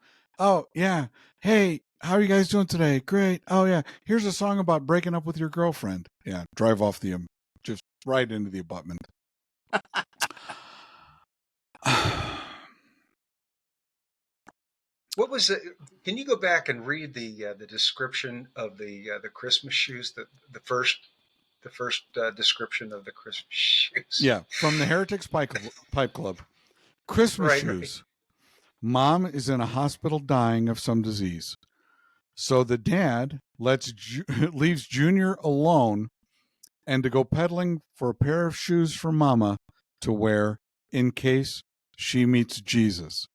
Hey, how are you guys doing today? Great. Oh yeah, here's a song about breaking up with your girlfriend. Yeah, drive off the just right into the abutment. What was it? Can you go back and read the description of the Christmas shoes? The first description of the Christmas shoes. Yeah, from the Heretics Pipe Club. Christmas Right. shoes. Mom is in a hospital dying of some disease. So the dad leaves Junior alone and to go peddling for a pair of shoes for Mama to wear in case she meets Jesus.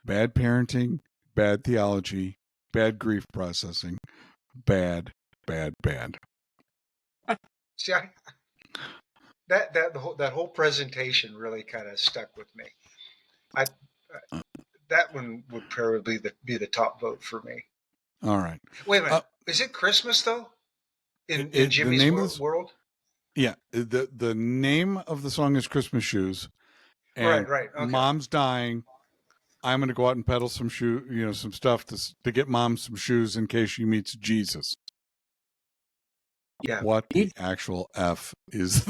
Bad parenting, bad theology, bad grief processing, bad, bad, bad. See, that whole presentation really kind of stuck with me. I that one would probably be the top vote for me. All right. Wait a minute, is it Christmas though? In Jimmy's world? Yeah, the name of the song is Christmas Shoes, and right. Okay. Mom's dying. I'm going to go out and peddle some some stuff to get Mom some shoes in case she meets Jesus. Yeah. What the actual F is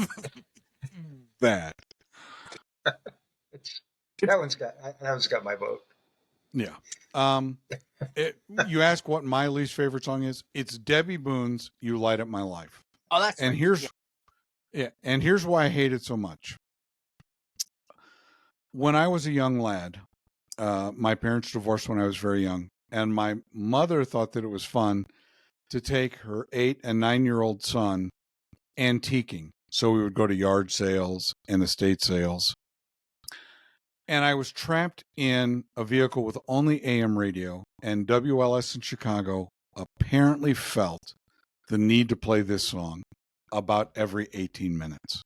that? That one's got my vote. Yeah. You ask what my least favorite song is? It's Debbie Boone's "You Light Up My Life." Oh, that's and right. here's why I hate it so much. When I was a young lad, my parents divorced when I was very young, and my mother thought that it was fun to take her 8 and 9-year-old son antiquing. So we would go to yard sales and estate sales. And I was trapped in a vehicle with only AM radio, and WLS in Chicago apparently felt the need to play this song about every 18 minutes.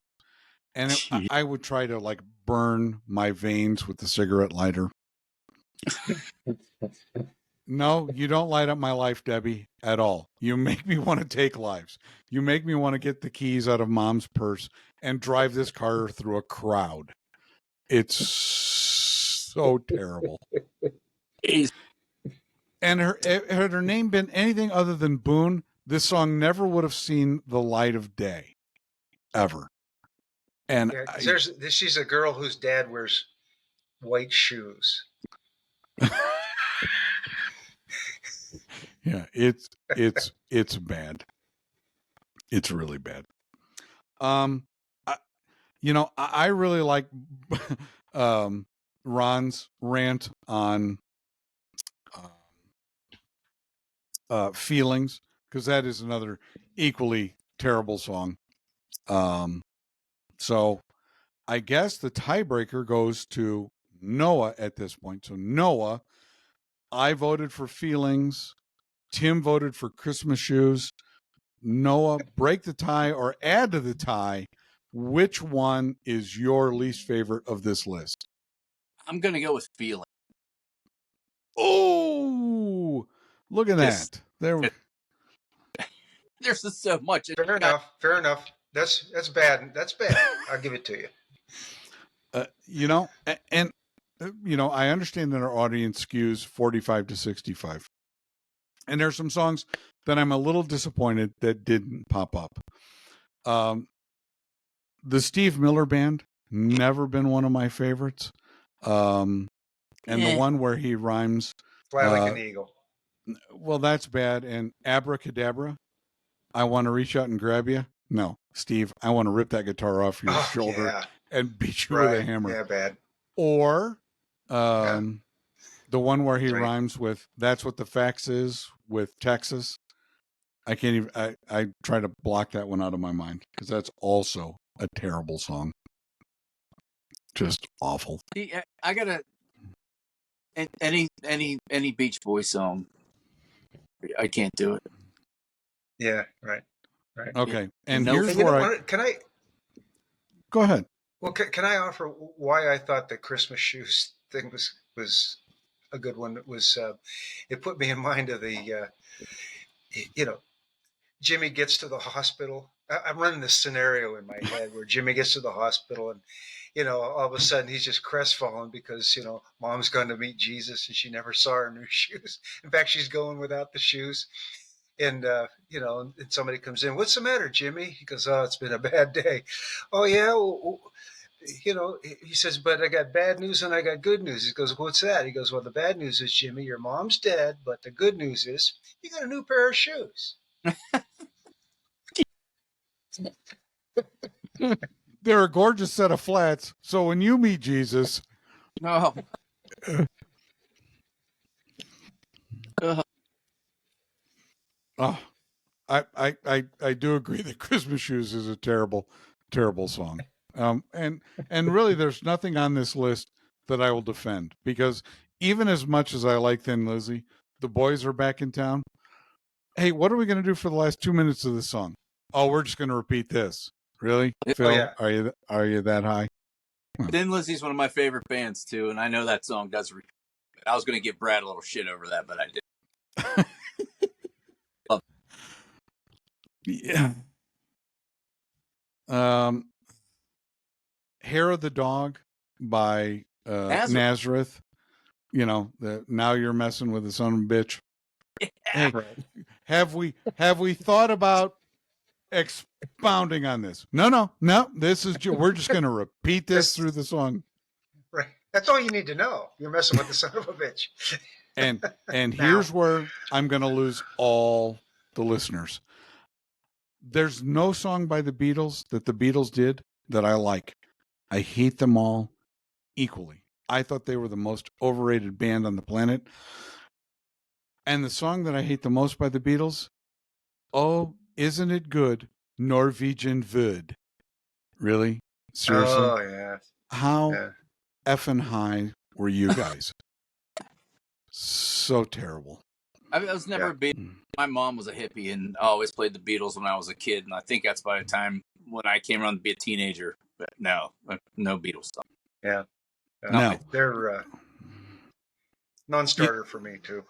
And I would try to like burn my veins with the cigarette lighter. No, you don't light up my life, Debbie, at all. You make me want to take lives. You make me want to get the keys out of Mom's purse and drive this car through a crowd. It's so terrible. And had her name been anything other than Boone, this song never would have seen the light of day, ever. And yeah, she's a girl whose dad wears white shoes. Yeah, it's bad. It's really bad. I really like Ron's rant on feelings, because that is another equally terrible song. So I guess the tiebreaker goes to Noah at this point. So Noah, I voted for Feelings. Tim voted for Christmas Shoes. Noah, break the tie or add to the tie. Which one is your least favorite of this list? I'm going to go with Feeling. Oh, look at that. There's just so much. Fair enough. That's bad. That's bad. I'll give it to you. I understand that our audience skews 45 to 65. And there's some songs that I'm a little disappointed that didn't pop up. The Steve Miller Band, never been one of my favorites. And the one where he rhymes Fly like an eagle. Well, that's bad. And Abracadabra, I want to reach out and grab you. No, Steve, I want to rip that guitar off your shoulder and beat you with a hammer. Yeah, bad. Or the one where he rhymes with "That's what the fax is" with Texas. I can't even. I try to block that one out of my mind because that's also a terrible song. Just awful. I gotta any Beach Boys song. I can't do it. Yeah, right. Okay, and here's where can I go ahead. Well, can I offer why I thought the Christmas shoes thing was a good one? It was it put me in mind of the Jimmy gets to the hospital I'm running this scenario in my head where Jimmy gets to the hospital and, all of a sudden he's just crestfallen because, mom's gone to meet Jesus and she never saw her new shoes. In fact, she's going without the shoes. And, and somebody comes in, what's the matter, Jimmy? He goes, oh, it's been a bad day. Oh, yeah. Well, he says, but I got bad news and I got good news. He goes, what's that? He goes, well, the bad news is, Jimmy, your mom's dead. But the good news is you got a new pair of shoes. They're a gorgeous set of flats. So when you meet Jesus, No. oh, I do agree that Christmas Shoes is a terrible, terrible song. And really, there's nothing on this list that I will defend, because even as much as I like Thin Lizzy, the boys are back in town. Hey, what are we going to do for the last 2 minutes of the song? Oh, we're just going to repeat this. Really, Phil? Yeah. Are you that high? Thin Lizzy's one of my favorite bands too, and I know that song does. I was going to give Brad a little shit over that, but I didn't. Yeah. Hair of the Dog by Nazareth. Now you're messing with the son of a bitch. Hey, have we thought about expounding on this? No. This is we're just going to repeat this through the song. Right. That's all you need to know. You're messing with the son of a bitch. And here's where I'm going to lose all the listeners. There's no song by the Beatles that the Beatles did that I like. I hate them all equally. I thought they were the most overrated band on the planet. And the song that I hate the most by the Beatles, oh, isn't it good? Norwegian Wood. Really? Seriously? Oh, yeah. How effing high were you guys? So terrible. I was never a big. My mom was a hippie and always played the Beatles when I was a kid, and I think that's by the time when I came around to be a teenager. But no Beatles stuff. Yeah. No. They're non-starter for me too.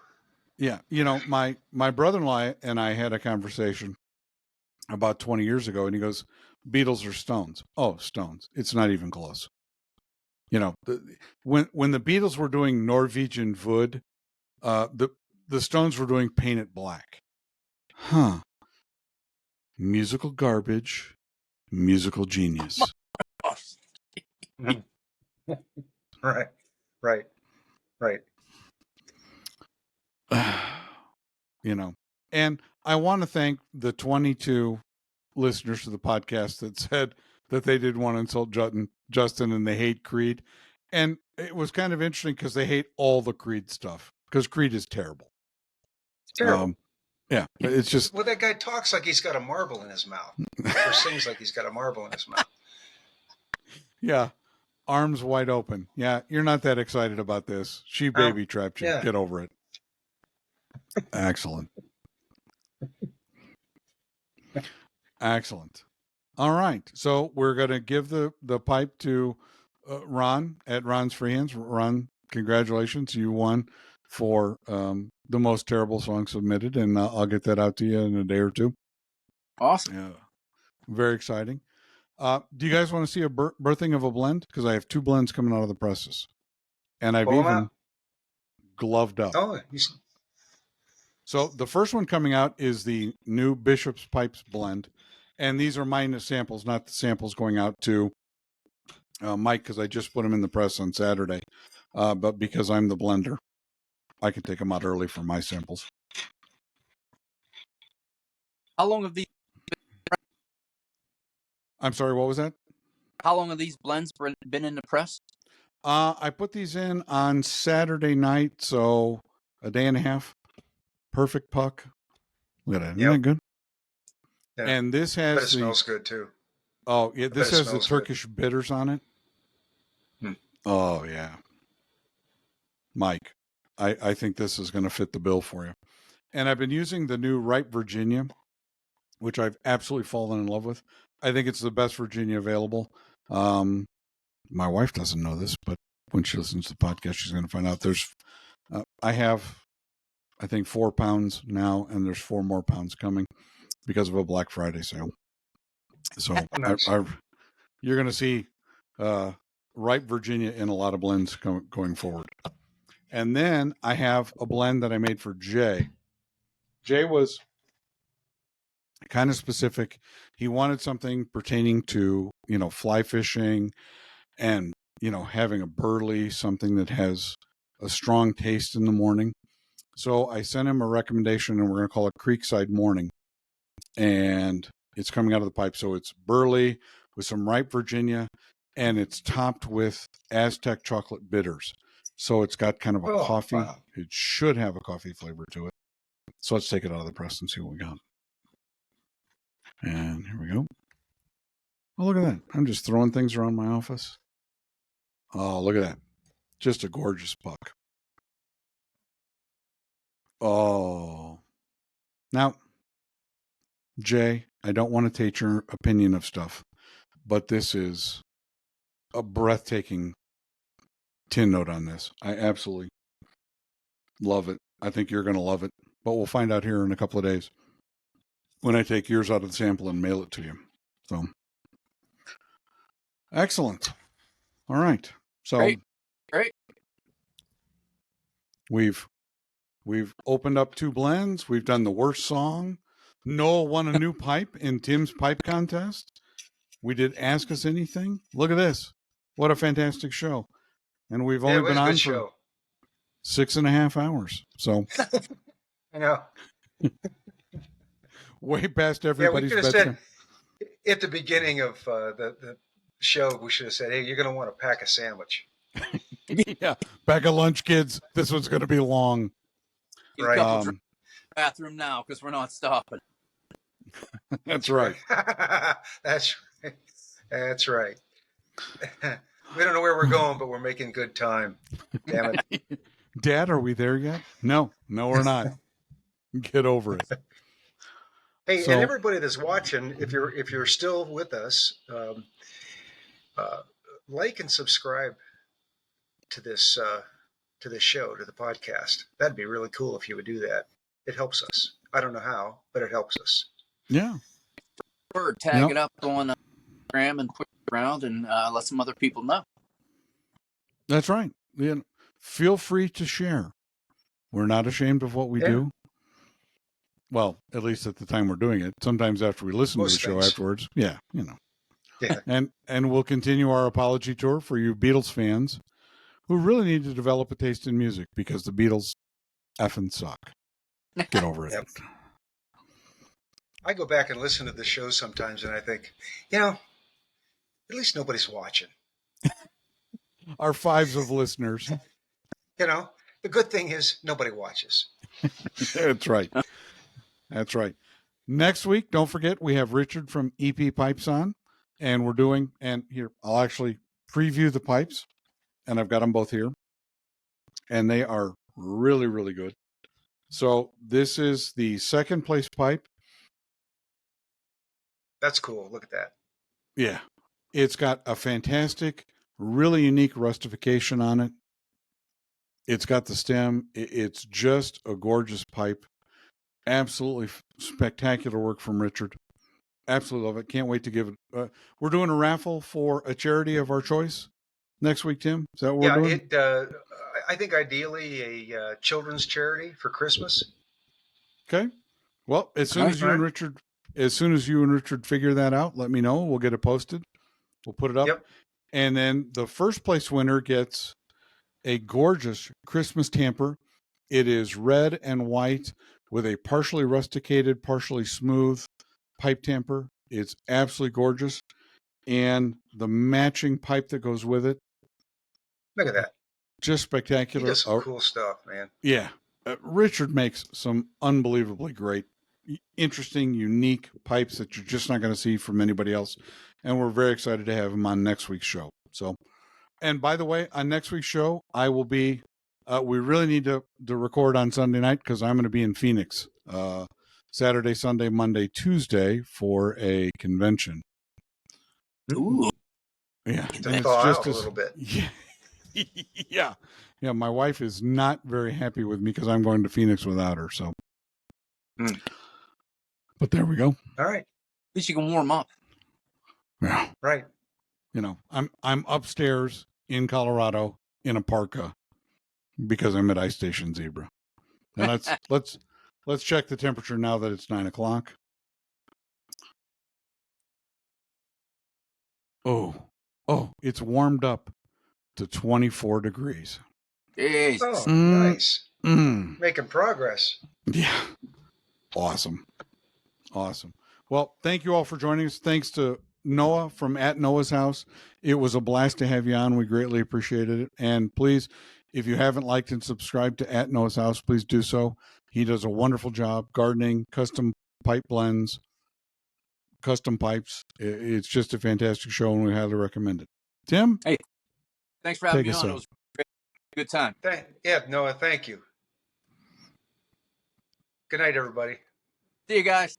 Yeah. My brother-in-law and I had a conversation about 20 years ago, and he goes, Beatles or Stones? Oh, Stones. It's not even close. When the Beatles were doing Norwegian Wood, the Stones were doing Paint It Black. Huh. Musical garbage, musical genius. Right. And I want to thank the 22 listeners to the podcast that said that they didn't want to insult Justin and they hate Creed. And it was kind of interesting because they hate all the Creed stuff, because Creed is terrible. Terrible. Yeah, it's just... Well, that guy talks like he's got a marble in his mouth. Or sings like he's got a marble in his mouth. Yeah, arms wide open. Yeah, you're not that excited about this. She baby trapped you. Yeah. Get over it. Excellent. Excellent. All right, so we're going to give the pipe to Ron at Ron's Freehands. Ron, congratulations. You won for the most terrible song submitted, and I'll get that out to you in a day or two. Awesome. Yeah, very exciting. Do you guys want to see a birthing of a blend? Because I have 2 blends coming out of the presses, and I've even gloved up. Oh, so the first one coming out is the new Bishop's Pipes blend, and these are mine samples, not the samples going out to Mike, because I just put them in the press on Saturday. But because I'm the blender, I can take them out early for my samples. How long have these? I'm sorry, what was that? How long have these blends been in the press? I put these in on Saturday night, so a day and a half. Perfect puck. Look at that. Isn't that good? Yeah. And this has but it smells good too. Oh, yeah. This has the Turkish bitters on it. Oh, yeah. Mike, I think this is going to fit the bill for you. And I've been using the new Ripe Virginia, which I've absolutely fallen in love with. I think it's the best Virginia available. My wife doesn't know this, but when she listens to the podcast, she's going to find out there's, I have, I think 4 pounds now, and there's 4 more pounds coming because of a Black Friday sale. So Nice. you're going to see ripe Virginia in a lot of blends going forward. And then I have a blend that I made for Jay. Jay was kind of specific. He wanted something pertaining to, fly fishing and, having a burley, something that has a strong taste in the morning. So I sent him a recommendation, and we're going to call it Creekside Morning. And it's coming out of the pipe. So it's burley with some ripe Virginia, and it's topped with Aztec chocolate bitters. So it's got kind of a coffee. Wow. It should have a coffee flavor to it. So let's take it out of the press and see what we got. And here we go. Oh, look at that. I'm just throwing things around my office. Oh, look at that. Just a gorgeous puck. Oh. Now, Jay, I don't want to take your opinion of stuff, but this is a breathtaking tin note on this. I absolutely love it. I think you're going to love it, but we'll find out here in a couple of days when I take yours out of the sample and mail it to you. So, excellent. All right. So, Great. We've opened up 2 blends. We've done the worst song. Noah won a new pipe in Tim's pipe contest. We did Ask Us Anything. Look at this. What a fantastic show. And we've only been on for 6.5 hours. So I know. Way past everybody's bedtime. Said at the beginning of the show, we should have said, hey, you're going to want to pack a sandwich. Yeah. Pack a lunch, kids. This one's going to be long. Right. Bathroom now because we're not stopping. That's right. That's right. That's right. We don't know where we're going, but we're making good time. Damn it. Dad, are we there yet? No, we're not. Get over it. Hey, and everybody that's watching, if you're still with us, like and subscribe to this show, to the podcast. That'd be really cool if you would do that. It helps us. I don't know how, but it helps us. Yeah. Or tag it up on Instagram and put it around and let some other people know. That's right. Feel free to share. We're not ashamed of what we do. Well, at least at the time we're doing it. Sometimes after we listen to the show afterwards. Yeah, Yeah. And we'll continue our apology tour for you Beatles fans who really need to develop a taste in music because the Beatles effing suck. Get over it. Yep. I go back and listen to the show sometimes and I think, at least nobody's watching. Our 5s of listeners. The good thing is nobody watches. That's right. That's right. Next week, don't forget, we have Richard from EP Pipes on, and we're doing, and here, I'll actually preview the pipes, and I've got them both here, and they are really, really good. So this is the second place pipe. That's cool. Look at that. Yeah. It's got a fantastic, really unique rustification on it. It's got the stem. It's just a gorgeous pipe. Absolutely spectacular work from Richard. Absolutely love it. Can't wait to give it. We're doing a raffle for a charity of our choice next week, Tim. Is that what we're doing? I think ideally a children's charity for Christmas. Okay. Well, as soon as you and Richard figure that out, let me know. We'll get it posted. We'll put it up. Yep. And then the first place winner gets a gorgeous Christmas tamper. It is red and white with a partially rusticated, partially smooth pipe tamper. It's absolutely gorgeous. And the matching pipe that goes with it. Look at that. Just spectacular. He does some cool stuff, man. Yeah. Richard makes some unbelievably great, interesting, unique pipes that you're just not going to see from anybody else. And we're very excited to have him on next week's show. So, and by the way, on next week's show, I will be, we really need to record on Sunday night because I'm going to be in Phoenix Saturday, Sunday, Monday, Tuesday for a convention. Ooh. Yeah. And it's just a little bit. Yeah. Yeah. My wife is not very happy with me because I'm going to Phoenix without her. So, but there we go. All right. At least you can warm up. Yeah. Right. You know, I'm upstairs in Colorado in a parka because I'm at Ice Station Zebra. And let's check the temperature now that it's 9 o'clock. Oh, it's warmed up to 24 degrees. Jesus. Oh, nice. Mm. Making progress. Yeah. Awesome. Well, thank you all for joining us. Thanks to Noah from at Noah's House. It was a blast to have you on. We greatly appreciated it. And please, if you haven't liked and subscribed to at Noah's House, please do so. He does a wonderful job gardening, custom pipe blends, custom pipes. It's just a fantastic show, and we highly recommend it. Tim? Hey, thanks for having Take me us on. out. It was a good time. Yeah, Noah, thank you. Good night, everybody. See you guys.